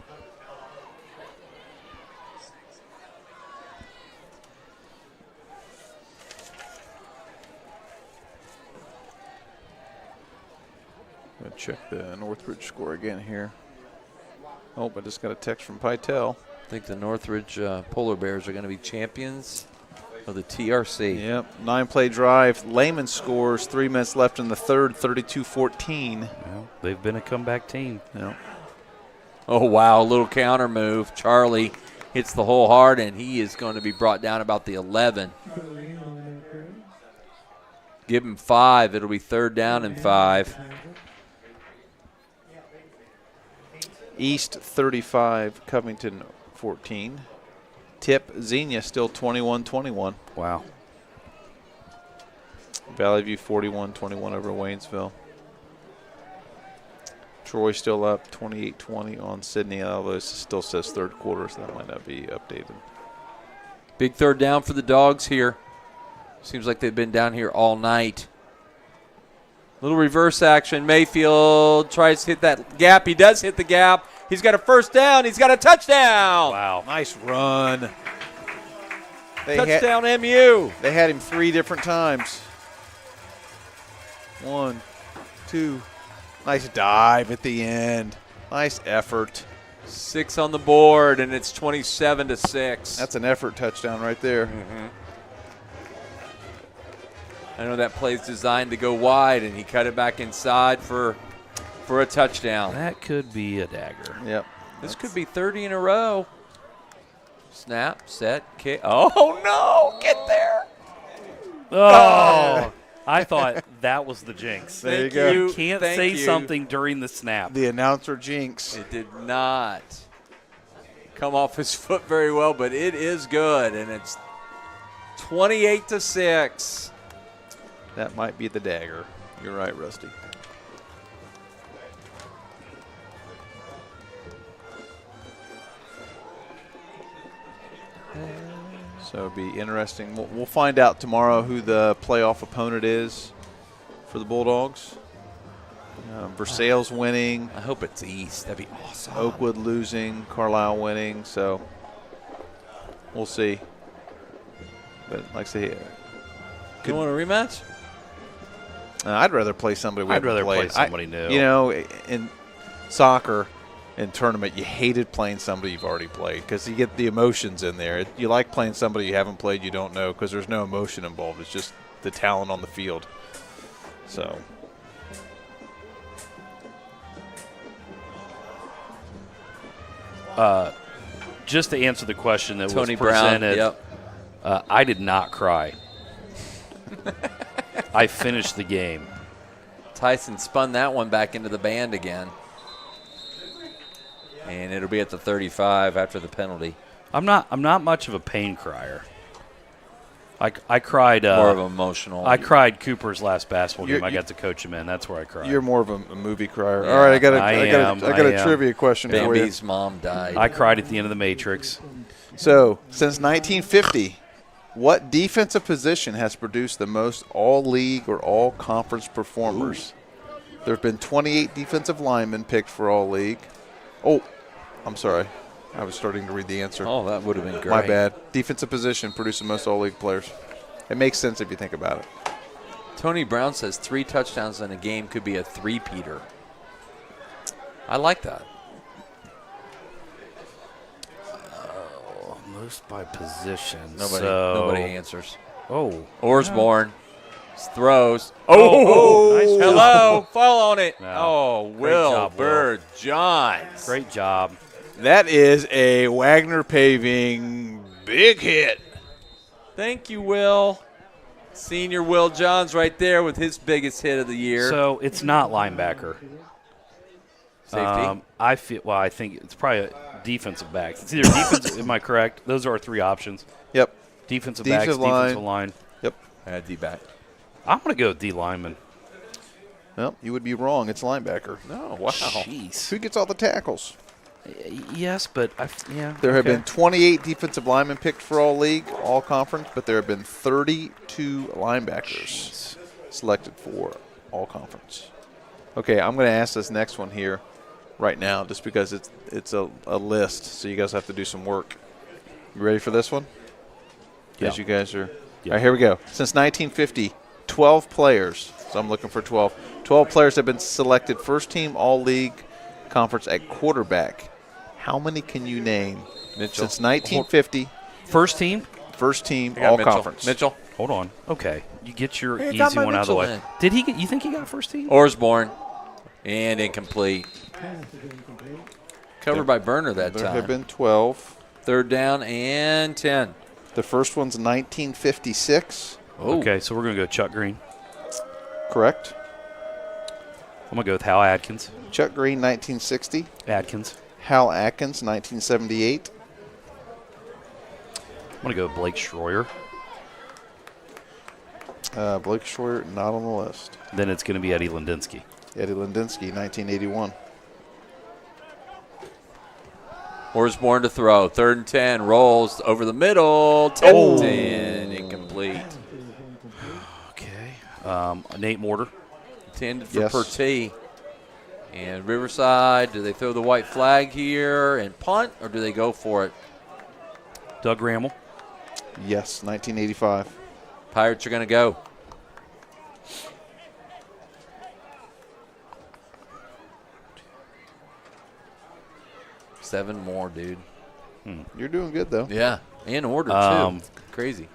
Speaker 7: Gonna check the Northridge score again here. Oh, I just got a text from Pytel.
Speaker 3: I think the Northridge Polar Bears are going to be champions of the TRC.
Speaker 7: Yep, 9-play drive. Lehman scores, 3 minutes left in the third, 32-14.
Speaker 5: Well, they've been a comeback team.
Speaker 7: Yep.
Speaker 3: Oh, wow, a little counter move. Charlie hits the hole hard, and he is going to be brought down about the 11. Give him 5. It'll be third down and 5.
Speaker 7: East 35, Covington 14. Tip Xenia still 21-21.
Speaker 5: Wow.
Speaker 7: Valley View 41-21 over Waynesville. Troy still up 28-20 on Sydney, although it still says third quarter, so that might not be updated.
Speaker 3: Big third down for the Dogs here. Seems like they've been down here all night. Little reverse action. Mayfield tries to hit that gap. He does hit the gap. He's got a first down. He's got a touchdown.
Speaker 5: Wow.
Speaker 7: Nice run.
Speaker 3: Touchdown MU.
Speaker 7: They had him 3 different times. 1, 2. Nice dive at the end. Nice effort.
Speaker 3: 6 on the board, and it's 27-6.
Speaker 7: That's an effort touchdown right there.
Speaker 3: Mm-hmm. I know that play's designed to go wide, and he cut it back inside for a touchdown.
Speaker 5: That could be a dagger.
Speaker 7: Yep.
Speaker 3: This could be 30 in a row. Snap, set, kick. Oh, no. Get there.
Speaker 5: Oh, I thought that was the jinx.
Speaker 7: There you
Speaker 3: Thank
Speaker 7: go.
Speaker 5: You can't
Speaker 3: Thank
Speaker 5: say
Speaker 3: you.
Speaker 5: something during the snap.
Speaker 7: The announcer jinx.
Speaker 3: It did not come off his foot very well, but it is good, and it's 28-6.
Speaker 7: That might be the dagger. You're right, Rusty. So it'll be interesting. We'll find out tomorrow who the playoff opponent is for the Bulldogs. Versailles winning,
Speaker 3: I hope it's East. That'd be awesome.
Speaker 7: Oakwood losing, Carlisle winning. So we'll see. But like I say,
Speaker 3: You want a rematch?
Speaker 7: I'd rather play somebody we
Speaker 5: I'd
Speaker 7: haven't
Speaker 5: rather play
Speaker 7: played.
Speaker 5: somebody new.
Speaker 7: You know, in soccer, in tournament, you hated playing somebody you've already played because you get the emotions in there. You like playing somebody you haven't played, you don't know, because there's no emotion involved. It's just the talent on the field. So.
Speaker 5: Just to answer the question that
Speaker 3: Tony
Speaker 5: was
Speaker 3: Brown,
Speaker 5: presented,
Speaker 3: yep.
Speaker 5: I did not cry. I finished the game.
Speaker 3: Tyson spun that one back into the band again. And it'll be at the 35 after the penalty.
Speaker 5: I'm not much of a pain crier. I cried.
Speaker 3: More of an emotional.
Speaker 5: I cried Cooper's last basketball game.
Speaker 7: You're-
Speaker 5: I got to coach him in. That's where I cried.
Speaker 7: You're more of a movie crier.
Speaker 3: Yeah,
Speaker 7: All right, I got
Speaker 5: I
Speaker 7: a
Speaker 5: am.
Speaker 7: trivia question for you.
Speaker 3: Bambi's mom died.
Speaker 5: I cried at the end of The Matrix.
Speaker 7: So, since 1950, what defensive position has produced the most all-league or all-conference performers? There have been 28 defensive linemen picked for all-league. Oh, I'm sorry. I was starting to read the answer.
Speaker 3: Oh, that would have been great.
Speaker 7: My bad. Defensive position producing most all-league players. It makes sense if you think about it.
Speaker 3: Tony Brown says 3 touchdowns in a game could be a three-peater. I like that.
Speaker 5: Most by position.
Speaker 3: Nobody answers.
Speaker 5: Oh.
Speaker 3: Orsborn throws.
Speaker 5: Nice job.
Speaker 3: Hello. Fall on it.
Speaker 5: No.
Speaker 3: Oh,
Speaker 5: Great job, Will.
Speaker 3: Wilbur Johns.
Speaker 5: Great job.
Speaker 7: That is a Wagner Paving big hit.
Speaker 3: Thank you, Will. Senior Will Johns right there with his biggest hit of the year.
Speaker 5: So it's not linebacker.
Speaker 3: Safety.
Speaker 5: I think it's probably a defensive back. It's either defensive. Am I correct? Those are our 3 options.
Speaker 7: Yep.
Speaker 5: Defensive
Speaker 7: Defensive
Speaker 5: backs, defensive line.
Speaker 7: Yep.
Speaker 3: D-back.
Speaker 5: I'm going to go with D lineman.
Speaker 7: Well, you would be wrong. It's linebacker.
Speaker 3: No, wow.
Speaker 5: Jeez.
Speaker 7: Who gets all the tackles?
Speaker 5: Yes, but
Speaker 7: There have been 28 defensive linemen picked for all-league, all-conference, but there have been 32 linebackers selected for all-conference. Okay, I'm going to ask this next one here right now just because it's a list, so you guys have to do some work. You ready for this one?
Speaker 5: Yeah.
Speaker 7: As you guys are.
Speaker 5: Yeah.
Speaker 7: All right, here we go. Since 1950, 12 players, so I'm looking for 12. 12 players have been selected first-team all-league conference at quarterback. How many can you name
Speaker 3: Mitchell.
Speaker 7: since 1950?
Speaker 5: First team?
Speaker 7: First team,
Speaker 3: I got
Speaker 7: all
Speaker 3: Mitchell.
Speaker 7: conference.
Speaker 3: Mitchell.
Speaker 5: Hold on. Okay. You get your
Speaker 3: Hey, I
Speaker 5: easy
Speaker 3: got my
Speaker 5: one out of the
Speaker 3: Mitchell
Speaker 5: way.
Speaker 3: in.
Speaker 5: Did he get, you think he got first team?
Speaker 3: Orsborn. And incomplete. Covered by Burner that
Speaker 7: There
Speaker 3: time.
Speaker 7: have been 12.
Speaker 3: 3rd down and 10.
Speaker 7: The first one's 1956,
Speaker 3: Oh.
Speaker 5: Okay, so we're going to go Chuck Green.
Speaker 7: correct?
Speaker 5: I'm going to go with Hal Adkins.
Speaker 7: Chuck Green, 1960.
Speaker 5: Adkins.
Speaker 7: Hal Atkins, 1978.
Speaker 5: I'm going to go with Blake Schroyer.
Speaker 7: Blake Schroyer, not on the list.
Speaker 5: Then it's going to be Eddie Lindinsky.
Speaker 7: Eddie Lindinsky, 1981.
Speaker 3: Orsborn to throw. 3rd and 10. Rolls over the middle. Tipped in. Incomplete.
Speaker 5: Okay. Nate Mortar.
Speaker 3: Intended for
Speaker 7: Yes.
Speaker 3: Pertee. And Riverside, do they throw the white flag here and punt, or do they go for it?
Speaker 5: Doug Rammel.
Speaker 7: Yes, 1985.
Speaker 3: Pirates are going to go. Seven more, dude.
Speaker 7: You're doing good, though.
Speaker 3: Yeah, in order, too. Crazy.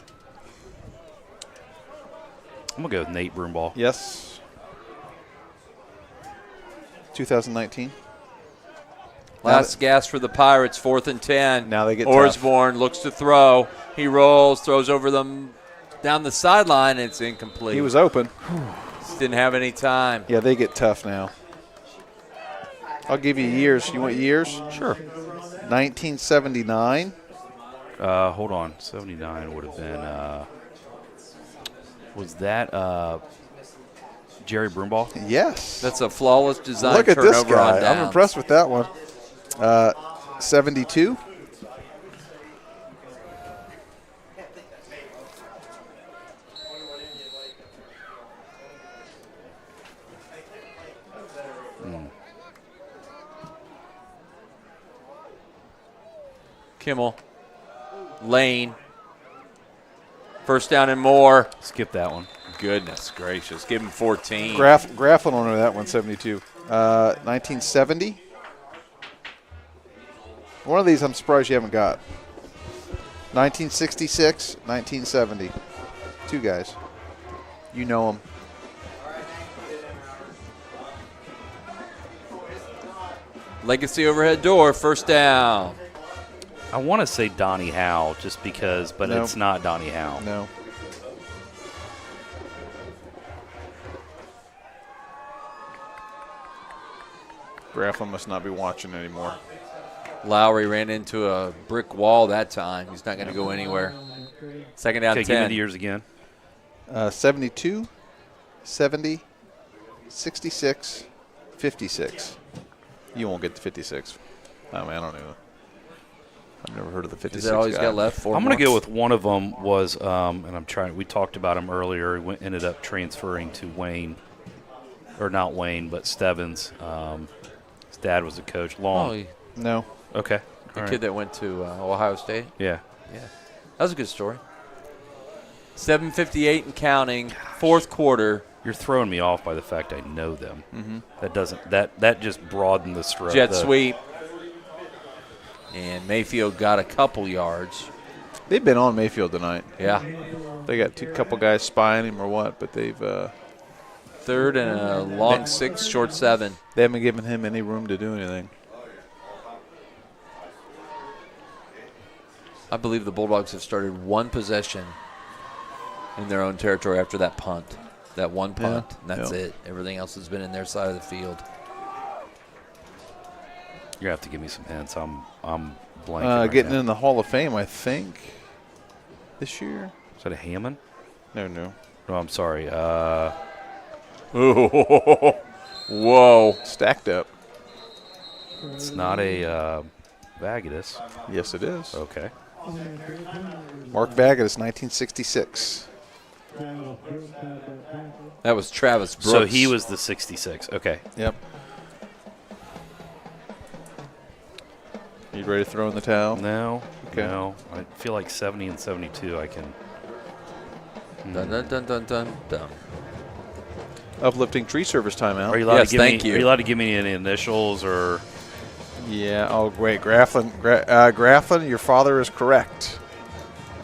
Speaker 5: I'm going to go with Nate Broomball.
Speaker 7: Yes. 2019.
Speaker 3: Last gas for the Pirates, 4th and 10.
Speaker 7: Now they get
Speaker 3: Orsborn looks to throw. He rolls, throws over them down the sideline, and it's incomplete.
Speaker 7: He was open.
Speaker 3: Just didn't have any time.
Speaker 7: Yeah, they get tough now. I'll give you years. You want years?
Speaker 5: Sure.
Speaker 7: 1979.
Speaker 5: Hold on. 79 would have been, was that Jerry Broomball?
Speaker 7: Yes.
Speaker 3: That's a flawless design
Speaker 7: Look at
Speaker 3: turnover
Speaker 7: this guy.
Speaker 3: on downs.
Speaker 7: I'm impressed with that one. 72.
Speaker 3: Kimmel. Lane. 1st down and more.
Speaker 5: Skip that one.
Speaker 3: Goodness gracious. Give him 14.
Speaker 7: Grafflin on that one, 72. 1970. One of these I'm surprised you haven't got. 1966, 1970. 2 guys. You know them.
Speaker 3: Legacy overhead door. 1st down.
Speaker 5: I want to say Donnie Howe just because, but
Speaker 7: No.
Speaker 5: it's not Donnie Howe.
Speaker 7: No. Grafflin must not be watching anymore.
Speaker 3: Lowry ran into a brick wall that time. He's not going to go anywhere. 2nd down,
Speaker 5: Okay,
Speaker 3: 10.
Speaker 5: give me the years again.
Speaker 7: 72, 70, 66, 56. You won't get the 56. I mean, I don't know. I've never heard of the 56
Speaker 3: Is that all he's
Speaker 7: guy.
Speaker 3: got left? 4
Speaker 5: I'm going to
Speaker 3: more?
Speaker 5: go with one of them was, and I'm trying. We talked about him earlier. He ended up transferring to Wayne, or not Wayne, but Stebbins. His dad was a coach. Long.
Speaker 3: Oh,
Speaker 7: No.
Speaker 5: Okay.
Speaker 3: The kid that went to Ohio State.
Speaker 5: Yeah.
Speaker 3: Yeah, that was a good story. 7:58 and counting. Fourth quarter.
Speaker 5: You're throwing me off by the fact I know them. That doesn't that just broadened the stroke.
Speaker 3: Jet sweep. And Mayfield got a couple yards.
Speaker 7: They've been on Mayfield tonight.
Speaker 3: Yeah.
Speaker 7: They got couple guys spying him or what, but they've
Speaker 3: Third and a long 6, short 7.
Speaker 7: they haven't given him any room to do anything.
Speaker 3: I believe the Bulldogs have started one possession in their own territory after that punt. That one punt, and that's it. Everything else has been in their side of the field.
Speaker 5: You have to give me some hints. I'm blanking. Right
Speaker 7: Getting
Speaker 5: now.
Speaker 7: in the Hall of Fame, I think, this year.
Speaker 5: Is that a Hammond?
Speaker 7: No.
Speaker 5: No, I'm sorry.
Speaker 3: Whoa.
Speaker 7: Stacked up.
Speaker 5: It's not a Vagadis.
Speaker 7: Yes, it is.
Speaker 5: Okay.
Speaker 7: Mark Vagadis, 1966.
Speaker 3: That was Travis Brooks.
Speaker 5: So he was the 66. Okay.
Speaker 7: Yep. You ready to throw in the towel?
Speaker 5: No.
Speaker 7: Okay.
Speaker 5: No. I feel like 70 and 72 I can.
Speaker 3: Dun, dun, dun, dun, dun, dun.
Speaker 7: Uplifting tree service timeout.
Speaker 5: Are you allowed
Speaker 3: Yes,
Speaker 5: to give
Speaker 3: thank
Speaker 5: me?
Speaker 3: you.
Speaker 5: Are you allowed to give me any initials or?
Speaker 7: Yeah. Oh, wait. Grafflin. Grafflin, your father is correct.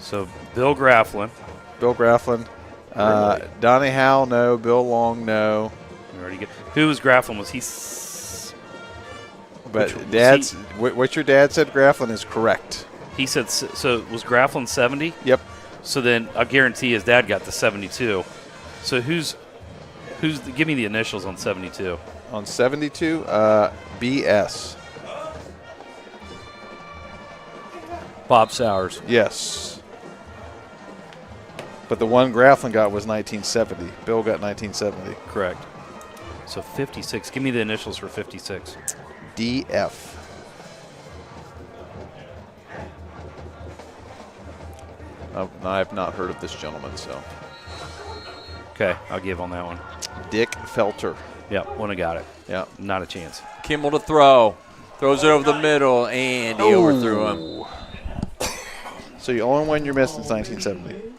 Speaker 5: So Bill Grafflin.
Speaker 7: Bill Grafflin. Donnie Howe, no. Bill Long, no.
Speaker 5: We already get. Who was Grafflin? Was he?
Speaker 7: But
Speaker 5: Which- was
Speaker 7: Dad's what your dad said, Grafflin, is correct.
Speaker 5: He said so. Was Grafflin 70?
Speaker 7: Yep.
Speaker 5: So then I guarantee his dad got the 72. So who's give me the initials on 72?
Speaker 7: On 72, BS.
Speaker 5: Bob Sowers.
Speaker 7: Yes. But the one Grafflin got was 1970. Bill got 1970.
Speaker 5: Correct. So 56. Give me the initials for 56.
Speaker 7: DF. I've not heard of this gentleman, so.
Speaker 5: Okay, I'll give on that one.
Speaker 7: Dick Felter.
Speaker 5: Yeah, wouldn't have got it.
Speaker 7: Yeah.
Speaker 5: Not a chance.
Speaker 3: Kimmel to throw. Throws it over the middle, and he overthrew him.
Speaker 7: So the only one you're missing is 1970.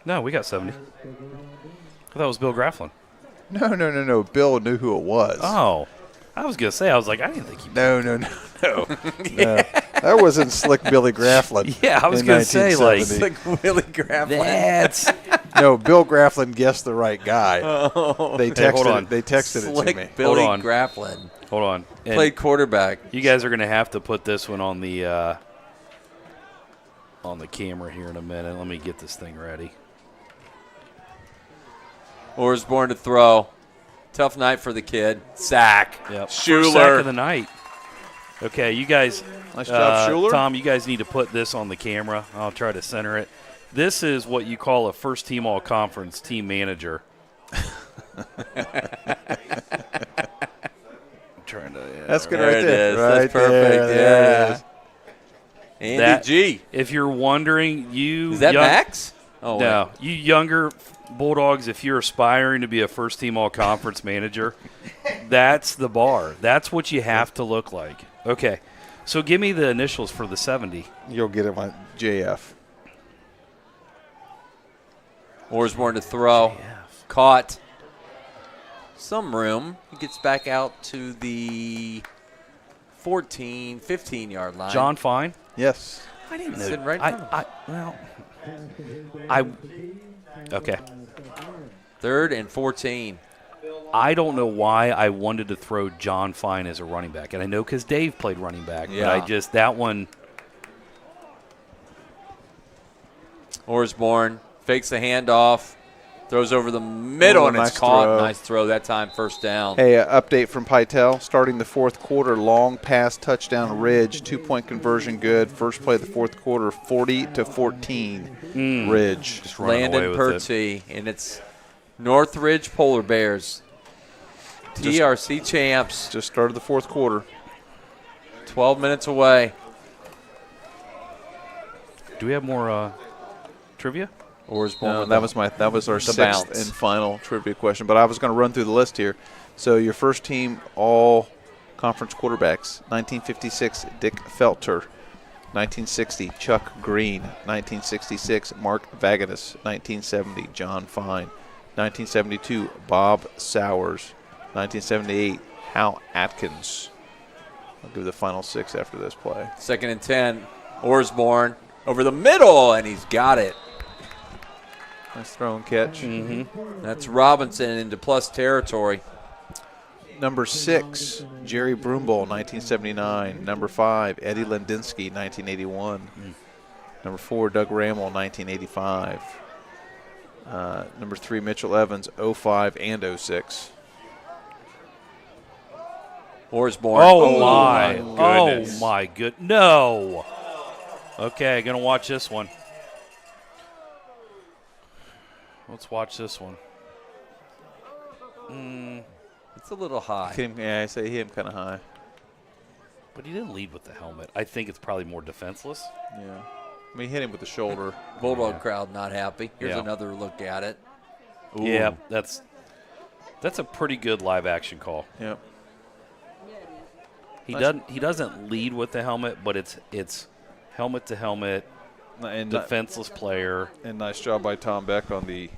Speaker 5: No, we got 70. I thought it was Bill Grafflin.
Speaker 7: No. Bill knew who it was.
Speaker 5: Oh. I was going to say, I was like, I didn't think he.
Speaker 7: No. No. That wasn't Slick Billy Grafflin.
Speaker 5: Yeah, I was
Speaker 7: in
Speaker 5: going to say, like,
Speaker 7: 1970.
Speaker 3: Like Willie Grafflin.
Speaker 5: that's.
Speaker 7: No, Bill Grafflin guessed the right guy. They texted
Speaker 5: hold on.
Speaker 7: it. They texted it to
Speaker 3: Slick
Speaker 7: me.
Speaker 3: Billy
Speaker 5: Hold on.
Speaker 3: Grafflin.
Speaker 5: Hold on. And
Speaker 3: Played quarterback.
Speaker 5: you guys are going to have to put this one on the camera here in a minute. Let me get this thing ready.
Speaker 3: Osborne to throw. Tough night for the kid. Sack.
Speaker 5: Yep.
Speaker 3: Schuler.
Speaker 5: First sack of the night. Okay, you guys.
Speaker 7: Nice job, Schuler.
Speaker 5: Tom, you guys need to put this on the camera. I'll try to center it. This is what you call a first-team all-conference team manager. I'm trying to. Yeah,
Speaker 7: That's good
Speaker 3: There
Speaker 7: right
Speaker 3: it
Speaker 7: there.
Speaker 3: is.
Speaker 7: Right
Speaker 3: That's perfect.
Speaker 7: there.
Speaker 3: There it is. Andy
Speaker 5: That-
Speaker 3: G.
Speaker 5: If you're wondering, you
Speaker 3: Is that
Speaker 5: young-
Speaker 3: Max? Oh,
Speaker 5: No, you younger Bulldogs, if you're aspiring to be a first-team all-conference manager, that's the bar. That's what you have to look like. Okay, so give me the initials for the 70.
Speaker 7: You'll get him on JF.
Speaker 3: Osborne to throw. Caught. Some room. He gets back out to the 14, 15-yard line.
Speaker 5: John Fine.
Speaker 7: Yes.
Speaker 5: I didn't
Speaker 3: Sitting right in front of him.
Speaker 5: Okay.
Speaker 3: 3rd and 14.
Speaker 5: I don't know why I wanted to throw John Fine as a running back, and I know because Dave played running back.
Speaker 3: Yeah.
Speaker 5: But that one.
Speaker 3: Osborne fakes the handoff. Throws over the middle,
Speaker 7: Oh,
Speaker 3: and
Speaker 7: nice
Speaker 3: it's caught.
Speaker 7: throw.
Speaker 3: Nice throw that time. First down.
Speaker 7: Hey, update from Pytel. Starting the fourth quarter, long pass touchdown Ridge, 2-point conversion good. First play of the fourth quarter, 40-14 Ridge.
Speaker 5: Just running away
Speaker 3: Landon
Speaker 5: with
Speaker 3: Purty, and it's Northridge Polar Bears. TRC champs.
Speaker 7: Just started the fourth quarter.
Speaker 3: 12 minutes away.
Speaker 5: Do we have more trivia?
Speaker 3: Osborne.
Speaker 7: No,
Speaker 3: with
Speaker 7: that was our
Speaker 3: the
Speaker 7: sixth
Speaker 3: bounce.
Speaker 7: and final trivia question. But I was going to run through the list here. So your first team all Conference quarterbacks: 1956, Dick Felter. 1960, Chuck Green. 1966, Mark Vagatus. 1970, John Fine. 1972, Bob Sowers. 1978, Hal Atkins. I'll give the final 6 after this play.
Speaker 3: 2nd and 10. Osborne over the middle, and he's got it.
Speaker 7: Nice throw and catch.
Speaker 3: That's Robinson into plus territory.
Speaker 7: Number 6, Jerry Broomball, 1979. Number 5, Eddie Lendinsky, 1981. Number 4, Doug Rammel, 1985. Number 3, Mitchell Evans, 05 and 06.
Speaker 3: Osborne.
Speaker 5: Oh, my.
Speaker 3: goodness.
Speaker 5: Oh, my good. No. Okay, going to watch this one. Let's watch this one.
Speaker 3: It's a little high.
Speaker 7: Yeah, I say him kind of high.
Speaker 5: But he didn't lead with the helmet. I think it's probably more defenseless.
Speaker 7: Yeah. I mean, he hit him with the shoulder.
Speaker 3: Bulldog crowd not happy. Here's
Speaker 5: Yeah.
Speaker 3: another look at it. Ooh.
Speaker 5: Yeah, that's a pretty good live action call.
Speaker 7: Yep.
Speaker 5: He doesn't lead with the helmet, but it's helmet to helmet,
Speaker 7: And
Speaker 5: defenseless player.
Speaker 7: And nice job by Tom Beck on the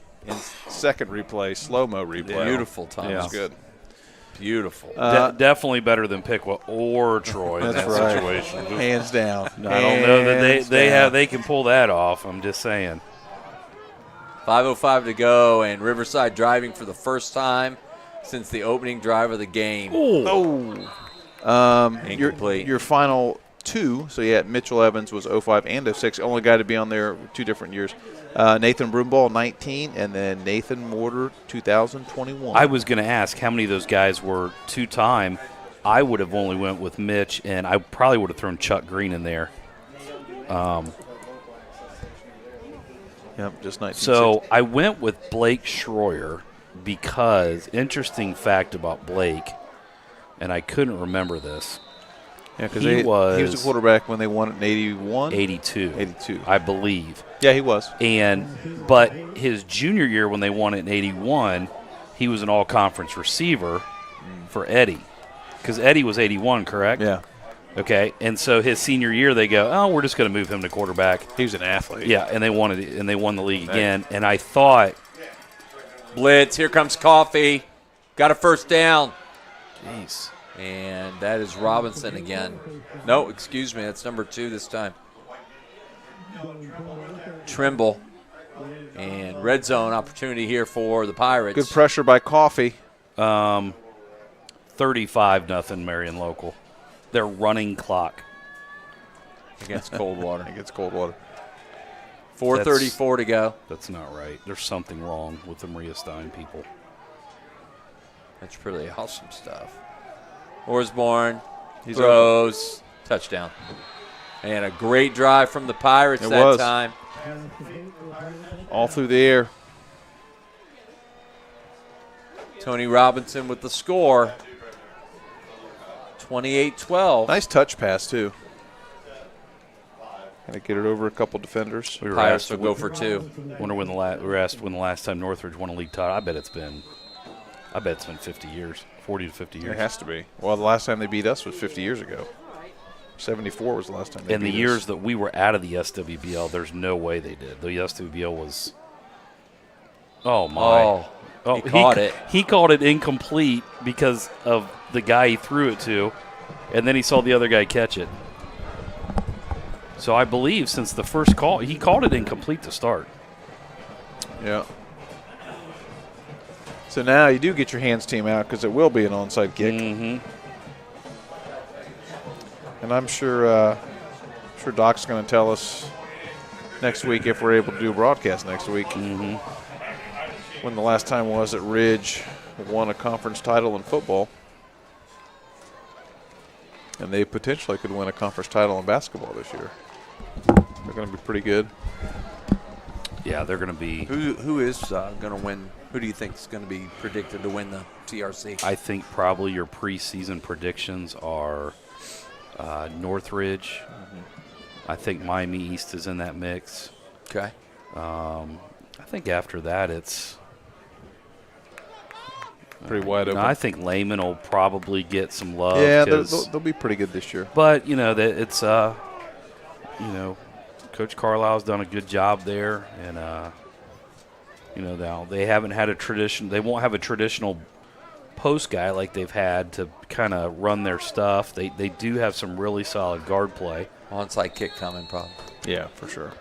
Speaker 7: second replay, slow-mo replay.
Speaker 3: Beautiful, Tom.
Speaker 7: That was good.
Speaker 3: Beautiful.
Speaker 5: Definitely better than Pickwa or Troy in that
Speaker 7: That's right.
Speaker 5: situation.
Speaker 7: Hands down.
Speaker 5: I don't know that they can pull that off. I'm just saying.
Speaker 3: 5:05 to go, and Riverside driving for the first time since the opening drive of the game. Incomplete.
Speaker 7: Your final 2, so yeah, Mitchell Evans was 05 and 06. Only guy to be on there 2 different years. Nathan Broomball, 19, and then Nathan Mortar, 2021.
Speaker 5: I was going to ask how many of those guys were 2-time. I would have only went with Mitch, and I probably would have thrown Chuck Green in there.
Speaker 7: Yep, just 19.
Speaker 5: So I went with Blake Schroyer because, interesting fact about Blake, and I couldn't remember this.
Speaker 7: Yeah, because
Speaker 5: he was
Speaker 7: the quarterback when they won it in 81?
Speaker 5: 82.
Speaker 7: 82.
Speaker 5: I believe.
Speaker 7: Yeah, he was.
Speaker 5: But his junior year when they won it in 81, he was an all-conference receiver for Eddie. Because Eddie was 81, correct?
Speaker 7: Yeah.
Speaker 5: Okay, and so his senior year they go, oh, we're just going to move him to quarterback.
Speaker 7: He was an athlete.
Speaker 5: Yeah, and they won the league again. And I thought,
Speaker 3: Blitz, here comes Coffee. Got a first down.
Speaker 5: jeez.
Speaker 3: And that is Robinson again. No, excuse me, that's number 2 this time. Trimble. And red zone opportunity here for the Pirates.
Speaker 7: Good pressure by Coffee.
Speaker 5: 35-0 Marion Local. Their running clock.
Speaker 3: Against Coldwater.
Speaker 7: Against Coldwater.
Speaker 3: 4:34 to go.
Speaker 5: That's not right. There's something wrong with the Maria Stein people.
Speaker 3: That's pretty awesome stuff. Osborne
Speaker 7: He's
Speaker 3: throws. Touchdown. And a great drive from the Pirates
Speaker 7: It
Speaker 3: that
Speaker 7: was.
Speaker 3: time.
Speaker 7: All through the air.
Speaker 3: Tony Robinson with the score. 28-12.
Speaker 7: Nice touch pass, too. Going to get it over a couple defenders.
Speaker 5: We were
Speaker 3: Pirates
Speaker 5: asked
Speaker 3: will go for 2.
Speaker 5: Wonder when we were asked when the last time Northridge won a league title. I bet it's been 50 years, 40 to 50 years.
Speaker 7: It has to be. Well, the last time they beat us was 50 years ago. 74 was the last time they
Speaker 5: In
Speaker 7: beat
Speaker 5: the
Speaker 7: us.
Speaker 5: years that we were out of the SWBL, there's no way they did. The SWBL was. Oh my!
Speaker 3: He caught it.
Speaker 5: He called it incomplete because of the guy he threw it to, and then he saw the other guy catch it. So I believe since the first call, he called it incomplete to start.
Speaker 7: Yeah. So now you do get your hands team out because it will be an onside kick.
Speaker 5: Mm-hmm.
Speaker 7: And I'm sure Doc's going to tell us next week if we're able to do a broadcast next week.
Speaker 5: Mm-hmm.
Speaker 7: When the last time was that Ridge won a conference title in football. And they potentially could win a conference title in basketball this year. They're going to be pretty good.
Speaker 5: Yeah, they're going to be.
Speaker 3: Who is going to win? Who do you think is going to be predicted to win the TRC?
Speaker 5: I think probably your preseason predictions are Northridge. Mm-hmm. I think Miami East is in that mix.
Speaker 3: Okay.
Speaker 5: I think after that it's
Speaker 7: pretty wide open.
Speaker 5: I think Lehman will probably get some love.
Speaker 7: Yeah, they'll be pretty good this year.
Speaker 5: But, it's, Coach Carlisle's done a good job there. And, they haven't had they won't have a traditional post guy like they've had to kind of run their stuff. They do have some really solid guard play.
Speaker 3: Onside kick coming, probably.
Speaker 7: Yeah, for sure.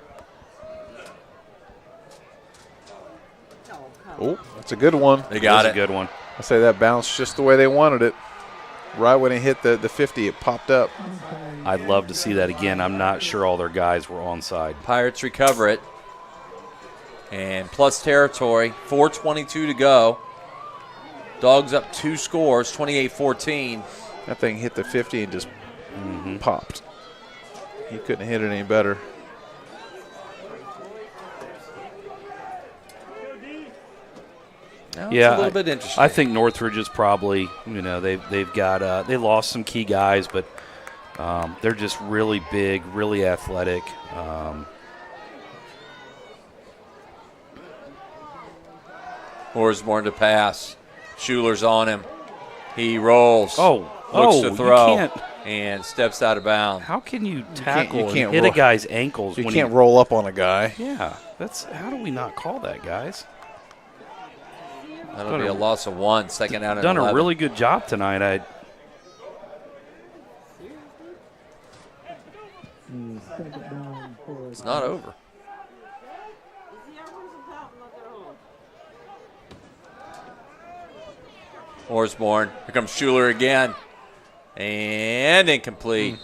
Speaker 7: Oh, that's a good one.
Speaker 3: They got
Speaker 5: That's
Speaker 3: it.
Speaker 5: a good one.
Speaker 7: I say that bounced just the way they wanted it. Right when it hit the 50, it popped up.
Speaker 5: I'd love to see that again. I'm not sure all their guys were onside.
Speaker 3: Pirates recover it. And plus territory, 4:22 to go. Dogs up 2 scores, 28-14.
Speaker 7: That thing hit the 50 and just popped. He couldn't hit it any better.
Speaker 3: Now
Speaker 5: Yeah,
Speaker 3: it's a little bit interesting.
Speaker 5: I think Northridge is probably, they've got they lost some key guys, but they're just really big, really athletic.
Speaker 3: Orsborn to pass. Schuler's on him. He rolls.
Speaker 5: Oh,
Speaker 3: looks to
Speaker 5: you
Speaker 3: throw
Speaker 5: can't.
Speaker 3: and steps out of bounds.
Speaker 5: How can you tackle
Speaker 7: you can't
Speaker 5: and hit a
Speaker 7: roll-
Speaker 5: guy's ankles?
Speaker 7: You
Speaker 5: when
Speaker 7: can't roll up on a guy.
Speaker 5: Yeah, how do we not call that, guys?
Speaker 3: That'll be a loss of 1, second down and
Speaker 5: Done
Speaker 3: 11.
Speaker 5: a really good job tonight.
Speaker 3: It's not over. Orsborn. Here comes Schuler again. And incomplete.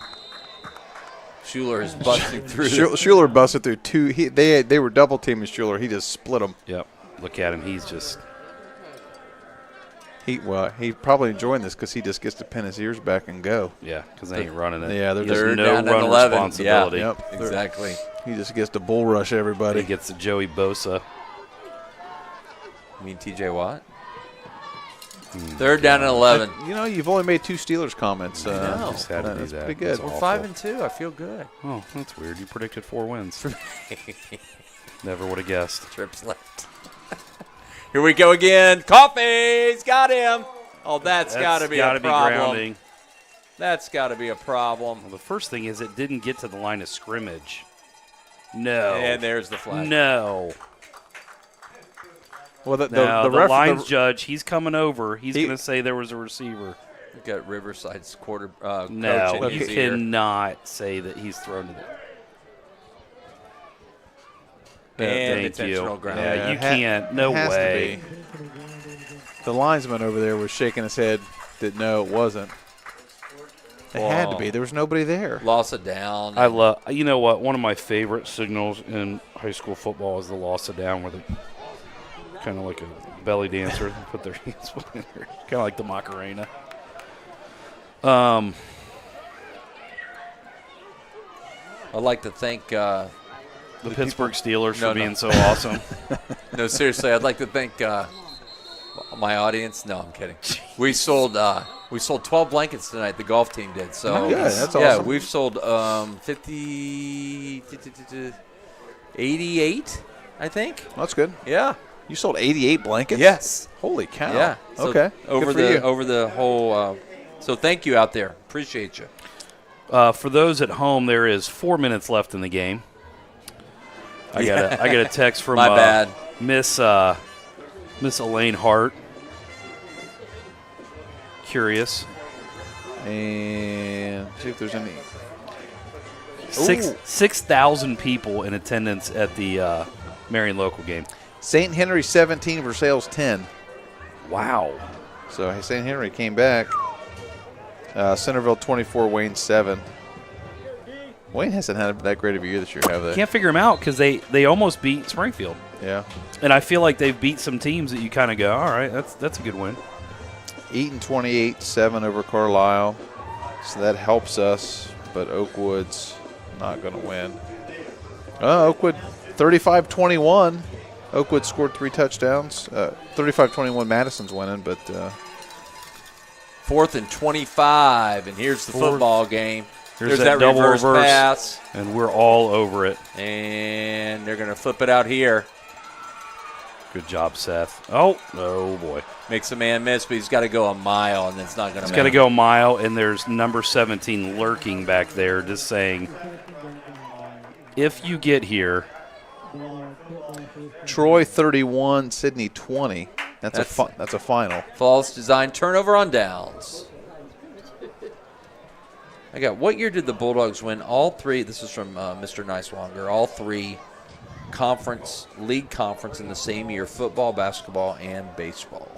Speaker 3: Schuler is busting through.
Speaker 7: Schuler busted through 2. They were double teaming Schuler. He just split them.
Speaker 5: Yep. Look at him. He's just.
Speaker 7: He's probably enjoying this because he just gets to pin his ears back and go.
Speaker 5: Yeah, because they ain't running it.
Speaker 7: Yeah, they're
Speaker 5: There's
Speaker 3: Third
Speaker 5: no
Speaker 3: down and
Speaker 5: run
Speaker 3: 11.
Speaker 5: responsibility.
Speaker 3: Yeah,
Speaker 7: Yep.
Speaker 3: exactly.
Speaker 7: He just gets to bull rush everybody.
Speaker 5: He gets the Joey Bosa.
Speaker 3: You mean TJ Watt? Third down and 11.
Speaker 7: You've only made 2 Steelers comments.
Speaker 3: know.
Speaker 5: Just had to be
Speaker 7: That's
Speaker 5: that.
Speaker 7: pretty good.
Speaker 5: That's
Speaker 3: We're
Speaker 5: awful.
Speaker 3: 5-2. I feel good.
Speaker 5: Oh, that's weird. You predicted 4 wins. Never would have guessed.
Speaker 3: Trips left. Here we go again. Coffee's got him. Oh, that's got to be a problem.
Speaker 5: grounding.
Speaker 3: That's got to be a problem.
Speaker 5: Well, the first thing is it didn't get to the line of scrimmage. No.
Speaker 3: And there's the flag.
Speaker 5: No.
Speaker 7: Well, the
Speaker 5: The lines judge, he's coming over. He's going to say there was a receiver.
Speaker 3: We've got Riverside's coach
Speaker 5: No,
Speaker 3: in
Speaker 5: you
Speaker 3: his ear.
Speaker 5: cannot say that he's thrown to the.
Speaker 3: And
Speaker 5: Thank
Speaker 3: intentional
Speaker 5: you.
Speaker 3: ground.
Speaker 5: Yeah, you
Speaker 7: it ha-
Speaker 5: can't. No
Speaker 7: it has to
Speaker 5: way.
Speaker 7: be. The linesman over there was shaking his head that no, it wasn't. It had to be. There was nobody there.
Speaker 3: Loss of down.
Speaker 5: I love. You know what? One of my favorite signals in high school football is the loss of down, where they kind of like a belly dancer, they put their hands behind there, kind of like the Macarena.
Speaker 3: I'd like to thank
Speaker 5: The Pittsburgh Steelers
Speaker 3: No,
Speaker 5: for
Speaker 3: no.
Speaker 5: being so awesome.
Speaker 3: no, seriously, I'd like to thank my audience. No, I'm kidding. We sold 12 blankets tonight. The golf team did. So
Speaker 7: Oh, good. That's
Speaker 3: yeah,
Speaker 7: awesome.
Speaker 3: we've sold 88, I think.
Speaker 7: That's good.
Speaker 3: Yeah.
Speaker 7: You sold 88 blankets?
Speaker 3: Yes.
Speaker 7: Holy cow.
Speaker 3: Yeah. So
Speaker 7: Okay.
Speaker 3: Over
Speaker 7: Good for you.
Speaker 3: the whole. So thank you out there. Appreciate you.
Speaker 5: For those at home, there is 4 minutes left in the game. I got a text from
Speaker 3: My bad.
Speaker 5: Miss Elaine Hart. Curious.
Speaker 7: And see if there's any.
Speaker 5: 6,000 people in attendance at the Marion local game.
Speaker 7: St. Henry 17, Versailles 10.
Speaker 5: Wow.
Speaker 7: So St. Henry came back. Centerville 24, Wayne 7. Wayne hasn't had that great of a year this year, have they?
Speaker 5: Can't figure them out because they almost beat Springfield.
Speaker 7: Yeah.
Speaker 5: And I feel like they've beat some teams that you kind of go, all right, that's a good win.
Speaker 7: Eaton 28-7 over Carlisle. So that helps us, but Oakwood's not going to win. Oakwood 35-21. Oakwood scored 3 touchdowns. 35-21 Madison's winning, but
Speaker 3: 4th and 25, and here's the football game.
Speaker 5: Here's
Speaker 3: There's that
Speaker 5: double
Speaker 3: reverse pass,
Speaker 5: and we're all over it.
Speaker 3: and they're going to flip it out here.
Speaker 5: Good job, Seth. Oh boy.
Speaker 3: Makes a man miss, but he's got to go a mile, and it's not going to
Speaker 5: He's got to go a mile, and there's number 17 lurking back there just saying, if you get here.
Speaker 7: Troy 31, Sydney 20. That's a final.
Speaker 3: False design turnover on downs. What year did the Bulldogs win all three? This is from Mr. Nicewanger. All three league conference in the same year: football, basketball, and baseball.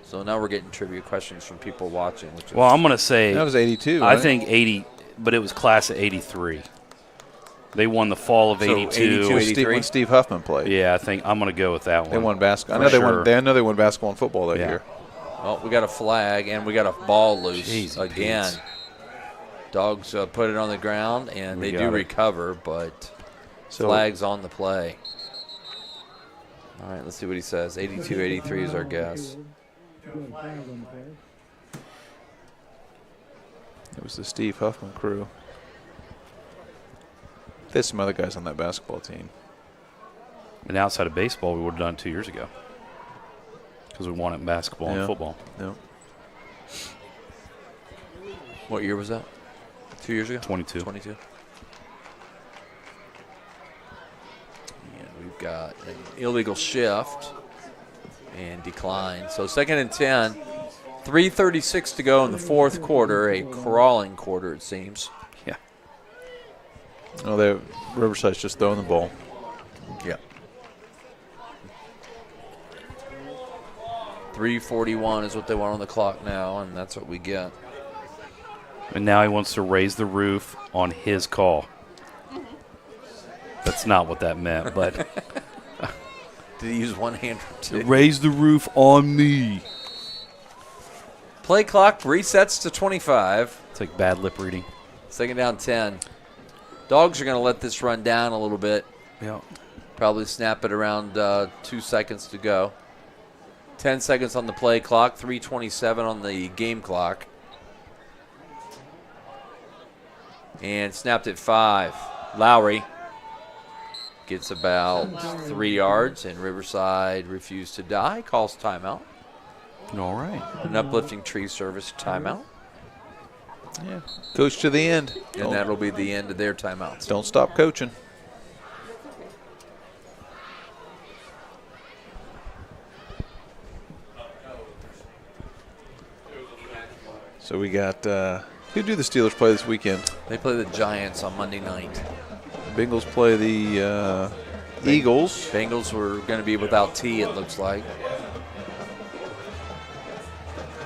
Speaker 3: So now we're getting trivia questions from people watching.
Speaker 5: Well, I'm going to say
Speaker 7: that was 82.
Speaker 5: I
Speaker 7: right?
Speaker 5: think 80, but it was class of 83. They won the fall of 82.
Speaker 3: 82.
Speaker 7: When Steve Huffman played.
Speaker 5: Yeah, I think I'm going to go with that one.
Speaker 7: They won basketball. I know they won basketball and football that year.
Speaker 3: Well, we got a flag, and we got a ball loose
Speaker 5: Jeez,
Speaker 3: again.
Speaker 5: Pete.
Speaker 3: Dogs put it on the ground, and they do recover, but flags on the play. All right, let's see what he says. 82-83 is our guess.
Speaker 7: It was the Steve Huffman crew. There's some other guys on that basketball team.
Speaker 5: And outside of baseball, we would have done it 2 years ago because we won it in basketball and football.
Speaker 7: Yeah.
Speaker 3: What year was that? 2 years ago?
Speaker 5: 22.
Speaker 3: 22. And we've got an illegal shift and decline. So 2nd and 10. 3:36 to go in the fourth quarter. A crawling quarter, it seems.
Speaker 5: Yeah.
Speaker 7: Oh, Riverside's just throwing the ball.
Speaker 3: Yeah. 3:41 is what they want on the clock now, and that's what we get.
Speaker 5: And now he wants to raise the roof on his call. That's not what that meant, but
Speaker 3: Did he use one hand or two?
Speaker 5: raise the roof on me.
Speaker 3: Play clock resets to 25.
Speaker 5: It's like bad lip reading.
Speaker 3: 2nd down 10. Dogs are going to let this run down a little bit.
Speaker 5: Yeah.
Speaker 3: Probably snap it around 2 seconds to go. 10 seconds on the play clock, 3:27 on the game clock. And snapped at 5. Lowry gets about 3 yards, and Riverside refused to die, calls timeout.
Speaker 5: All right.
Speaker 3: An uplifting tree service timeout.
Speaker 7: Yeah. Coach to the end.
Speaker 3: And that'll be the end of their timeouts.
Speaker 7: Don't stop coaching. So we got who do the Steelers play this weekend?
Speaker 3: They play the Giants on Monday night.
Speaker 7: Bengals play the Eagles.
Speaker 3: Bengals were going to be without T, it looks like.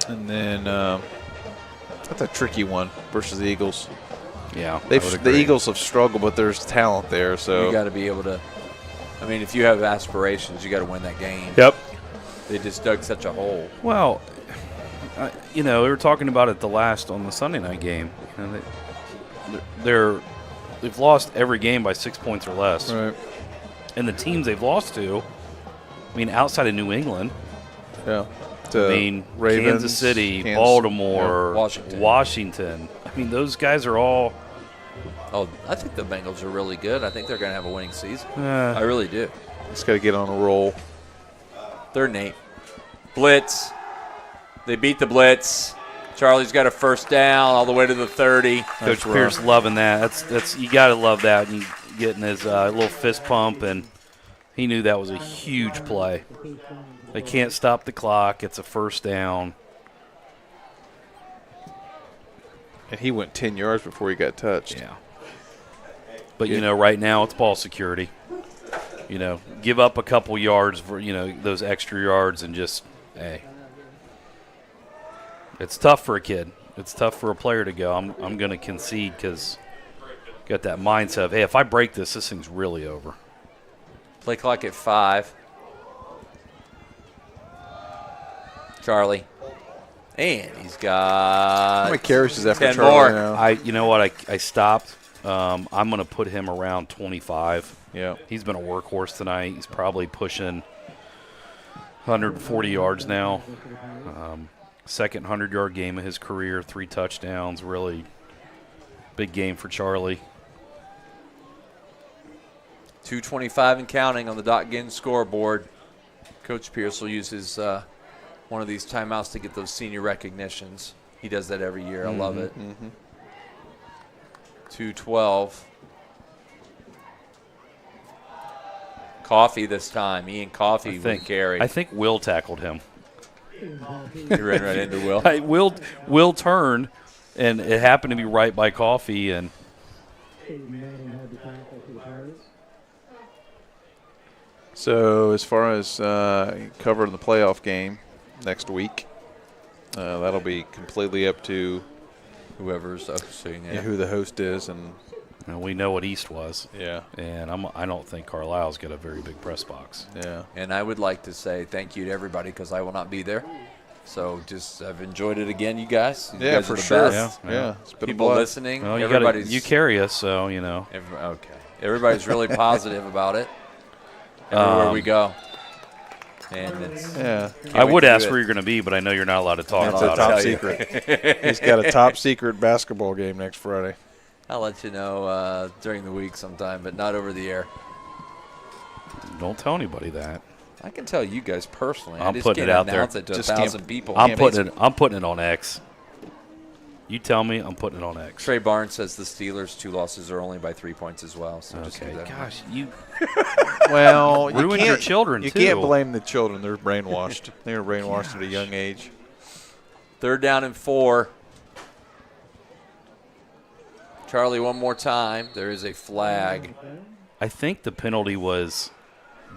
Speaker 7: And then that's a tricky one versus the Eagles.
Speaker 5: Yeah.
Speaker 7: The Eagles have struggled, but there's talent there. So
Speaker 3: You got to be able to. I mean, if you have aspirations, you got to win that game.
Speaker 5: Yep.
Speaker 3: They just dug such a hole.
Speaker 5: Well, we were talking about it on the Sunday night game. They've lost every game by 6 points or less.
Speaker 7: Right.
Speaker 5: And the teams they've lost to, outside of New England,
Speaker 7: Ravens,
Speaker 5: Kansas City,
Speaker 7: Kansas,
Speaker 5: Baltimore,
Speaker 3: Washington.
Speaker 5: Those guys are all.
Speaker 3: Oh, I think the Bengals are really good. I think they're going to have a winning season.
Speaker 5: I
Speaker 3: I really do.
Speaker 7: Just got to get on a roll.
Speaker 3: 3rd and 8. Blitz. They beat the blitz. Charlie's got a 1st down all the way to the 30.
Speaker 5: Coach Pierce loving that. That's you got to love that. And getting his little fist pump, and he knew that was a huge play. They can't stop the clock. It's a 1st down.
Speaker 7: And he went 10 yards before he got touched.
Speaker 5: Yeah. But, right now it's ball security. Give up a couple yards for, those extra yards and just, hey. It's tough for a kid. It's tough for a player to go. I'm going to concede because got that mindset of, hey, if I break this thing's really over.
Speaker 3: Play clock at 5. Charlie. And he's got
Speaker 7: How many carries does that for
Speaker 3: 10
Speaker 7: Charlie
Speaker 3: more.
Speaker 7: now?
Speaker 5: You know what? I stopped. I'm going to put him around 25.
Speaker 7: Yeah.
Speaker 5: He's been a workhorse tonight. He's probably pushing 140 yards now. Second 100-yard game of his career, 3 touchdowns. Really big game for Charlie.
Speaker 3: 2:25 and counting on the dot game scoreboard. Coach Pierce will use his one of these timeouts to get those senior recognitions. He does that every year. I love it. 2-12. Coffee this time. Ian Coffee with carry.
Speaker 5: I think Will tackled him.
Speaker 3: He ran right into Will.
Speaker 5: Will turned, and it happened to be right by Coffee. And
Speaker 7: So as far as covering the playoff game next week, that'll be completely up to
Speaker 3: whoever's hosting it.
Speaker 7: who the host is, and
Speaker 5: we know what East was.
Speaker 7: yeah,
Speaker 5: And I don't think Carlisle's got a very big press box.
Speaker 7: yeah.
Speaker 3: And I would like to say thank you to everybody because I will not be there. So I've enjoyed it again, you guys. You guys
Speaker 7: for
Speaker 3: are the
Speaker 7: sure.
Speaker 3: best.
Speaker 7: Yeah, it's been
Speaker 3: People
Speaker 7: a blast.
Speaker 3: listening.
Speaker 5: Well, you carry us, so you know.
Speaker 3: Okay. Everybody's really positive about it. Everywhere we go. And it's
Speaker 7: Yeah,
Speaker 5: I would
Speaker 3: to
Speaker 5: ask
Speaker 3: do it.
Speaker 5: where you're going to be, but I know you're not allowed to talk
Speaker 7: that's a
Speaker 5: about
Speaker 7: top
Speaker 5: it.
Speaker 7: secret. He's got a top secret basketball game next Friday.
Speaker 3: I'll let you know during the week sometime, but not over the air.
Speaker 5: Don't tell anybody that.
Speaker 3: I can tell you guys personally.
Speaker 5: I'm
Speaker 3: I just
Speaker 5: putting
Speaker 3: can't
Speaker 5: it out there.
Speaker 3: announce it to
Speaker 7: Just
Speaker 3: 1,000
Speaker 7: can't-
Speaker 3: people.
Speaker 5: I'm putting it on X. You tell me, I'm putting it on X.
Speaker 3: Trey Barnes says the Steelers' 2 losses are only by 3 points as well. So just
Speaker 5: Okay,
Speaker 3: do that.
Speaker 5: gosh, you
Speaker 7: Well, you
Speaker 5: ruined your
Speaker 7: can't-
Speaker 5: children
Speaker 7: You
Speaker 5: too.
Speaker 7: can't blame the children. They're brainwashed. They were brainwashed at a young age.
Speaker 3: 3rd down and 4. Charlie, one more time. There is a flag.
Speaker 5: I think the penalty was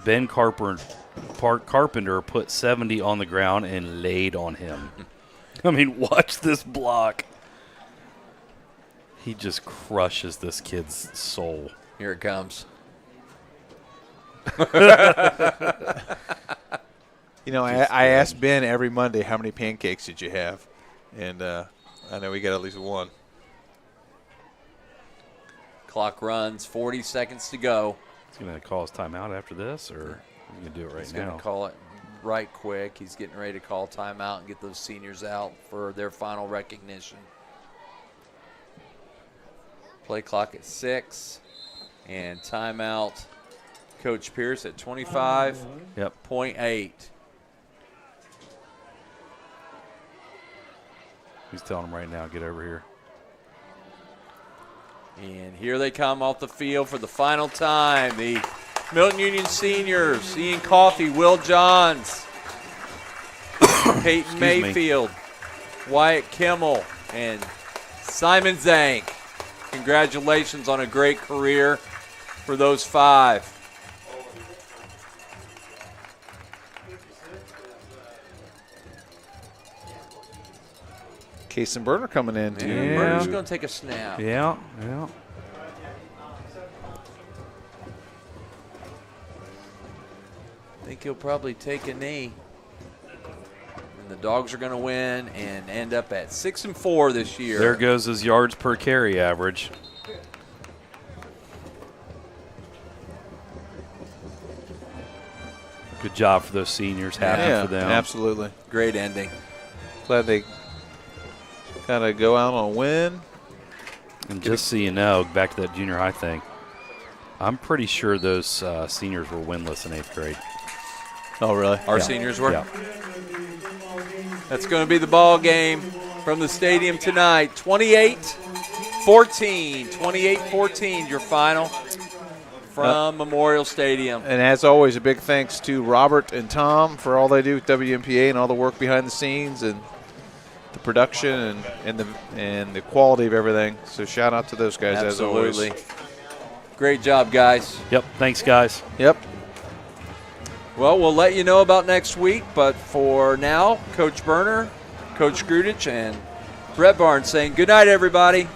Speaker 5: Ben Carpenter put 70 on the ground and laid on him. I mean, watch this block. He just crushes this kid's soul.
Speaker 3: Here it comes.
Speaker 7: You know, I ask Ben every Monday, how many pancakes did you have? And I know we got at least one.
Speaker 3: Clock runs. 40 seconds to go.
Speaker 5: He's going to call his timeout after this, or he's going to do it right
Speaker 3: He's
Speaker 5: now?
Speaker 3: going to call it right quick. He's getting ready to call timeout and get those seniors out for their final recognition. Play clock at 6. And timeout. Coach Pierce at 25.8.
Speaker 5: Yep. He's telling him right now, get over here.
Speaker 3: And here they come off the field for the final time. The Milton-Union seniors, Ian Coffey, Will Johns, Peyton Mayfield, Wyatt Kimmel, and Simon Zank. Congratulations on a great career for those 5.
Speaker 7: Case and Burner coming in, too.
Speaker 3: And Murder's going to take a snap.
Speaker 5: Yeah.
Speaker 3: I think he'll probably take a knee. And the Dogs are going to win and end up at 6-4 this year.
Speaker 5: There goes his yards per carry average. Good job for those seniors. Happy for them.
Speaker 7: Absolutely.
Speaker 3: Great ending.
Speaker 7: Glad they kind of go out on a win.
Speaker 5: And just so you know, back to that junior high thing, I'm pretty sure those seniors were winless in 8th grade.
Speaker 7: Oh, really?
Speaker 3: Our seniors were?
Speaker 5: Yeah.
Speaker 3: That's going to be the ball game from the stadium tonight. 28-14. 28-14, your final from Memorial Stadium.
Speaker 7: And as always, a big thanks to Robert and Tom for all they do with WMPA and all the work behind the scenes and the production and the quality of everything. So shout out to those guys as always.
Speaker 3: Absolutely. Great job, guys.
Speaker 5: Yep. Thanks, guys.
Speaker 7: Yep.
Speaker 3: Well, we'll let you know about next week, but for now, Coach Berner, Coach Grudich, and Brett Barnes saying good night, everybody.